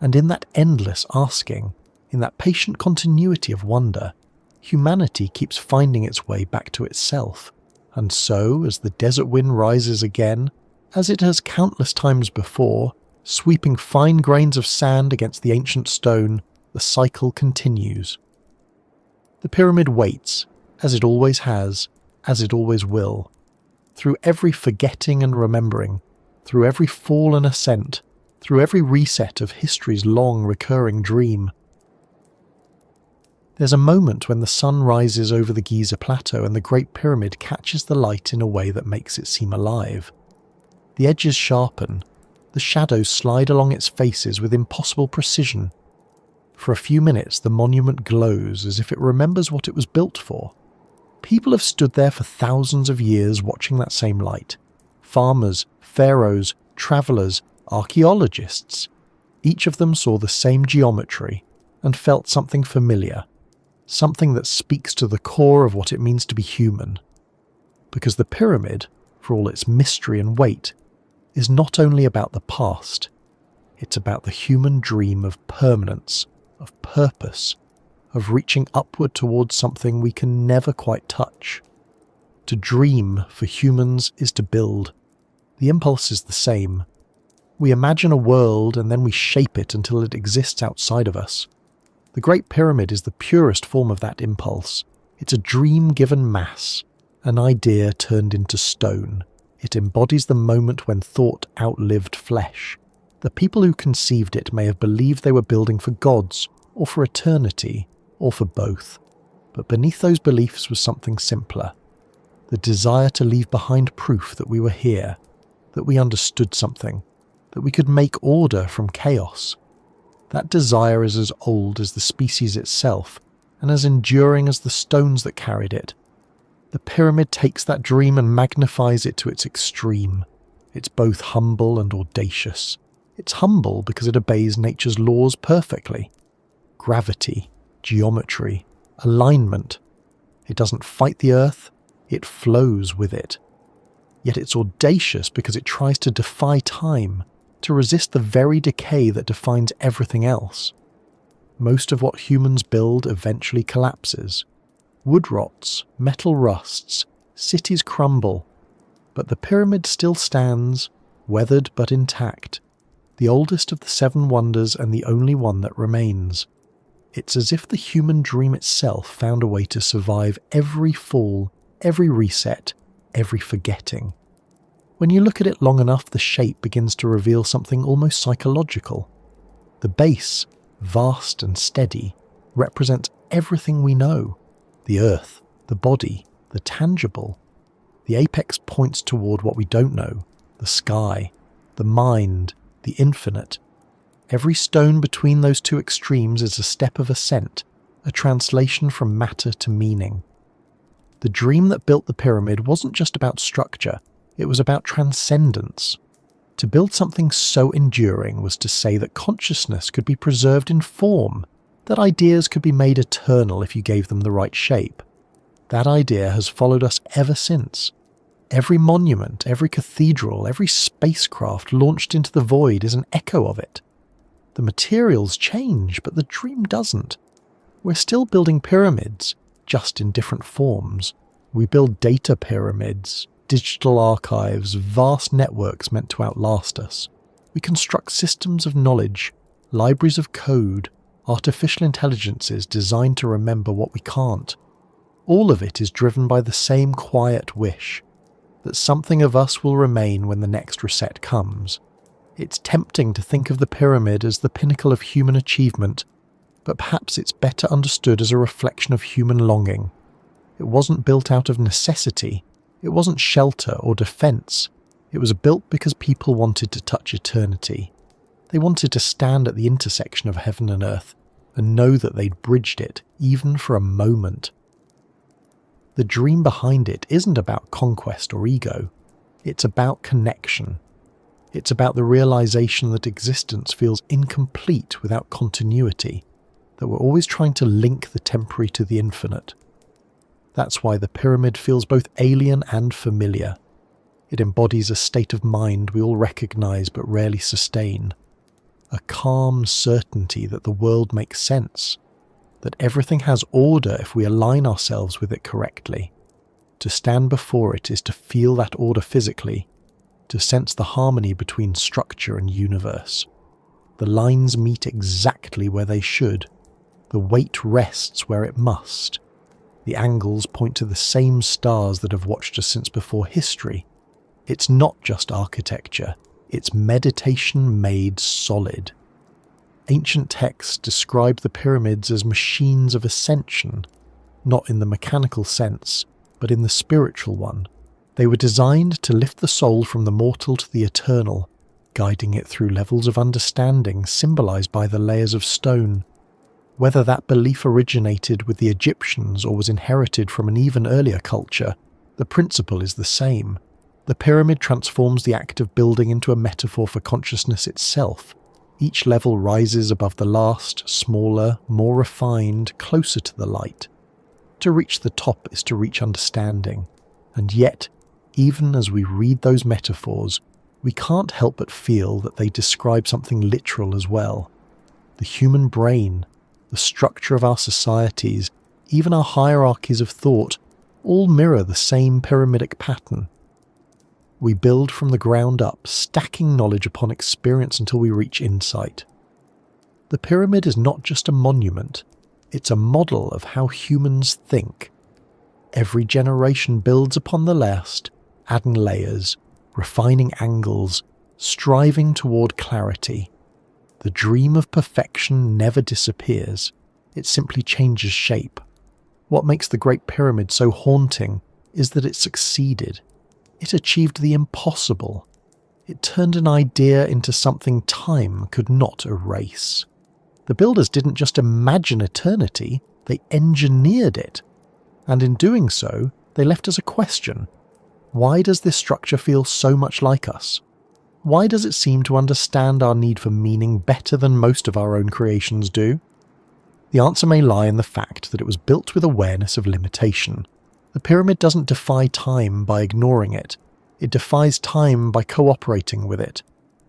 And in that endless asking, in that patient continuity of wonder, humanity keeps finding its way back to itself. And so, as the desert wind rises again, as it has countless times before, sweeping fine grains of sand against the ancient stone, the cycle continues. The pyramid waits, as it always has, as it always will. Through every forgetting and remembering, through every fall and ascent, through every reset of history's long recurring dream. There's a moment when the sun rises over the Giza plateau and the Great Pyramid catches the light in a way that makes it seem alive. The edges sharpen, the shadows slide along its faces with impossible precision. For a few minutes the monument glows as if it remembers what it was built for. People have stood there for thousands of years watching that same light. Farmers, pharaohs, travellers, archaeologists. Each of them saw the same geometry and felt something familiar, something that speaks to the core of what it means to be human. Because the pyramid, for all its mystery and weight, is not only about the past, it's about the human dream of permanence, of purpose, of reaching upward towards something we can never quite touch. To dream, for humans, is to build. The impulse is the same. We imagine a world and then we shape it until it exists outside of us. The Great Pyramid is the purest form of that impulse. It's a dream given mass, an idea turned into stone. It embodies the moment when thought outlived flesh. The people who conceived it may have believed they were building for gods, or for eternity, or for both. But beneath those beliefs was something simpler. The desire to leave behind proof that we were here, that we understood something, that we could make order from chaos. That desire is as old as the species itself, and as enduring as the stones that carried it. The pyramid takes that dream and magnifies it to its extreme. It's both humble and audacious. It's humble because it obeys nature's laws perfectly. Gravity, geometry, alignment. It doesn't fight the earth, it flows with it. Yet it's audacious because it tries to defy time, to resist the very decay that defines everything else. Most of what humans build eventually collapses. Wood rots, metal rusts, cities crumble, but the pyramid still stands, weathered but intact, the oldest of the 7 wonders and the only one that remains. It's as if the human dream itself found a way to survive every fall, every reset, every forgetting. When you look at it long enough, the shape begins to reveal something almost psychological. The base, vast and steady, represents everything we know. The earth, the body, the tangible. The apex points toward what we don't know, the sky, the mind, the infinite. Every stone between those two extremes is a step of ascent, a translation from matter to meaning. The dream that built the pyramid wasn't just about structure, it was about transcendence. To build something so enduring was to say that consciousness could be preserved in form, that ideas could be made eternal if you gave them the right shape. That idea has followed us ever since. Every monument, every cathedral, every spacecraft launched into the void is an echo of it. The materials change, but the dream doesn't. We're still building pyramids, just in different forms. We build data pyramids, digital archives, vast networks meant to outlast us. We construct systems of knowledge, libraries of code, artificial intelligences designed to remember what we can't. All of it is driven by the same quiet wish, that something of us will remain when the next reset comes. It's tempting to think of the pyramid as the pinnacle of human achievement, but perhaps it's better understood as a reflection of human longing. It wasn't built out of necessity. It wasn't shelter or defense. It was built because people wanted to touch eternity. They wanted to stand at the intersection of heaven and earth and know that they'd bridged it, even for a moment. The dream behind it isn't about conquest or ego. It's about connection. It's about the realization that existence feels incomplete without continuity, that we're always trying to link the temporary to the infinite. That's why the pyramid feels both alien and familiar. It embodies a state of mind we all recognize but rarely sustain. A calm certainty that the world makes sense, that everything has order if we align ourselves with it correctly. To stand before it is to feel that order physically, to sense the harmony between structure and universe. The lines meet exactly where they should. The weight rests where it must. The angles point to the same stars that have watched us since before history. It's not just architecture, it's meditation made solid. Ancient texts describe the pyramids as machines of ascension, not in the mechanical sense, but in the spiritual one. They were designed to lift the soul from the mortal to the eternal, guiding it through levels of understanding symbolized by the layers of stone. Whether that belief originated with the Egyptians or was inherited from an even earlier culture, the principle is the same. The pyramid transforms the act of building into a metaphor for consciousness itself. Each level rises above the last, smaller, more refined, closer to the light. To reach the top is to reach understanding, and yet, even as we read those metaphors, we can't help but feel that they describe something literal as well. The human brain, the structure of our societies, even our hierarchies of thought, all mirror the same pyramidic pattern. We build from the ground up, stacking knowledge upon experience until we reach insight. The pyramid is not just a monument, it's a model of how humans think. Every generation builds upon the last, adding layers, refining angles, striving toward clarity. The dream of perfection never disappears, it simply changes shape. What makes the Great Pyramid so haunting is that it succeeded. It achieved the impossible. It turned an idea into something time could not erase. The builders didn't just imagine eternity, they engineered it. And in doing so, they left us a question. Why does this structure feel so much like us? Why does it seem to understand our need for meaning better than most of our own creations do? The answer may lie in the fact that it was built with awareness of limitation. The pyramid doesn't defy time by ignoring it. It defies time by cooperating with it.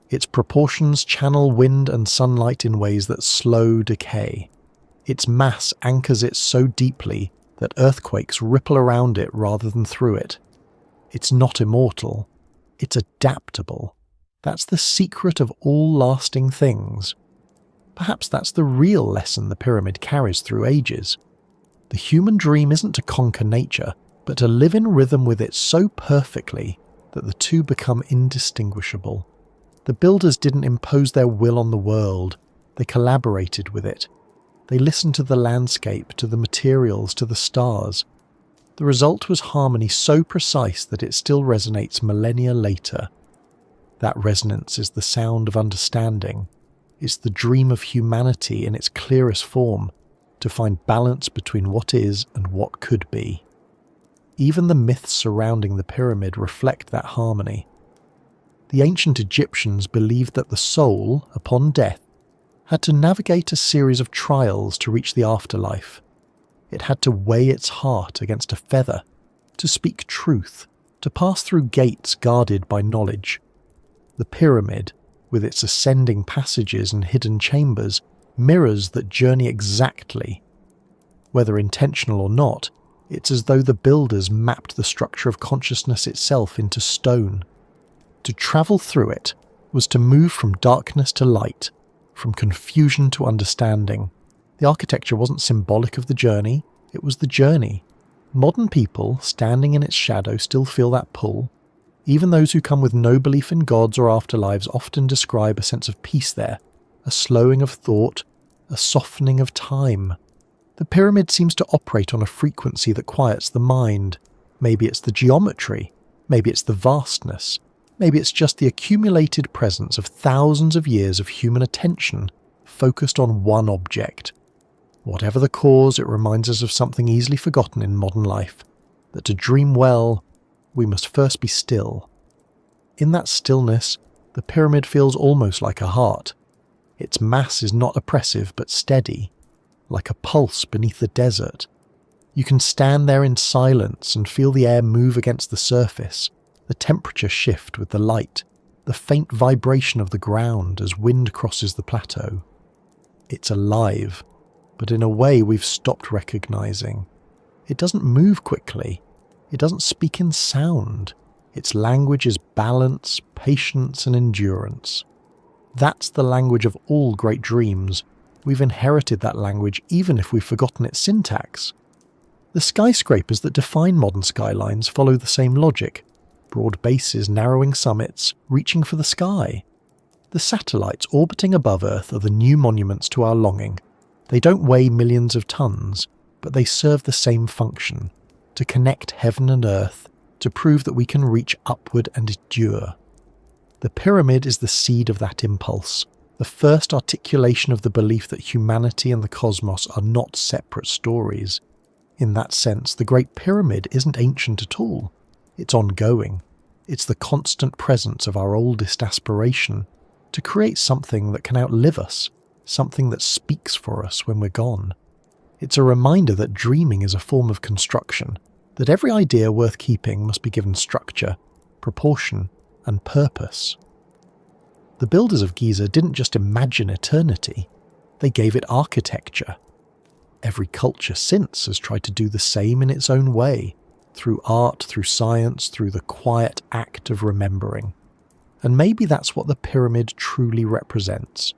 Its proportions channel wind and sunlight in ways that slow decay. Its mass anchors it so deeply that earthquakes ripple around it rather than through it. It's not immortal. It's adaptable. That's the secret of all lasting things. Perhaps that's the real lesson the pyramid carries through ages. The human dream isn't to conquer nature, but to live in rhythm with it so perfectly that the two become indistinguishable. The builders didn't impose their will on the world, they collaborated with it. They listened to the landscape, to the materials, to the stars. The result was harmony so precise that it still resonates millennia later. That resonance is the sound of understanding. It's the dream of humanity in its clearest form, to find balance between what is and what could be. Even the myths surrounding the pyramid reflect that harmony. The ancient Egyptians believed that the soul, upon death, had to navigate a series of trials to reach the afterlife. It had to weigh its heart against a feather, to speak truth, to pass through gates guarded by knowledge. The pyramid, with its ascending passages and hidden chambers, mirrors that journey exactly. Whether intentional or not, it's as though the builders mapped the structure of consciousness itself into stone. To travel through it was to move from darkness to light, from confusion to understanding. The architecture wasn't symbolic of the journey, it was the journey. Modern people, standing in its shadow, still feel that pull. Even those who come with no belief in gods or afterlives often describe a sense of peace there, a slowing of thought, a softening of time. The pyramid seems to operate on a frequency that quiets the mind. Maybe it's the geometry, maybe it's the vastness, maybe it's just the accumulated presence of thousands of years of human attention focused on one object. Whatever the cause, it reminds us of something easily forgotten in modern life, that to dream well, we must first be still. In that stillness, the pyramid feels almost like a heart. Its mass is not oppressive but steady, like a pulse beneath the desert. You can stand there in silence and feel the air move against the surface, the temperature shift with the light, the faint vibration of the ground as wind crosses the plateau. It's alive, but in a way we've stopped recognizing. It doesn't move quickly. It doesn't speak in sound. Its language is balance, patience, and endurance. That's the language of all great dreams. We've inherited that language even if we've forgotten its syntax. The skyscrapers that define modern skylines follow the same logic. Broad bases, narrowing summits, reaching for the sky. The satellites orbiting above Earth are the new monuments to our longing. They don't weigh millions of tons, but they serve the same function, to connect heaven and earth, to prove that we can reach upward and endure. The pyramid is the seed of that impulse, the first articulation of the belief that humanity and the cosmos are not separate stories. In that sense, the Great Pyramid isn't ancient at all. It's ongoing. It's the constant presence of our oldest aspiration to create something that can outlive us, something that speaks for us when we're gone. It's a reminder that dreaming is a form of construction, that every idea worth keeping must be given structure, proportion, and purpose. The builders of Giza didn't just imagine eternity, they gave it architecture. Every culture since has tried to do the same in its own way, through art, through science, through the quiet act of remembering. And maybe that's what the pyramid truly represents.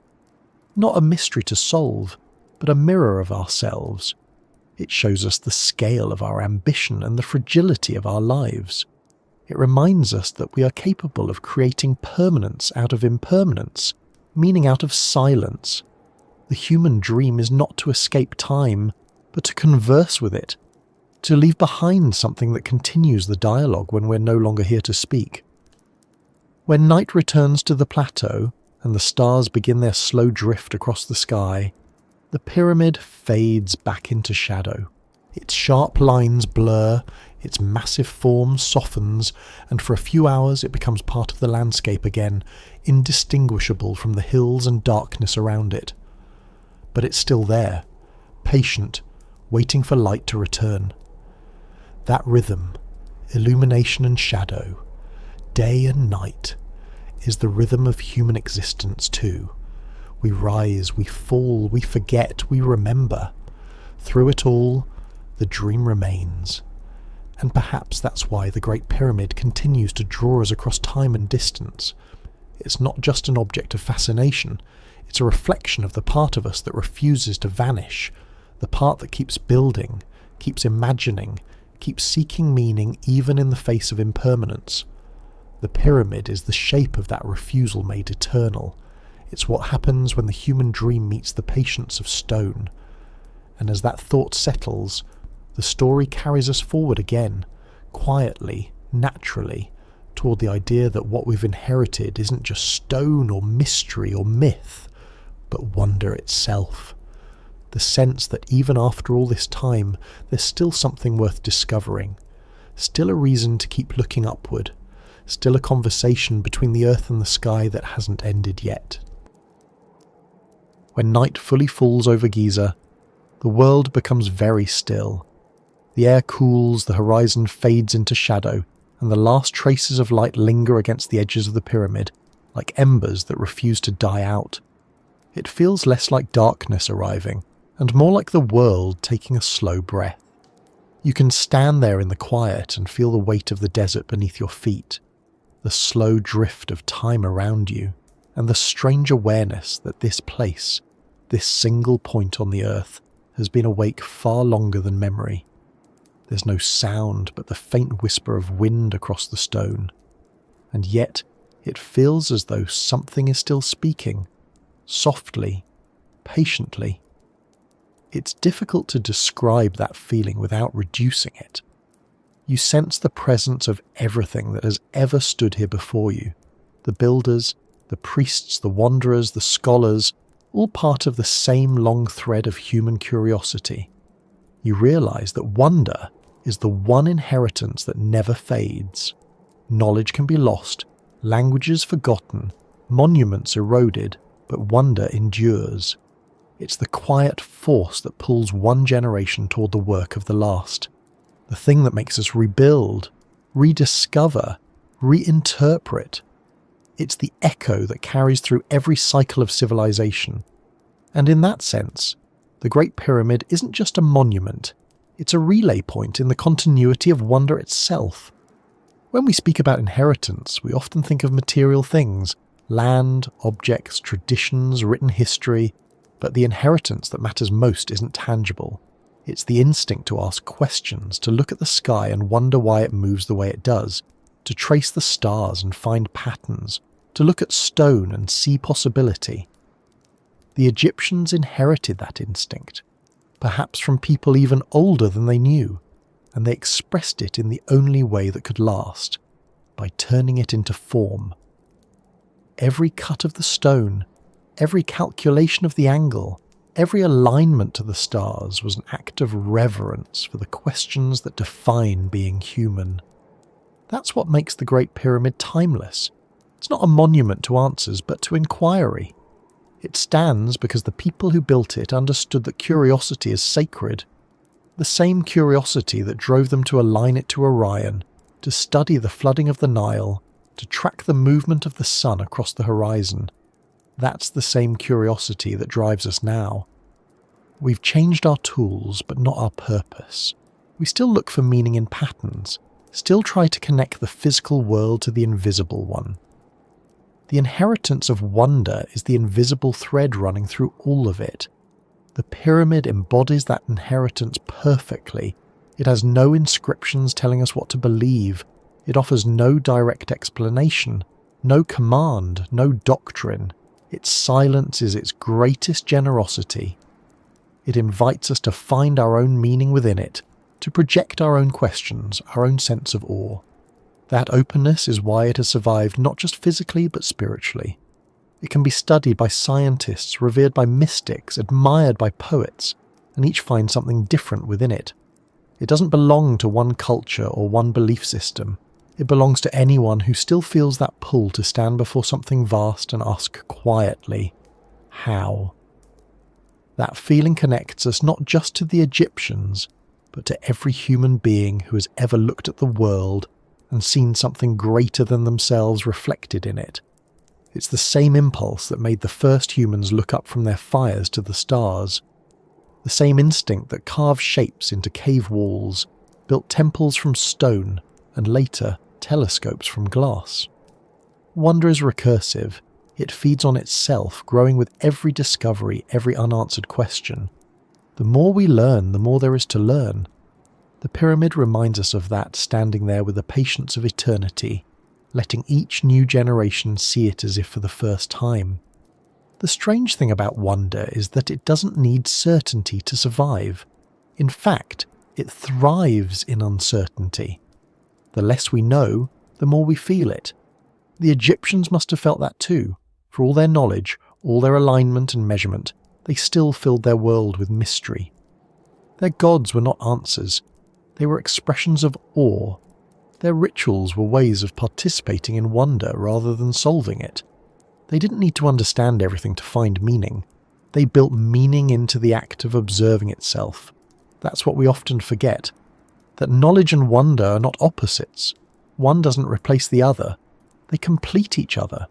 Not a mystery to solve, but a mirror of ourselves. It shows us the scale of our ambition and the fragility of our lives. It reminds us that we are capable of creating permanence out of impermanence, meaning out of silence. The human dream is not to escape time, but to converse with it, to leave behind something that continues the dialogue when we're no longer here to speak. When night returns to the plateau and the stars begin their slow drift across the sky, the pyramid fades back into shadow. Its sharp lines blur, its massive form softens, and for a few hours it becomes part of the landscape again, indistinguishable from the hills and darkness around it. But it's still there, patient, waiting for light to return. That rhythm, illumination and shadow, day and night, is the rhythm of human existence too. We rise, we fall, we forget, we remember. Through it all, the dream remains. And perhaps that's why the Great Pyramid continues to draw us across time and distance. It's not just an object of fascination, it's a reflection of the part of us that refuses to vanish, the part that keeps building, keeps imagining, keeps seeking meaning even in the face of impermanence. The pyramid is the shape of that refusal made eternal. It's what happens when the human dream meets the patience of stone. And as that thought settles, the story carries us forward again, quietly, naturally, toward the idea that what we've inherited isn't just stone or mystery or myth, but wonder itself. The sense that even after all this time, there's still something worth discovering, still a reason to keep looking upward, still a conversation between the earth and the sky that hasn't ended yet. When night fully falls over Giza, the world becomes very still. The air cools, the horizon fades into shadow, and the last traces of light linger against the edges of the pyramid, like embers that refuse to die out. It feels less like darkness arriving, and more like the world taking a slow breath. You can stand there in the quiet and feel the weight of the desert beneath your feet, the slow drift of time around you, and the strange awareness that this place, this single point on the earth, has been awake far longer than memory. There's no sound but the faint whisper of wind across the stone, and yet it feels as though something is still speaking, softly, patiently. It's difficult to describe that feeling without reducing it. You sense the presence of everything that has ever stood here before you, the builders, the priests, the wanderers, the scholars, all part of the same long thread of human curiosity. You realize that wonder is the one inheritance that never fades. Knowledge can be lost, languages forgotten, monuments eroded, but wonder endures. It's the quiet force that pulls one generation toward the work of the last. The thing that makes us rebuild, rediscover, reinterpret. It's the echo that carries through every cycle of civilization. And in that sense, the Great Pyramid isn't just a monument, it's a relay point in the continuity of wonder itself. When we speak about inheritance, we often think of material things, land, objects, traditions, written history, but the inheritance that matters most isn't tangible. It's the instinct to ask questions, to look at the sky and wonder why it moves the way it does, to trace the stars and find patterns, to look at stone and see possibility. The Egyptians inherited that instinct, perhaps from people even older than they knew, and they expressed it in the only way that could last, by turning it into form. Every cut of the stone, every calculation of the angle, every alignment to the stars was an act of reverence for the questions that define being human. That's what makes the Great Pyramid timeless. It's not a monument to answers, but to inquiry. It stands because the people who built it understood that curiosity is sacred. The same curiosity that drove them to align it to Orion, to study the flooding of the Nile, to track the movement of the sun across the horizon. That's the same curiosity that drives us now. We've changed our tools, but not our purpose. We still look for meaning in patterns, still try to connect the physical world to the invisible one. The inheritance of wonder is the invisible thread running through all of it. The pyramid embodies that inheritance perfectly. It has no inscriptions telling us what to believe. It offers no direct explanation, no command, no doctrine. Its silence is its greatest generosity. It invites us to find our own meaning within it, to project our own questions, our own sense of awe. That openness is why it has survived not just physically but spiritually. It can be studied by scientists, revered by mystics, admired by poets, and each find something different within it. It doesn't belong to one culture or one belief system. It belongs to anyone who still feels that pull to stand before something vast and ask quietly, how? That feeling connects us not just to the Egyptians, but to every human being who has ever looked at the world and seen something greater than themselves reflected in it. It's the same impulse that made the first humans look up from their fires to the stars. The same instinct that carved shapes into cave walls, built temples from stone, and later telescopes from glass. Wonder is recursive. It feeds on itself, growing with every discovery, every unanswered question. The more we learn, the more there is to learn. The pyramid reminds us of that, standing there with the patience of eternity, letting each new generation see it as if for the first time. The strange thing about wonder is that it doesn't need certainty to survive. In fact, it thrives in uncertainty. The less we know, the more we feel it. The Egyptians must have felt that too. For all their knowledge, all their alignment and measurement, they still filled their world with mystery. Their gods were not answers. They were expressions of awe. Their rituals were ways of participating in wonder rather than solving it. They didn't need to understand everything to find meaning. They built meaning into the act of observing itself. That's what we often forget. That knowledge and wonder are not opposites. One doesn't replace the other. They complete each other.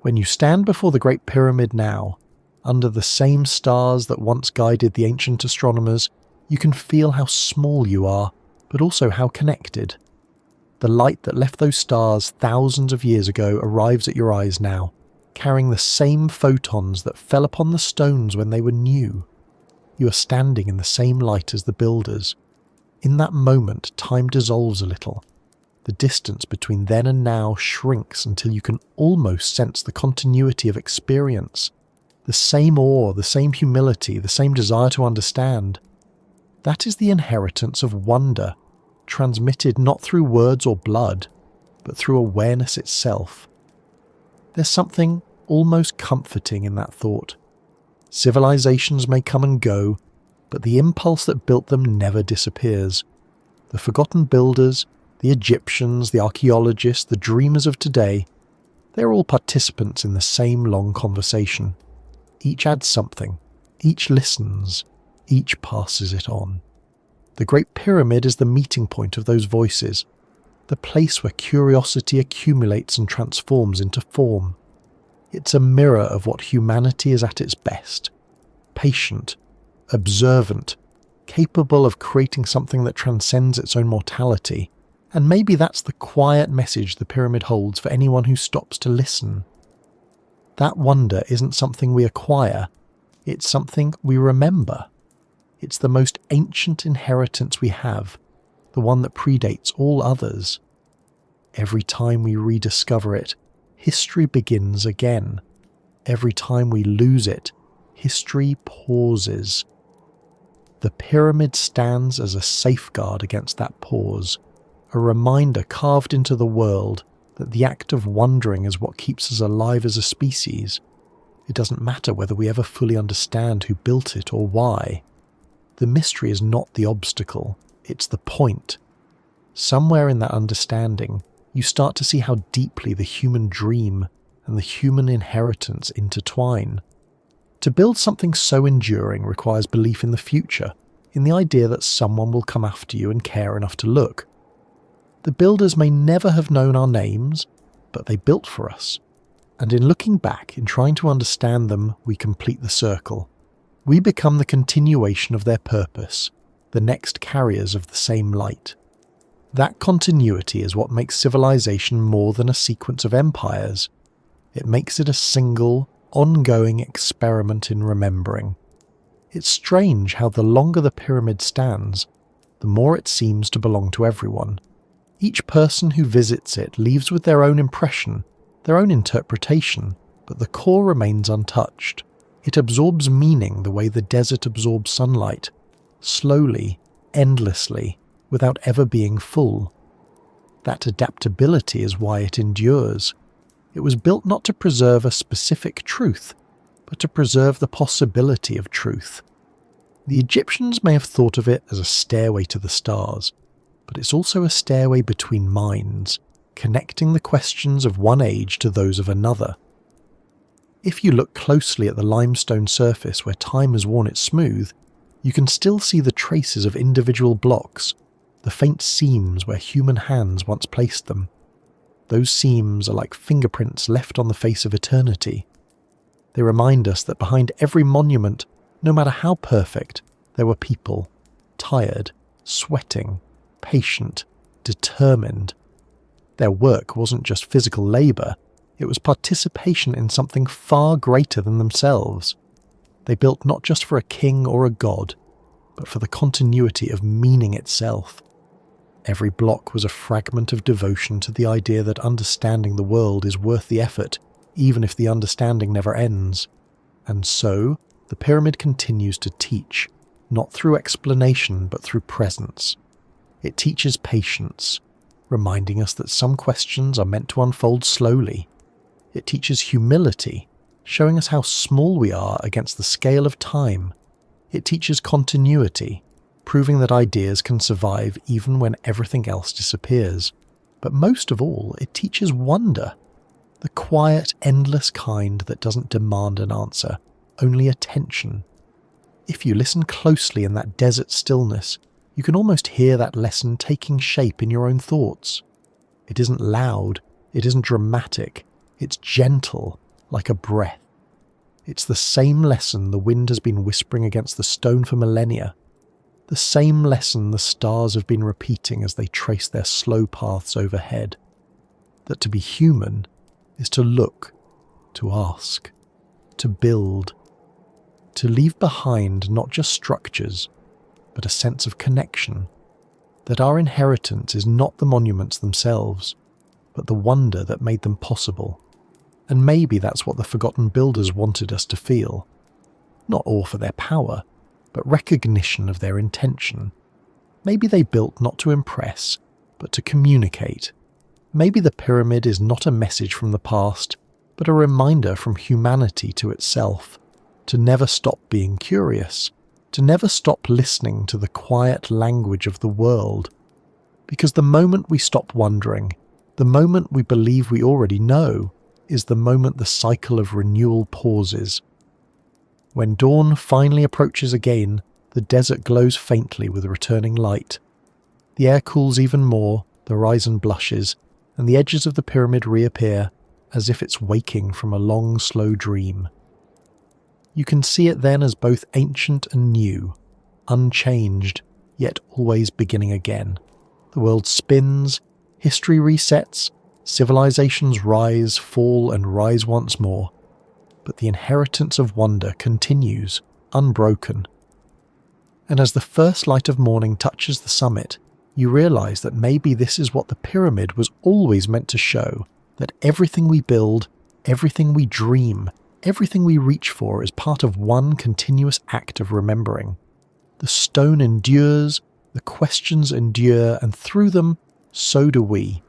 When you stand before the Great Pyramid now, under the same stars that once guided the ancient astronomers, you can feel how small you are, but also how connected. The light that left those stars thousands of years ago arrives at your eyes now, carrying the same photons that fell upon the stones when they were new. You are standing in the same light as the builders. In that moment, time dissolves a little. The distance between then and now shrinks until you can almost sense the continuity of experience. The same awe, the same humility, the same desire to understand. That is the inheritance of wonder, transmitted not through words or blood, but through awareness itself. There's something almost comforting in that thought. Civilizations may come and go, but the impulse that built them never disappears. The forgotten builders, the Egyptians, the archaeologists, the dreamers of today, they're all participants in the same long conversation. Each adds something, each listens, each passes it on. The Great Pyramid is the meeting point of those voices. the place where curiosity accumulates and transforms into form. It's a mirror of what humanity is at its best: patient, observant, capable of creating something that transcends its own mortality. And maybe that's the quiet message the pyramid holds for anyone who stops to listen. That wonder isn't something we acquire, it's something we remember. It's the most ancient inheritance we have, the one that predates all others. Every time we rediscover it, history begins again. Every time we lose it, history pauses. The pyramid stands as a safeguard against that pause, a reminder carved into the world that the act of wondering is what keeps us alive as a species. It doesn't matter whether we ever fully understand who built it or why. The mystery is not the obstacle, it's the point. Somewhere in that understanding, you start to see how deeply the human dream and the human inheritance intertwine. To build something so enduring requires belief in the future, in the idea that someone will come after you and care enough to look. The builders may never have known our names, but they built for us. And in looking back, in trying to understand them, we complete the circle. We become the continuation of their purpose, the next carriers of the same light. That continuity is what makes civilization more than a sequence of empires. It makes it a single, ongoing experiment in remembering. It's strange how the longer the pyramid stands, the more it seems to belong to everyone. Each person who visits it leaves with their own impression, their own interpretation, but the core remains untouched. It absorbs meaning the way the desert absorbs sunlight, slowly, endlessly, without ever being full. That adaptability is why it endures. It was built not to preserve a specific truth, but to preserve the possibility of truth. The Egyptians may have thought of it as a stairway to the stars, but it's also a stairway between minds, connecting the questions of one age to those of another. If you look closely at the limestone surface where time has worn it smooth, you can still see the traces of individual blocks, the faint seams where human hands once placed them. Those seams are like fingerprints left on the face of eternity. They remind us that behind every monument, no matter how perfect, there were people, tired, sweating, patient, determined. Their work wasn't just physical labour, it was participation in something far greater than themselves. They built not just for a king or a god, but for the continuity of meaning itself. Every block was a fragment of devotion to the idea that understanding the world is worth the effort, even if the understanding never ends. And so, the pyramid continues to teach, not through explanation but through presence. It teaches patience, reminding us that some questions are meant to unfold slowly. It teaches humility, showing us how small we are against the scale of time. It teaches continuity, proving that ideas can survive even when everything else disappears. But most of all, it teaches wonder, the quiet, endless kind that doesn't demand an answer, only attention. If you listen closely in that desert stillness, you can almost hear that lesson taking shape in your own thoughts. It isn't loud, it isn't dramatic, it's gentle, like a breath. It's the same lesson the wind has been whispering against the stone for millennia, the same lesson the stars have been repeating as they trace their slow paths overhead, that to be human is to look, to ask, to build, to leave behind not just structures, but a sense of connection, that our inheritance is not the monuments themselves, but the wonder that made them possible. And maybe that's what the forgotten builders wanted us to feel. Not awe for their power, but recognition of their intention. Maybe they built not to impress, but to communicate. Maybe the pyramid is not a message from the past, but a reminder from humanity to itself, to never stop being curious, to never stop listening to the quiet language of the world. Because the moment we stop wondering, the moment we believe we already know, is the moment the cycle of renewal pauses. When dawn finally approaches again, the desert glows faintly with returning light. The air cools even more, the horizon blushes, and the edges of the pyramid reappear as if it's waking from a long, slow dream. You can see it then as both ancient and new, unchanged, yet always beginning again. The world spins, history resets, civilizations rise, fall, and rise once more. But the inheritance of wonder continues, unbroken. And as the first light of morning touches the summit, you realize that maybe this is what the pyramid was always meant to show, that everything we build, everything we dream, everything we reach for is part of one continuous act of remembering. The stone endures, the questions endure, and through them, so do we.